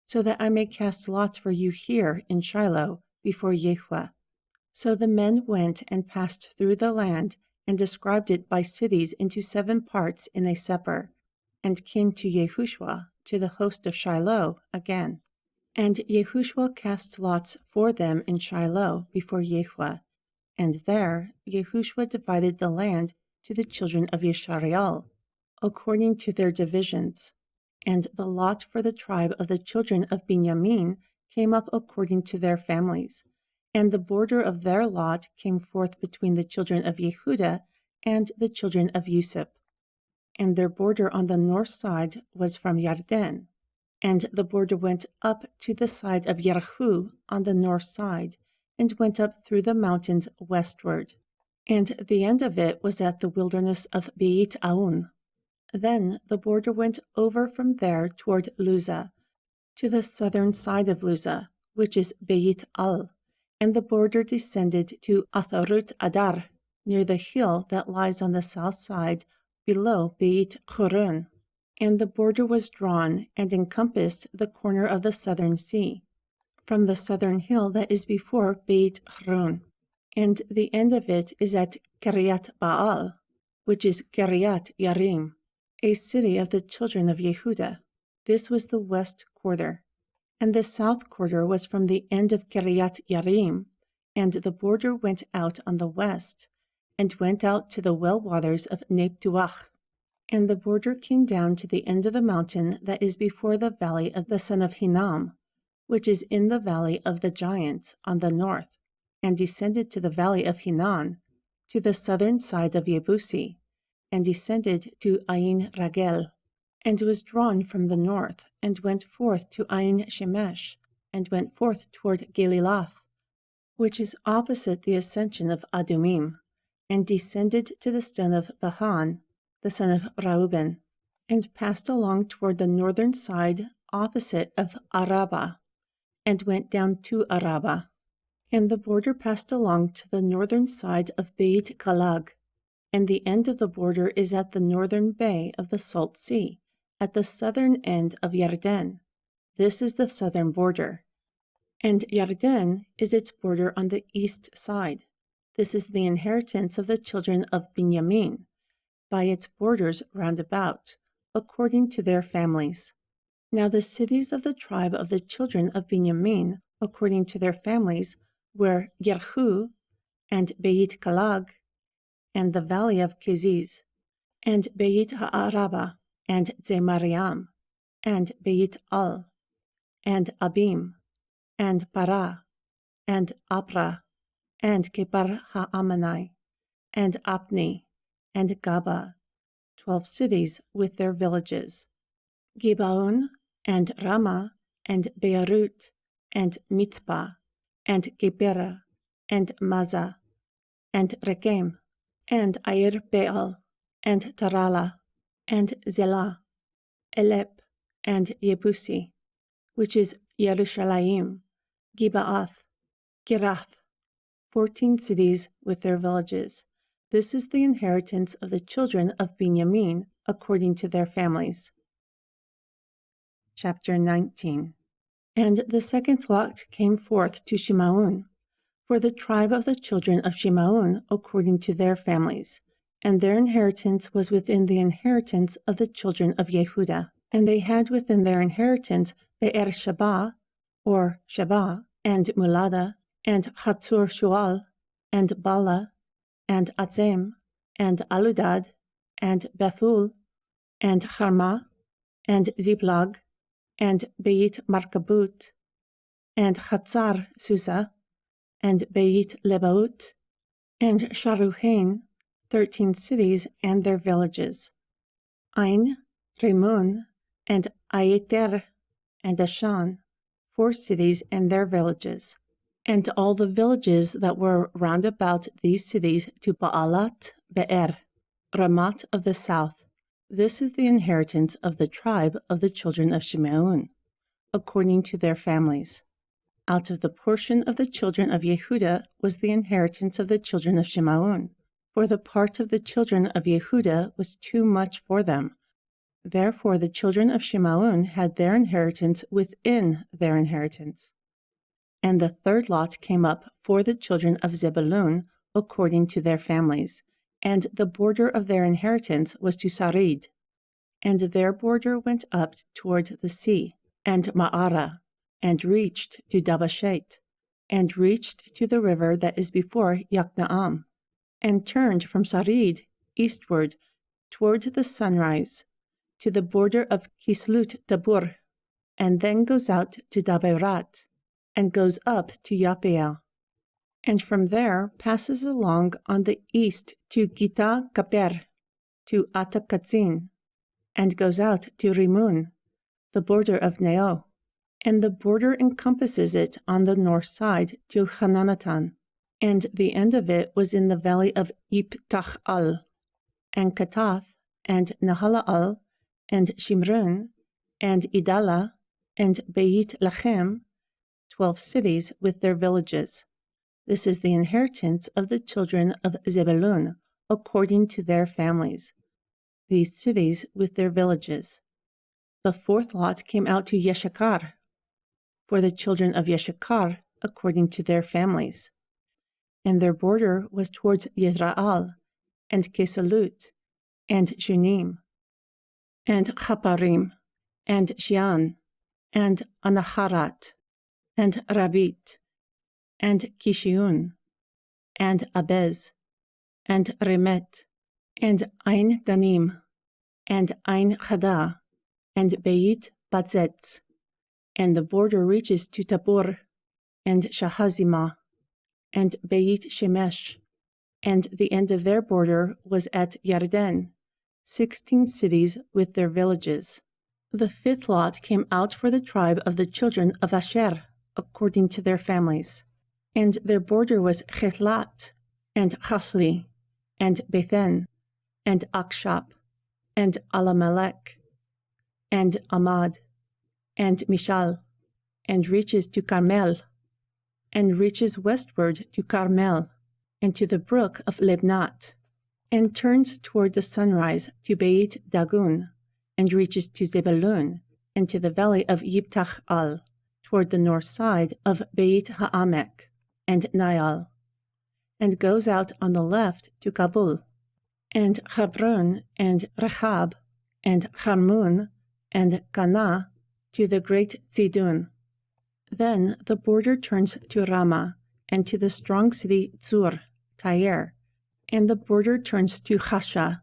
so that I may cast lots for you here in Shiloh before Jehushua. So the men went and passed through the land and described it by cities into 7 parts in a seper, and came to Jehushua, to the host of Shiloh, again. And Jehushua cast lots for them in Shiloh before Jehushua, and there Jehushua divided the land to the children of Yeshareel, according to their divisions. And the lot for the tribe of the children of Benjamin came up according to their families, and the border of their lot came forth between the children of Yehudah and the children of Yusuf. And their border on the north side was from Yarden, and the border went up to the side of Yericho on the north side, and went up through the mountains westward. And the end of it was at the wilderness of Beit Aun. Then the border went over from there toward Luzah, to the southern side of Luzah, which is Beit Al, and the border descended to Atharut Adar, near the hill that lies on the south side below Beit Horon. And the border was drawn and encompassed the corner of the southern sea, from the southern hill that is before Beit Horon. And the end of it is at Kiryat Baal, which is Kiryat Yarim, a city of the children of Yehudah. This was the west quarter. And the south quarter was from the end of Kiryat Yarim, and the border went out on the west, and went out to the well waters of Neptuach. And the border came down to the end of the mountain that is before the valley of the son of Hinnom, which is in the valley of the giants on the north. and descended to the valley of Hinnon, to the southern side of Yebusi, and descended to Ain Ragel, and was drawn from the north, and went forth to Ain Shemesh, and went forth toward Geliloth, which is opposite the ascension of Adumim, and descended to the stone of Bahan, the son of Reuben, and passed along toward the northern side opposite of Araba, and went down to Araba. And the border passed along to the northern side of Beit Galag, and the end of the border is at the northern bay of the Salt Sea, at the southern end of Yarden. This is the southern border. And Yarden is its border on the east side. This is the inheritance of the children of Binyamin, by its borders round about, according to their families. Now the cities of the tribe of the children of Binyamin, according to their families, were Jehushuo, and Beit Galag, and the valley of Keziz, and Beit Ha'araba, and Zemariam, and Beit Al, and Abim, and Parah, and Aprah, and Kebar Ha'amanai, and Apni, and Gaba, 12 cities with their villages. Gibaon, and Ramah, and Beerut, and Mitzpah, and Gebera, and Mazah, and Rekem, and Air Beal, and Tarala, and Zelah, Elep, and Yebusi, which is Yerushalayim, Gibaath, Kirath, 14 cities with their villages. This is the inheritance of the children of Binyamin according to their families. Chapter 19. And the second lot came forth to Shimaun, for the tribe of the children of Shimaun according to their families, and their inheritance was within the inheritance of the children of Yehuda. And they had within their inheritance Be'er-sheba, or Sheba, and Mulada, and Hatzur Shual, and Bala, and Atzem, and Aludad, and Bethul, and Harmah, and Ziblag, and Beit Markabut, and Chatzar Susa, and Beit Lebaut, and Sharuhen, 13 cities and their villages. Ain, Rimmon, and Ayeter, and Ashan, 4 cities and their villages, and all the villages that were round about these cities to Baalat Be'er, Ramat of the south. This is the inheritance of the tribe of the children of Shimeon, according to their families. Out of the portion of the children of Yehuda was the inheritance of the children of Shimeon, for the part of the children of Yehuda was too much for them. Therefore the children of Shimeon had their inheritance within their inheritance. And the third lot came up for the children of Zebulun according to their families, and the border of their inheritance was to Sarid, and their border went up toward the sea, and Ma'ara, and reached to Dabashet, and reached to the river that is before Yokneam, and turned from Sarid eastward toward the sunrise, to the border of Kislut Dabur, and then goes out to Daberat, and goes up to Yapea, and from there passes along on the east to Gita Kaper, to Atakatzin, and goes out to Rimun, the border of Neo, and the border encompasses it on the north side to Hananatan, and the end of it was in the valley of Iptach-al, and Katath, and Nahalal, and Shimron, and Idala, and Beit Lachem, 12 cities with their villages. This is the inheritance of the children of Zebulun, according to their families, these cities with their villages. The fourth lot came out to Yeshachar, for the children of Yeshachar, according to their families. And their border was towards Yisrael, and Kesalut, and Shunim, and Chaparim, and Shian, and Anaharat, and Rabit, and Kishiun, and Abez, and Remet, and Ein Ganim, and Ein Chada, and Beit Batzetz, and the border reaches to Tabor, and Shahazimah, and Beit Shemesh, and the end of their border was at Yarden, 16 cities with their villages. The fifth lot came out for the tribe of the children of Asher, according to their families. And their border was Chetlat, and Chachli, and Bethen, and Akshap, and Alamelech, and Amad, and Mishal, and reaches to Carmel, and reaches westward to Carmel, and to the brook of Libnat, and turns toward the sunrise to Beit Dagon, and reaches to Zebulun, and to the valley of Yibtach-al, toward the north side of Beit Ha'amek, and Nial, and goes out on the left to Kabul, and Hebron, and Rechab, and Harmun, and Cana, to the great Zidon. Then the border turns to Ramah, and to the strong city Tzur, Tyre, and the border turns to Chasha,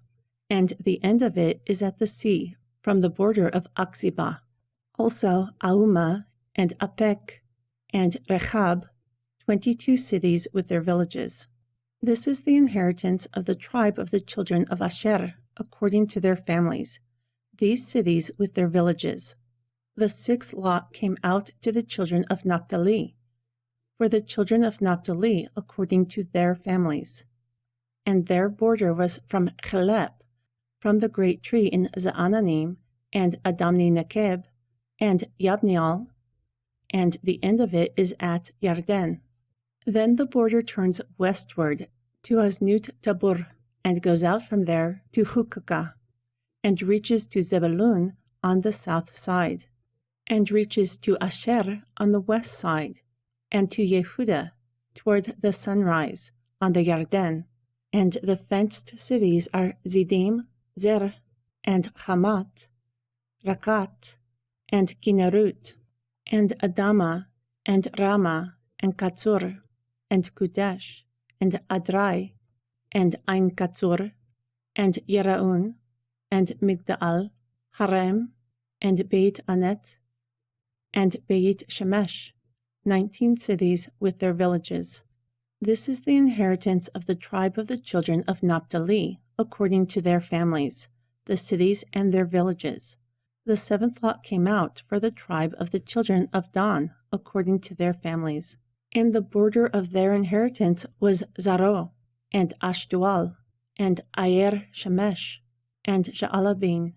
and the end of it is at the sea, from the border of Akzibah. Also Auma, and Apek, and Rechab, 22 cities with their villages. This is the inheritance of the tribe of the children of Asher, according to their families, these cities with their villages. The sixth lot came out to the children of Naphtali, for the children of Naphtali according to their families. And their border was from Chelep, from the great tree in Zaananim, and Adamni Nekeb, and Yabniel, and the end of it is at Yarden. Then the border turns westward to Aznut Tabur, and goes out from there to Hukaka, and reaches to Zebulun on the south side, and reaches to Asher on the west side, and to Yehuda toward the sunrise on the Yarden. And the fenced cities are Zidim, Zer, and Hamat, Rakat, and Kinnerut, and Adama, and Ramah, and Katsur, and Kudesh, and Adrai, and Ein Katsur, and Yeraun, and Migdal, Harem, and Beit Anet, and Beit Shemesh, 19 cities with their villages. This is the inheritance of the tribe of the children of Naphtali, according to their families, the cities and their villages. The seventh lot came out for the tribe of the children of Dan, according to their families. And the border of their inheritance was Zaro, and Ashdual, and Ayer Shemesh, and Sha'alabin,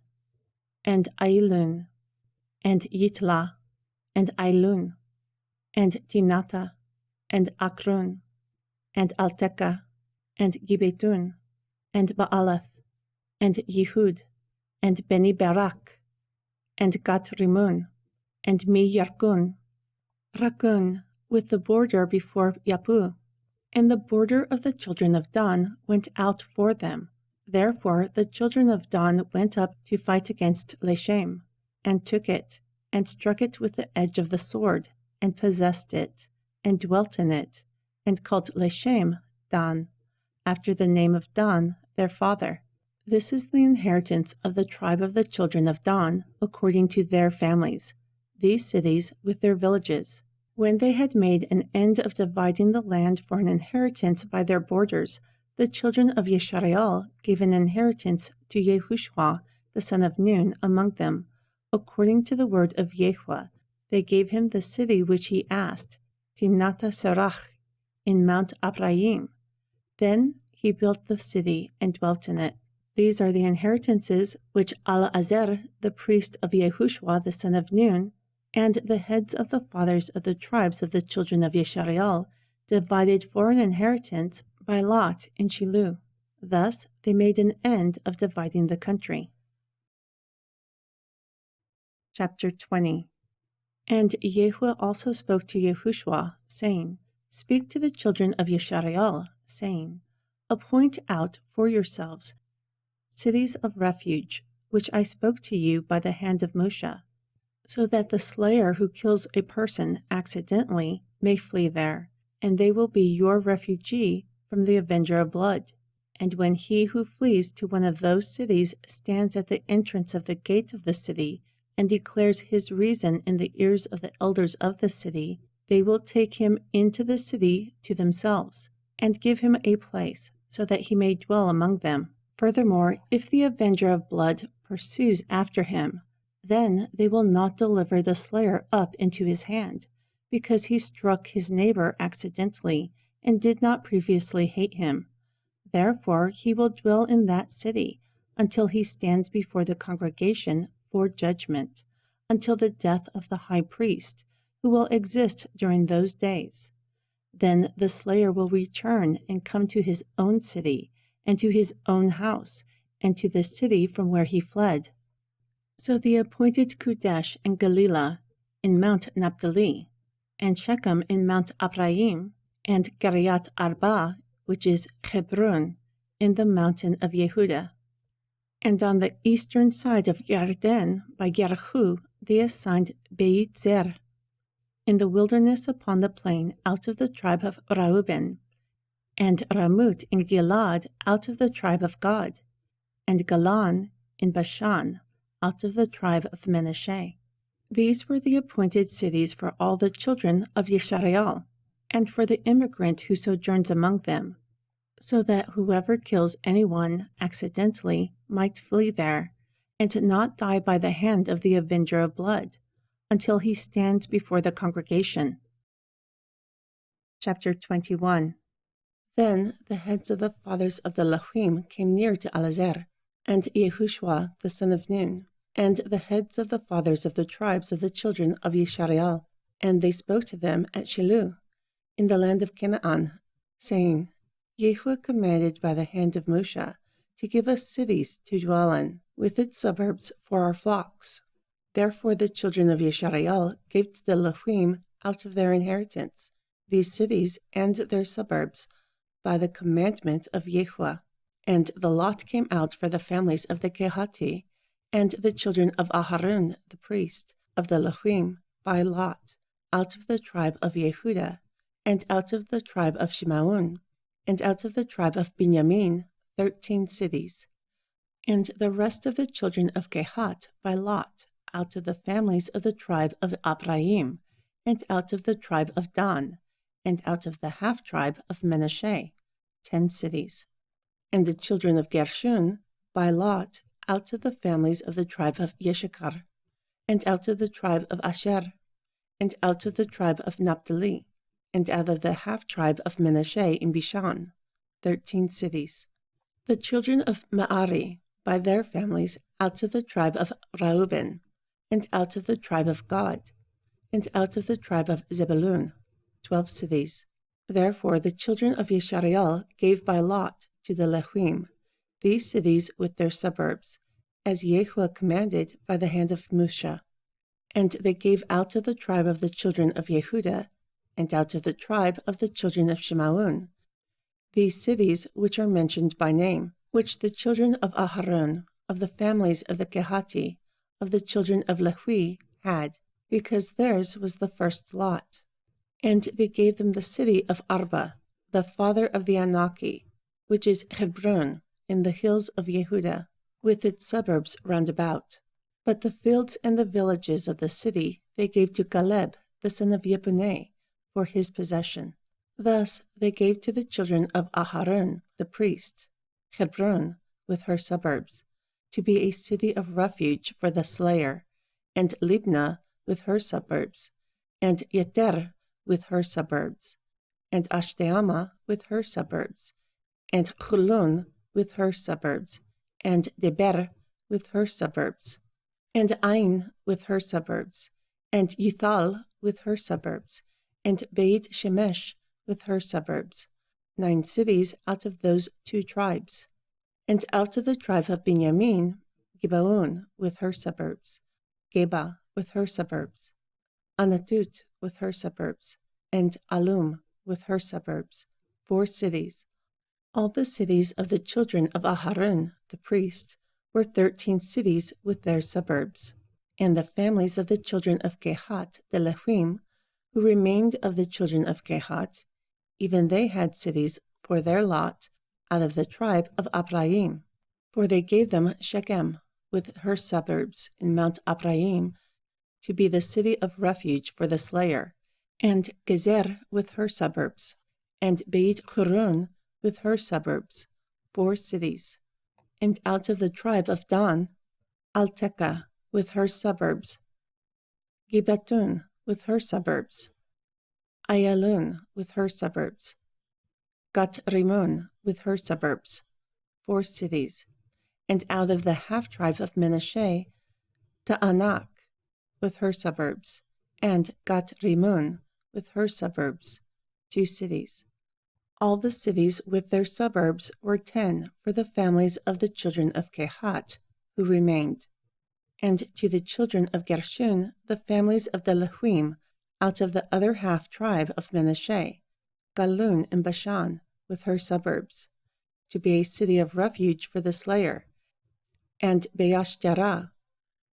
and Ailun, and Yitla, and Ailun, and Timnata, and Akrun, and Alteka, and Gibetun, and Baalath, and Yehud, and Beni Barak, and Gat Rimmon, and Mi Yarkun, Rakun, with the border before Yapu. And the border of the children of Dan went out for them. Therefore the children of Dan went up to fight against Leshem, and took it, and struck it with the edge of the sword, and possessed it, and dwelt in it, and called Leshem Dan, after the name of Dan, their father. This is the inheritance of the tribe of the children of Dan, according to their families, these cities with their villages. When they had made an end of dividing the land for an inheritance by their borders, the children of Yeshareal gave an inheritance to Jehushuo, the son of Nun, among them. According to the word of Yehuah, they gave him the city which he asked, Timnata Serach, in Mount Ephraim. Then he built the city and dwelt in it. These are the inheritances which Al-Azer, the priest of Jehushuo, the son of Nun, and the heads of the fathers of the tribes of the children of Yeshareal divided for an inheritance by lot in Shiloh. Thus they made an end of dividing the country. Chapter 20. And Yehuah also spoke to Jehushuo, saying, Speak to the children of Yeshareal, saying, Appoint out for yourselves cities of refuge, which I spoke to you by the hand of Moshe, so that the slayer who kills a person accidentally may flee there, and they will be your refugee from the avenger of blood. And when he who flees to one of those cities stands at the entrance of the gate of the city, and declares his reason in the ears of the elders of the city, they will take him into the city to themselves, and give him a place, so that he may dwell among them. Furthermore, if the avenger of blood pursues after him, then they will not deliver the slayer up into his hand, because he struck his neighbor accidentally and did not previously hate him. Therefore he will dwell in that city until he stands before the congregation for judgment, until the death of the high priest, who will exist during those days. Then the slayer will return and come to his own city, and to his own house, and to the city from where he fled. So the appointed Kadesh and Galilah in Mount Naphtali, and Shechem in Mount Ephraim, and Kiriath Arba, which is Hebron, in the mountain of Yehudah. And on the eastern side of Yarden, by Jericho, they assigned Beit Zer, in the wilderness upon the plain out of the tribe of Reuben, and Ramut in Gilad out of the tribe of Gad, and Golan in Bashan out of the tribe of Manasseh. These were the appointed cities for all the children of Yisrael, and for the immigrant who sojourns among them, so that whoever kills anyone accidentally might flee there, and not die by the hand of the avenger of blood, until he stands before the congregation. Chapter 21. Then the heads of the fathers of the Lachim came near to Elazar, and Jehushuo the son of Nun, and the heads of the fathers of the tribes of the children of Yisrael, and they spoke to them at Shiloh, in the land of Canaan, saying, Jehushua commanded by the hand of Moshe to give us cities to dwell in, with its suburbs for our flocks. Therefore the children of Yisrael gave to the Lachim out of their inheritance these cities and their suburbs by the commandment of Jehushua. And the lot came out for the families of the Kehati and the children of Aharon the priest of the Lachim by lot, out of the tribe of Yehudah, and out of the tribe of Shimon, and out of the tribe of Binyamin, 13 cities. And the rest of the children of Kehat by lot, out of the families of the tribe of Ephraim, and out of the tribe of Dan, and out of the half-tribe of Manasseh, 10 cities. And the children of Gershon by lot, out of the families of the tribe of Yeshachar, and out of the tribe of Asher, and out of the tribe of Naphtali, and out of the half-tribe of Manasseh in Bashan, 13 cities. The children of Merari, by their families, out of the tribe of Reuben, and out of the tribe of Gad, and out of the tribe of Zebulun, 12 cities. Therefore the children of Yisrael gave by lot to the Lachim these cities with their suburbs, as Jehushua commanded by the hand of Moshe. And they gave out of the tribe of the children of Yehudah, and out of the tribe of the children of Shimon, these cities which are mentioned by name, which the children of Aharon, of the families of the Kehati, of the children of Lehi, had, because theirs was the first lot. And they gave them the city of Arba, the father of the Anaki, which is Hebron, in the hills of Yehudah, with its suburbs round about. But the fields and the villages of the city they gave to Caleb, the son of Jephunneh, for his possession. Thus they gave to the children of Aharon, the priest, Hebron, with her suburbs, to be a city of refuge for the slayer, and Libnah with her suburbs, and Yeter with her suburbs, and Ashteama with her suburbs, and Chulun with her suburbs, and Deber with her suburbs, and Ain with her suburbs, and Yithal with her suburbs, and Beit Shemesh with her suburbs, 9 cities out of those 2 tribes. And out of the tribe of Binyamin, Gibeon with her suburbs, Geba with her suburbs, Anatut with her suburbs, and Alum with her suburbs, 4 cities. All the cities of the children of Aharon, the priest, were 13 cities with their suburbs. And the families of the children of Kehat, the Lachim, who remained of the children of Kehat, even they had cities for their lot out of the tribe of Ephraim. For they gave them Shechem, with her suburbs in Mount Ephraim, to be the city of refuge for the slayer, and Gezer with her suburbs, and Beit Hurun with her suburbs, 4 cities. And out of the tribe of Dan, Alteka with her suburbs, Gibeton with her suburbs, Ayalun with her suburbs, Gat Rimmon with her suburbs, 4 cities. And out of the half-tribe of Manasseh, Ta'anak with her suburbs, and Gat Rimmon with her suburbs, 2 cities. All the cities with their suburbs were 10 for the families of the children of Kehat, who remained. And to the children of Gershon, the families of the Lehuim, out of the other half-tribe of Manasseh, Galun in Bashan, with her suburbs, to be a city of refuge for the slayer, and Beashterah,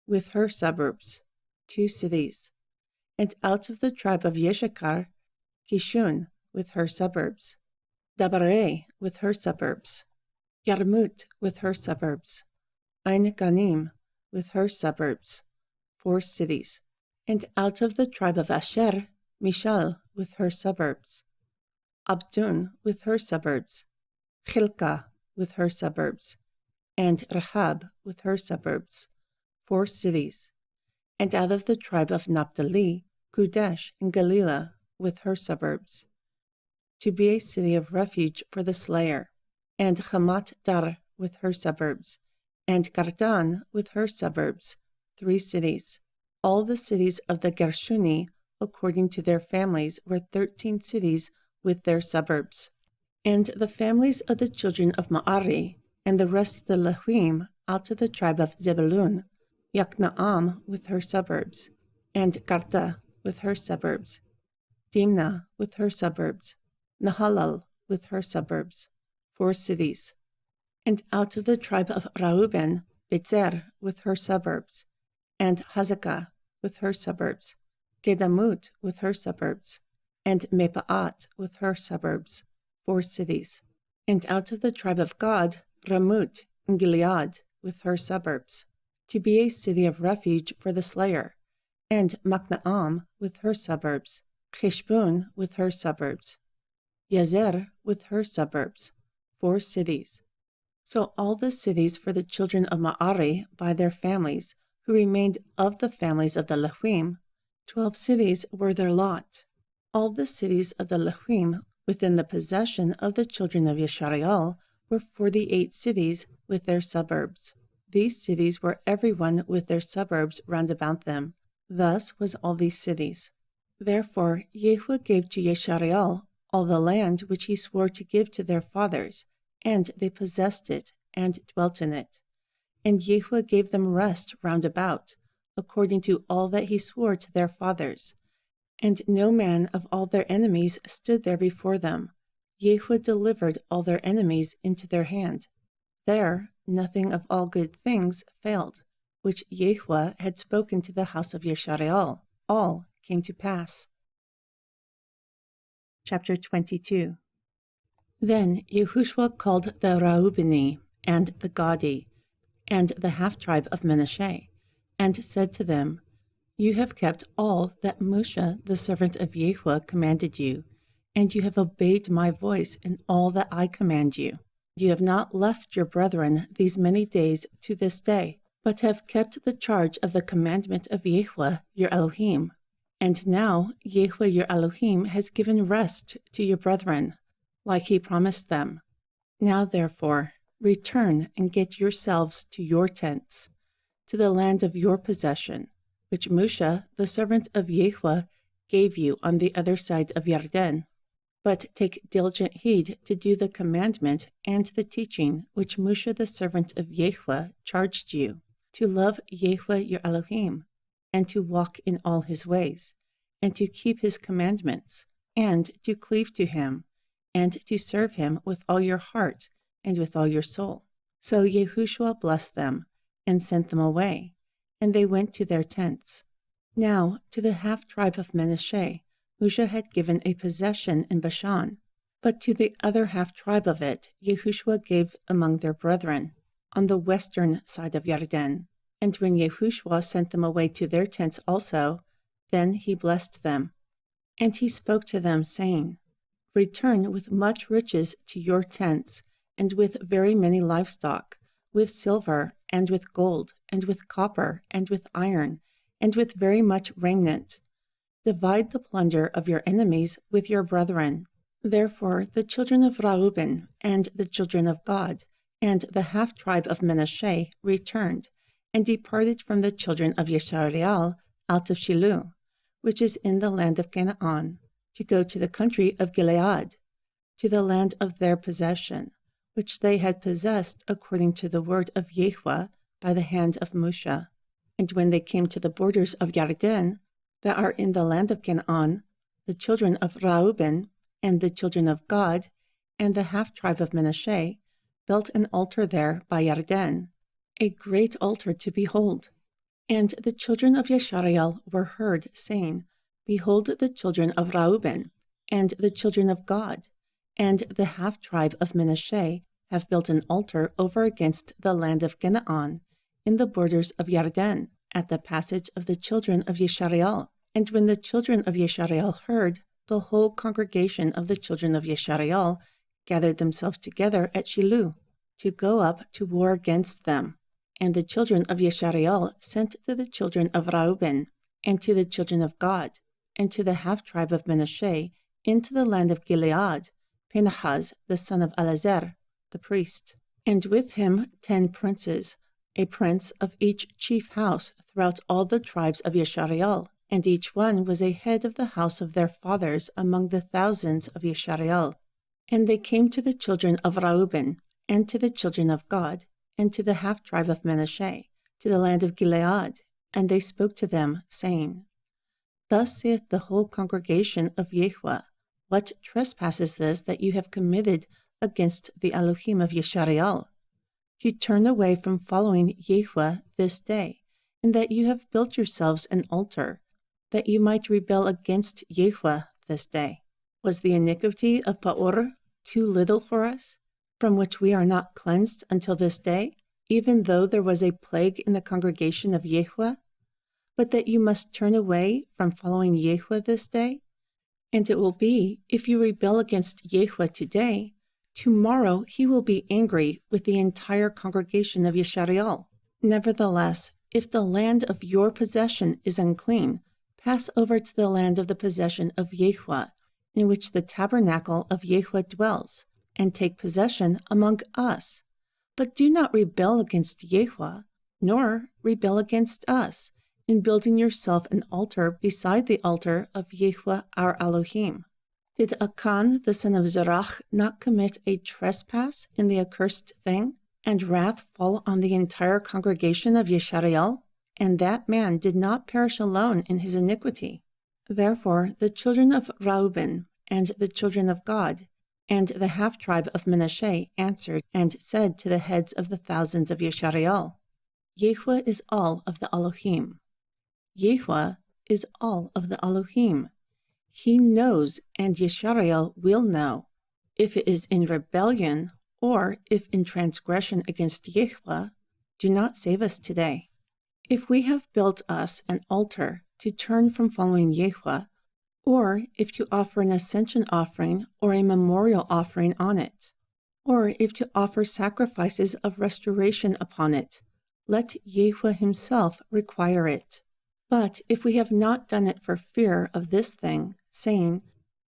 with her suburbs, 2 cities. And out of the tribe of Yeshachar, Kishun, with her suburbs, Dabareh, with her suburbs, Yarmut, with her suburbs, Ein Ganim, with her suburbs, 4 cities. And out of the tribe of Asher, Mishal, with her suburbs, Abdun, with her suburbs, Chilkah, with her suburbs, and Rahab, with her suburbs, 4 cities. And out of the tribe of Naphtali, Kudesh in Galilee, with her suburbs, to be a city of refuge for the slayer, and Hamat Dar, with her suburbs, and Kardan, with her suburbs, 3 cities. All the cities of the Gershuni, according to their families, were 13 cities with their suburbs. And the families of the children of Ma'ari, and the rest of the Lehuim, out of the tribe of Zebulun, Yokneam with her suburbs, and Karta with her suburbs, Dimnah with her suburbs, Nahalal with her suburbs, 4 cities. And out of the tribe of Reuben, Betzer with her suburbs, and Hazekah with her suburbs, Kedamut with her suburbs, and Mepaat with her suburbs, 4 cities. And out of the tribe of Gad, Ramut in Gilead with her suburbs, to be a city of refuge for the slayer, and Maknaam with her suburbs, Cheshbon with her suburbs, Yazer with her suburbs, 4 cities. So all the cities for the children of Ma'ari by their families, who remained of the families of the Lehuim, 12 cities were their lot. All the cities of the Lehuim within the possession of the children of Yeshariel were 48 cities with their suburbs. These cities were everyone with their suburbs round about them. Thus was all these cities. Therefore Jehu gave to Yeshariel all the land which he swore to give to their fathers, and they possessed it and dwelt in it. And Jehu gave them rest round about, according to all that he swore to their fathers. And no man of all their enemies stood there before them. Jehu delivered all their enemies into their hand. There nothing of all good things failed, which Jehu had spoken to the house of Yeshariel. All came to pass. Chapter 22. Then Jehushuo called the Reubeni, and the Gadi, and the half-tribe of Manasseh, and said to them, You have kept all that Moshe the servant of Jehu commanded you, and you have obeyed my voice in all that I command you. You have not left your brethren these many days to this day, but have kept the charge of the commandment of Jehu your Elohim. And now Jehu your Elohim has given rest to your brethren, like he promised them. Now therefore, return and get yourselves to your tents, to the land of your possession, which Moshe, the servant of Jehu, gave you on the other side of Yarden. But take diligent heed to do the commandment and the teaching which Moshe, the servant of Jehu, charged you, to love Jehu your Elohim, and to walk in all his ways, and to keep his commandments, and to cleave to him, and to serve him with all your heart and with all your soul. So Jehushuo blessed them, and sent them away, and they went to their tents. Now to the half-tribe of Manasseh Moshe had given a possession in Bashan, but to the other half-tribe of it Jehushuo gave among their brethren, on the western side of Yarden. And when Jehushuo sent them away to their tents also, then he blessed them. And he spoke to them, saying, Return with much riches to your tents, and with very many livestock, with silver, and with gold, and with copper, and with iron, and with very much raiment. Divide the plunder of your enemies with your brethren. Therefore the children of Reuben, and the children of Gad, and the half-tribe of Manasseh returned, and departed from the children of Yeshariel out of Shiloh, which is in the land of Canaan, to go to the country of Gilead, to the land of their possession, which they had possessed according to the word of Jehushua by the hand of Moshe. And when they came to the borders of Yarden, that are in the land of Canaan, the children of Reuben, and the children of Gad, and the half-tribe of Manasseh, built an altar there by Yarden, a great altar to behold. And the children of Yeshariel were heard, saying, Behold, the children of Reuben, and the children of Gad, and the half-tribe of Manasseh have built an altar over against the land of Canaan, in the borders of Yarden, at the passage of the children of Yeshariel. And when the children of Yeshariel heard, the whole congregation of the children of Yeshariel gathered themselves together at Shiloh, to go up to war against them. And the children of Yeshariel sent to the children of Reuben, and to the children of Gad, and to the half-tribe of Manasseh, into the land of Gilead, Phinehas the son of Eleazar, the priest, and with him 10 princes, a prince of each chief house throughout all the tribes of Yeshariel, and each one was a head of the house of their fathers among the thousands of Yeshariel. And they came to the children of Reuben, and to the children of Gad, and to the half-tribe of Manasseh, to the land of Gilead, and they spoke to them, saying, Thus saith the whole congregation of Jehushua, What trespass is this that you have committed against the Elohim of Yeshariel? To turn away from following Jehushua this day, and that you have built yourselves an altar, that you might rebel against Jehushua this day. Was the iniquity of Peor too little for us, from which we are not cleansed until this day, even though there was a plague in the congregation of Jehushua? But that you must turn away from following Jehushua this day? And it will be, if you rebel against Jehushua today, tomorrow he will be angry with the entire congregation of Yeshariel. Nevertheless, if the land of your possession is unclean, pass over to the land of the possession of Jehushua, in which the tabernacle of Jehushua dwells, and take possession among us. But do not rebel against Jehushua, nor rebel against us, in building yourself an altar beside the altar of Jehushua our Elohim. Did Achan the son of Zerach not commit a trespass in the accursed thing, and wrath fall on the entire congregation of Yeshariel? And that man did not perish alone in his iniquity. Therefore the children of Reuben, and the children of Gad, and the half-tribe of Manasseh answered and said to the heads of the thousands of Yeshariel, Jehushua is all of the Elohim. Jehushua is all of the Elohim. He knows, and Yeshariel will know, if it is in rebellion, or if in transgression against Jehushua. Do not save us today. If we have built us an altar to turn from following Jehushua, or if to offer an ascension offering or a memorial offering on it, or if to offer sacrifices of restoration upon it, let Jehushua himself require it. But if we have not done it for fear of this thing, saying,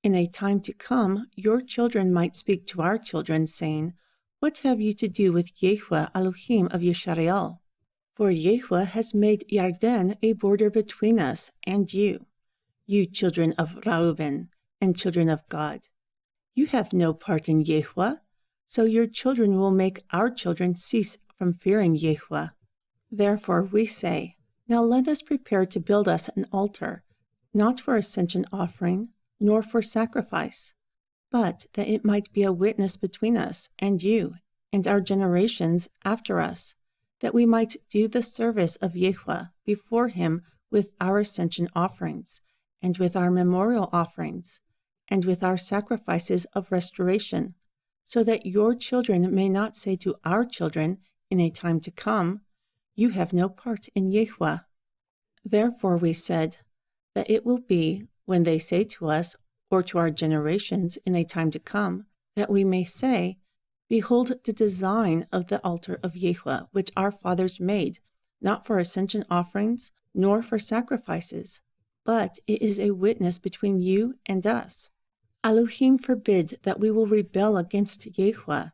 In a time to come your children might speak to our children, saying, What have you to do with Jehushua Elohim of Yeshariel? For Jehushua has made Yarden a border between us and you children of Reuben and children of Gad. You have no part in Jehushua, so your children will make our children cease from fearing Jehushua. Therefore we say, Now let us prepare to build us an altar, not for ascension offering, nor for sacrifice, but that it might be a witness between us and you and our generations after us, that we might do the service of Jehushua before him with our ascension offerings, and with our memorial offerings, and with our sacrifices of restoration, so that your children may not say to our children in a time to come, You have no part in Jehushua. Therefore we said, that it will be, when they say to us, or to our generations in a time to come, that we may say, Behold the design of the altar of Jehushuo, which our fathers made, not for ascension offerings, nor for sacrifices, but it is a witness between you and us. Elohim forbid that we will rebel against Jehushuo,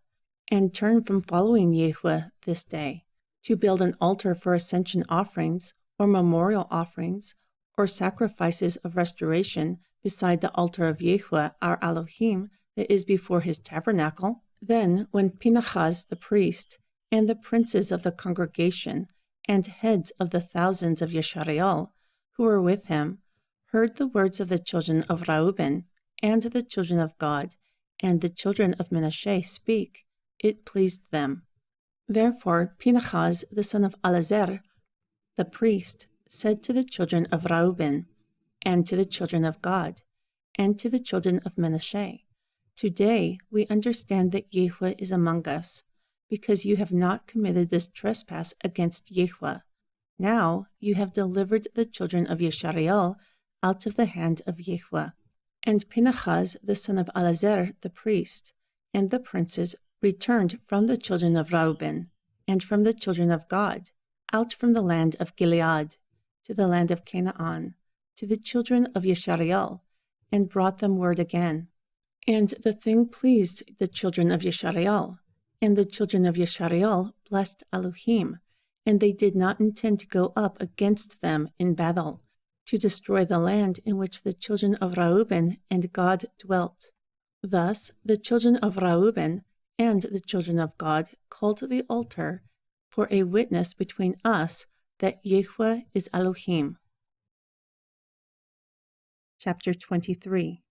and turn from following Jehushuo this day, to build an altar for ascension offerings, or memorial offerings, or sacrifices of restoration beside the altar of Jehushuo our Elohim that is before his tabernacle. Then when Phinehas the priest, and the princes of the congregation, and heads of the thousands of Yeshariel, who were with him, heard the words of the children of Reuben, and the children of God, and the children of Manasseh speak, it pleased them. Therefore Phinehas the son of Eleazar, the priest, said to the children of Reuben, and to the children of God, and to the children of Manasseh, Today we understand that Jehushuo is among us, because you have not committed this trespass against Jehushuo. Now you have delivered the children of Yeshariel out of the hand of Jehushuo. And Phinehas the son of Eleazar the priest, and the princes returned from the children of Reuben, and from the children of God, out from the land of Gilead, to the land of Canaan, to the children of Yeshariel, and brought them word again. And the thing pleased the children of Yeshariel, and the children of Yeshariel blessed Elohim, and they did not intend to go up against them in battle, to destroy the land in which the children of Reuben and God dwelt. Thus the children of Reuben and the children of God called the altar for a witness between us that Jehushuo is Elohim. Chapter 23.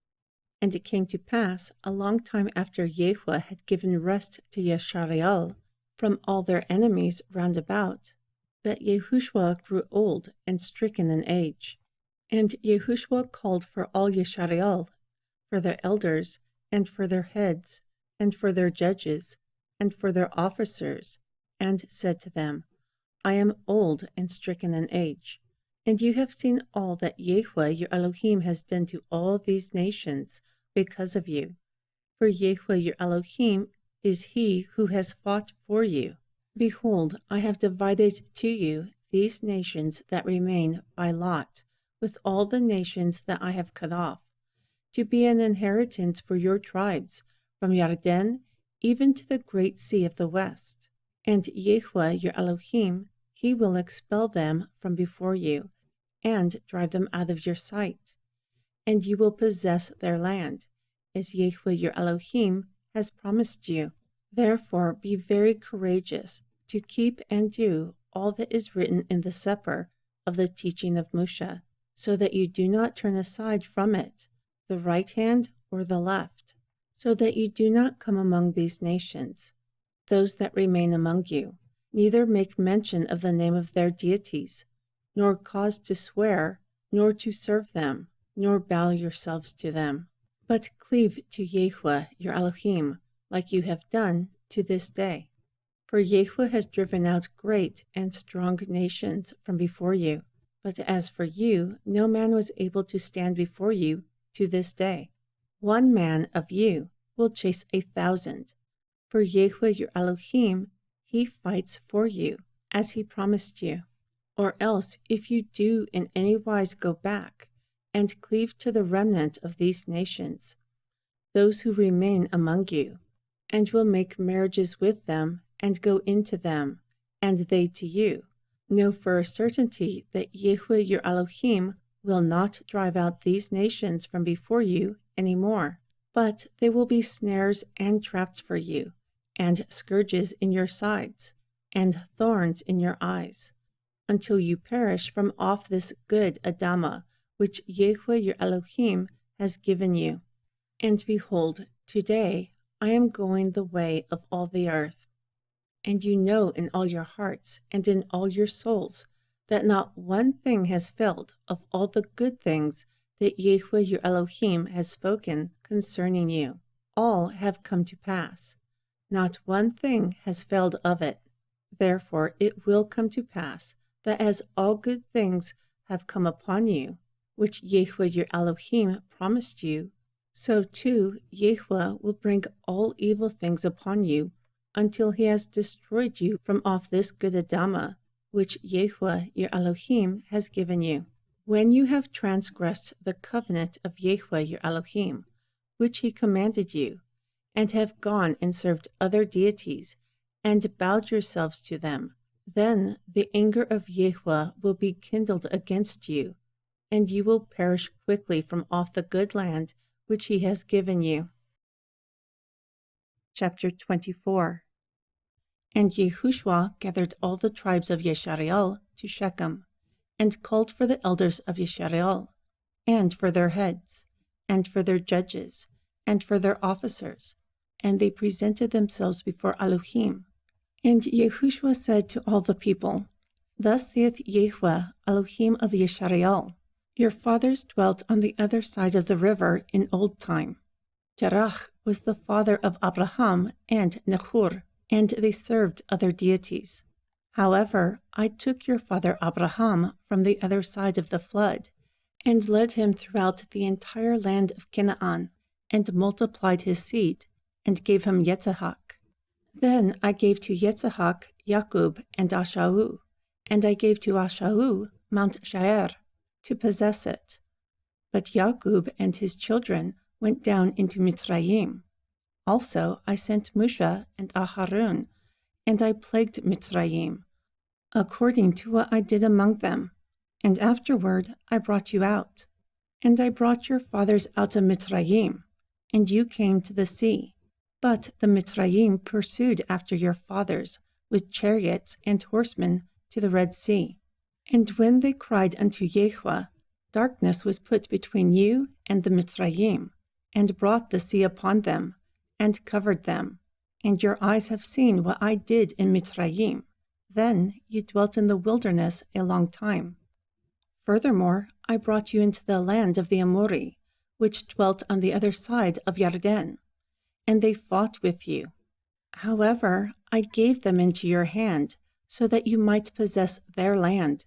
And it came to pass, a long time after Jehushuo had given rest to Yeshariel from all their enemies round about, that Jehushuo grew old and stricken in age. And Jehushuo called for all Yeshariel, for their elders, and for their heads, and for their judges, and for their officers, and said to them, I am old and stricken in age, and you have seen all that Jehushuo your Elohim has done to all these nations because of you. For Jehushuo your Elohim is he who has fought for you. Behold, I have divided to you these nations that remain by lot, with all the nations that I have cut off, to be an inheritance for your tribes, from Yarden even to the great sea of the west. And Jehushuo your Elohim, he will expel them from before you, and drive them out of your sight. And you will possess their land, as Jehushuo your Elohim has promised you. Therefore be very courageous to keep and do all that is written in the Sefer of the teaching of Moshe, so that you do not turn aside from it, the right hand or the left, so that you do not come among these nations, those that remain among you, neither make mention of the name of their deities, nor cause to swear, nor to serve them, nor bow yourselves to them, but cleave to Jehushuo your Elohim, like you have done to this day. For Jehushuo has driven out great and strong nations from before you, but as for you, no man was able to stand before you to this day. 1 man of you will chase 1,000. For Jehushuo your Elohim, he fights for you, as he promised you. Or else, if you do in any wise go back, and cleave to the remnant of these nations, those who remain among you, and will make marriages with them, and go into them, and they to you, know for a certainty that Jehushuo your Elohim will not drive out these nations from before you any more, but they will be snares and traps for you, and scourges in your sides, and thorns in your eyes, until you perish from off this good Adamah, which Jehushuo your Elohim has given you. And behold, today I am going the way of all the earth. And you know in all your hearts and in all your souls that not one thing has failed of all the good things that Jehushuo your Elohim has spoken concerning you. All have come to pass. Not one thing has failed of it. Therefore it will come to pass that as all good things have come upon you, which Jehushuo your Elohim promised you, so too Jehushuo will bring all evil things upon you until he has destroyed you from off this good Adamah, which Jehushuo your Elohim has given you. When you have transgressed the covenant of Jehushuo your Elohim, which he commanded you, and have gone and served other deities, and bowed yourselves to them, then the anger of Jehushuo will be kindled against you, and you will perish quickly from off the good land which he has given you. Chapter 24. And Jehushua gathered all the tribes of Yisrael to Shechem, and called for the elders of Yisrael, and for their heads, and for their judges, and for their officers, and they presented themselves before Elohim. And Jehushua said to all the people, Thus saith Jehushuo, Elohim of Yisrael, your fathers dwelt on the other side of the river in old time. Terah was the father of Abraham and Nahor, and they served other deities. However, I took your father Abraham from the other side of the flood, and led him throughout the entire land of Canaan, and multiplied his seed, and gave him Yitzhak. Then I gave to Yitzhak Jacob and Ashau, and I gave to Ashau Mount Seir, to possess it. But Jacob and his children went down into Mitzrayim. Also I sent Moshe and Aharon, and I plagued Mitzrayim, according to what I did among them. And afterward I brought you out. And I brought your fathers out of Mitzrayim, and you came to the sea. But the Mitzrayim pursued after your fathers with chariots and horsemen to the Red Sea. And when they cried unto Jehushuo, darkness was put between you and the Mitzrayim, and brought the sea upon them, and covered them. And your eyes have seen what I did in Mitzrayim. Then you dwelt in the wilderness a long time. Furthermore, I brought you into the land of the Amori, which dwelt on the other side of Yarden, and they fought with you. However, I gave them into your hand, so that you might possess their land,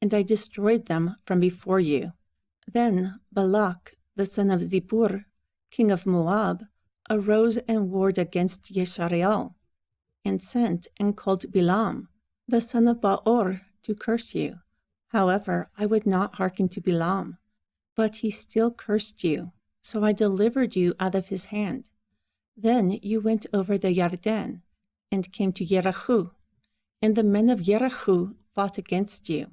and I destroyed them from before you. Then Balak, the son of Zippor, king of Moab, arose and warred against Yisrael, and sent and called Bilam, the son of Baor, to curse you. However, I would not hearken to Bilam, but he still cursed you, so I delivered you out of his hand. Then you went over the Yarden, and came to Jericho, and the men of Jericho fought against you,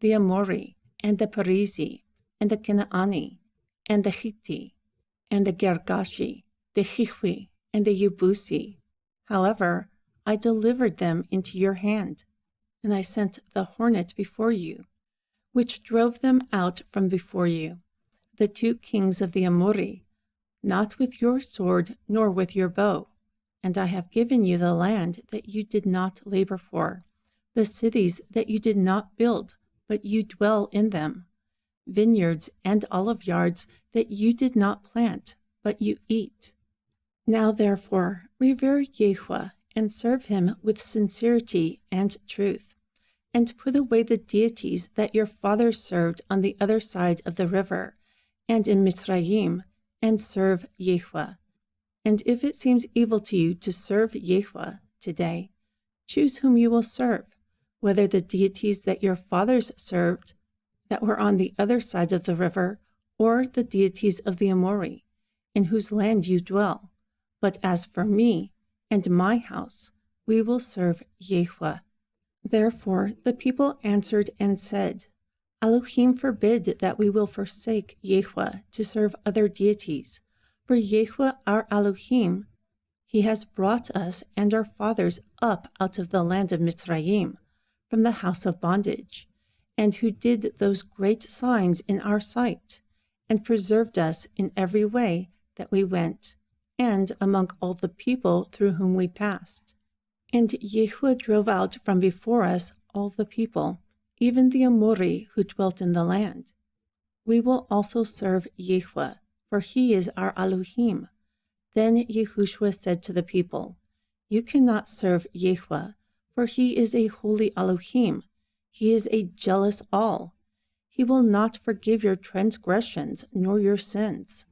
the Amori, and the Perizi, and the Canaani, and the Hitti, and the Girgashi, the Hiwi, and the Yebusi. However, I delivered them into your hand, and I sent the hornet before you, which drove them out from before you, the two kings of the Amori, not with your sword nor with your bow. And I have given you the land that you did not labor for, the cities that you did not build, but you dwell in them, vineyards and olive yards that you did not plant, but you eat. Now therefore revere Jehushuo, and serve him with sincerity and truth, and put away the deities that your fathers served on the other side of the river, and in Mitzrayim, and serve Jehushuo. And if it seems evil to you to serve Jehushuo today, choose whom you will serve, whether the deities that your fathers served that were on the other side of the river, or the deities of the Amori, in whose land you dwell. But as for me and my house, we will serve Jehushuo. Therefore the people answered and said, Elohim forbid that we will forsake Jehushuo to serve other deities. For Jehushuo our Elohim, he has brought us and our fathers up out of the land of Mitzrayim, from the house of bondage, and who did those great signs in our sight, and preserved us in every way that we went, and among all the people through whom we passed. And Jehushuo drove out from before us all the people, even the Amori who dwelt in the land. We will also serve Jehushuo, for he is our Elohim. Then Jehushua said to the people, You cannot serve Jehushuo, for he is a holy Elohim. He is a jealous all. he will not forgive your transgressions nor your sins.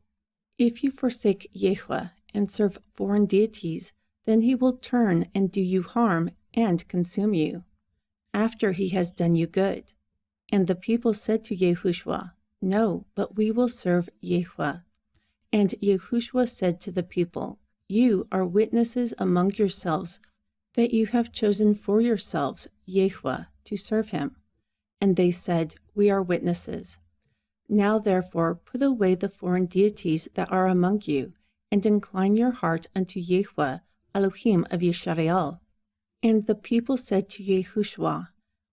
If you forsake Yahweh and serve foreign deities, then he will turn and do you harm and consume you, after he has done you good. And the people said to Jehushuo, No, but we will serve Yahweh. And Jehushua said to the people, You are witnesses among yourselves that you have chosen for yourselves Yahweh to serve him. And they said, We are witnesses. Now therefore put away the foreign deities that are among you, and incline your heart unto Yahweh, Elohim of Yisrael. And the people said to Jehushuo,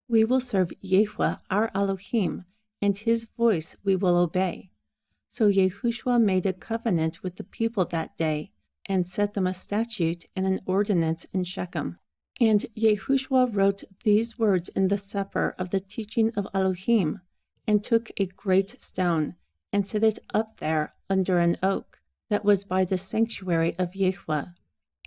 We will serve Yahweh our Elohim, and his voice we will obey. So Jehushua made a covenant with the people that day, and set them a statute and an ordinance in Shechem. And Jehushua wrote these words in the sepulchre of the teaching of Elohim, and took a great stone, and set it up there under an oak, that was by the sanctuary of Yahweh.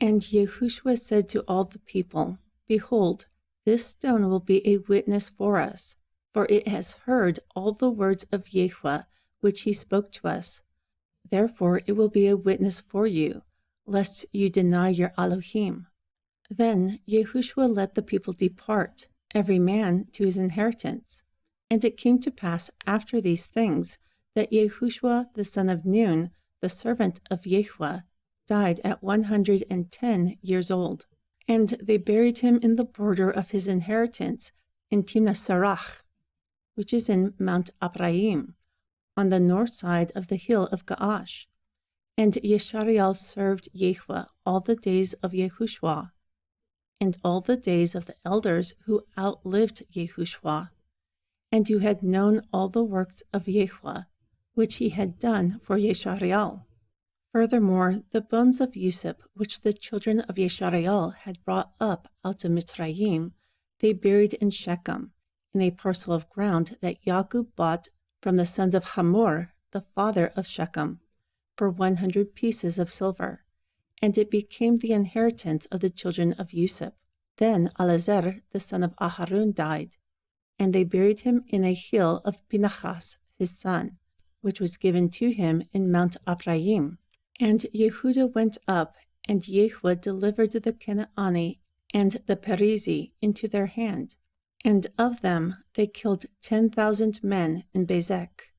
And Jehushua said to all the people, Behold, this stone will be a witness for us, for it has heard all the words of Yahweh which he spoke to us. Therefore it will be a witness for you, lest you deny your Elohim. Then Jehushua let the people depart, every man to his inheritance. And it came to pass after these things that Jehushua the son of Nun, the servant of Yahweh, died at 110 years old. And they buried him in the border of his inheritance in Timnath-Serach, which is in Mount Ephraim, on the north side of the hill of Gaash. And Yisrael served Yahweh all the days of Jehushuo, and all the days of the elders who outlived Jehushuo, and who had known all the works of Yahweh, which he had done for Yisrael. Furthermore, the bones of Yusuf, which the children of Yisrael had brought up out of Mitzrayim, they buried in Shechem, in a parcel of ground that Jacob bought from the sons of Hamor, the father of Shechem, for 100 pieces of silver. And it became the inheritance of the children of Yusuf. Then Elazar, the son of Aharon, died, and they buried him in a hill of Pinchas, his son, which was given to him in Mount Ephraim. And Yehuda went up, and Yahweh delivered the Canaani and the Perizi into their hand. And of them they killed 10,000 men in Bezek.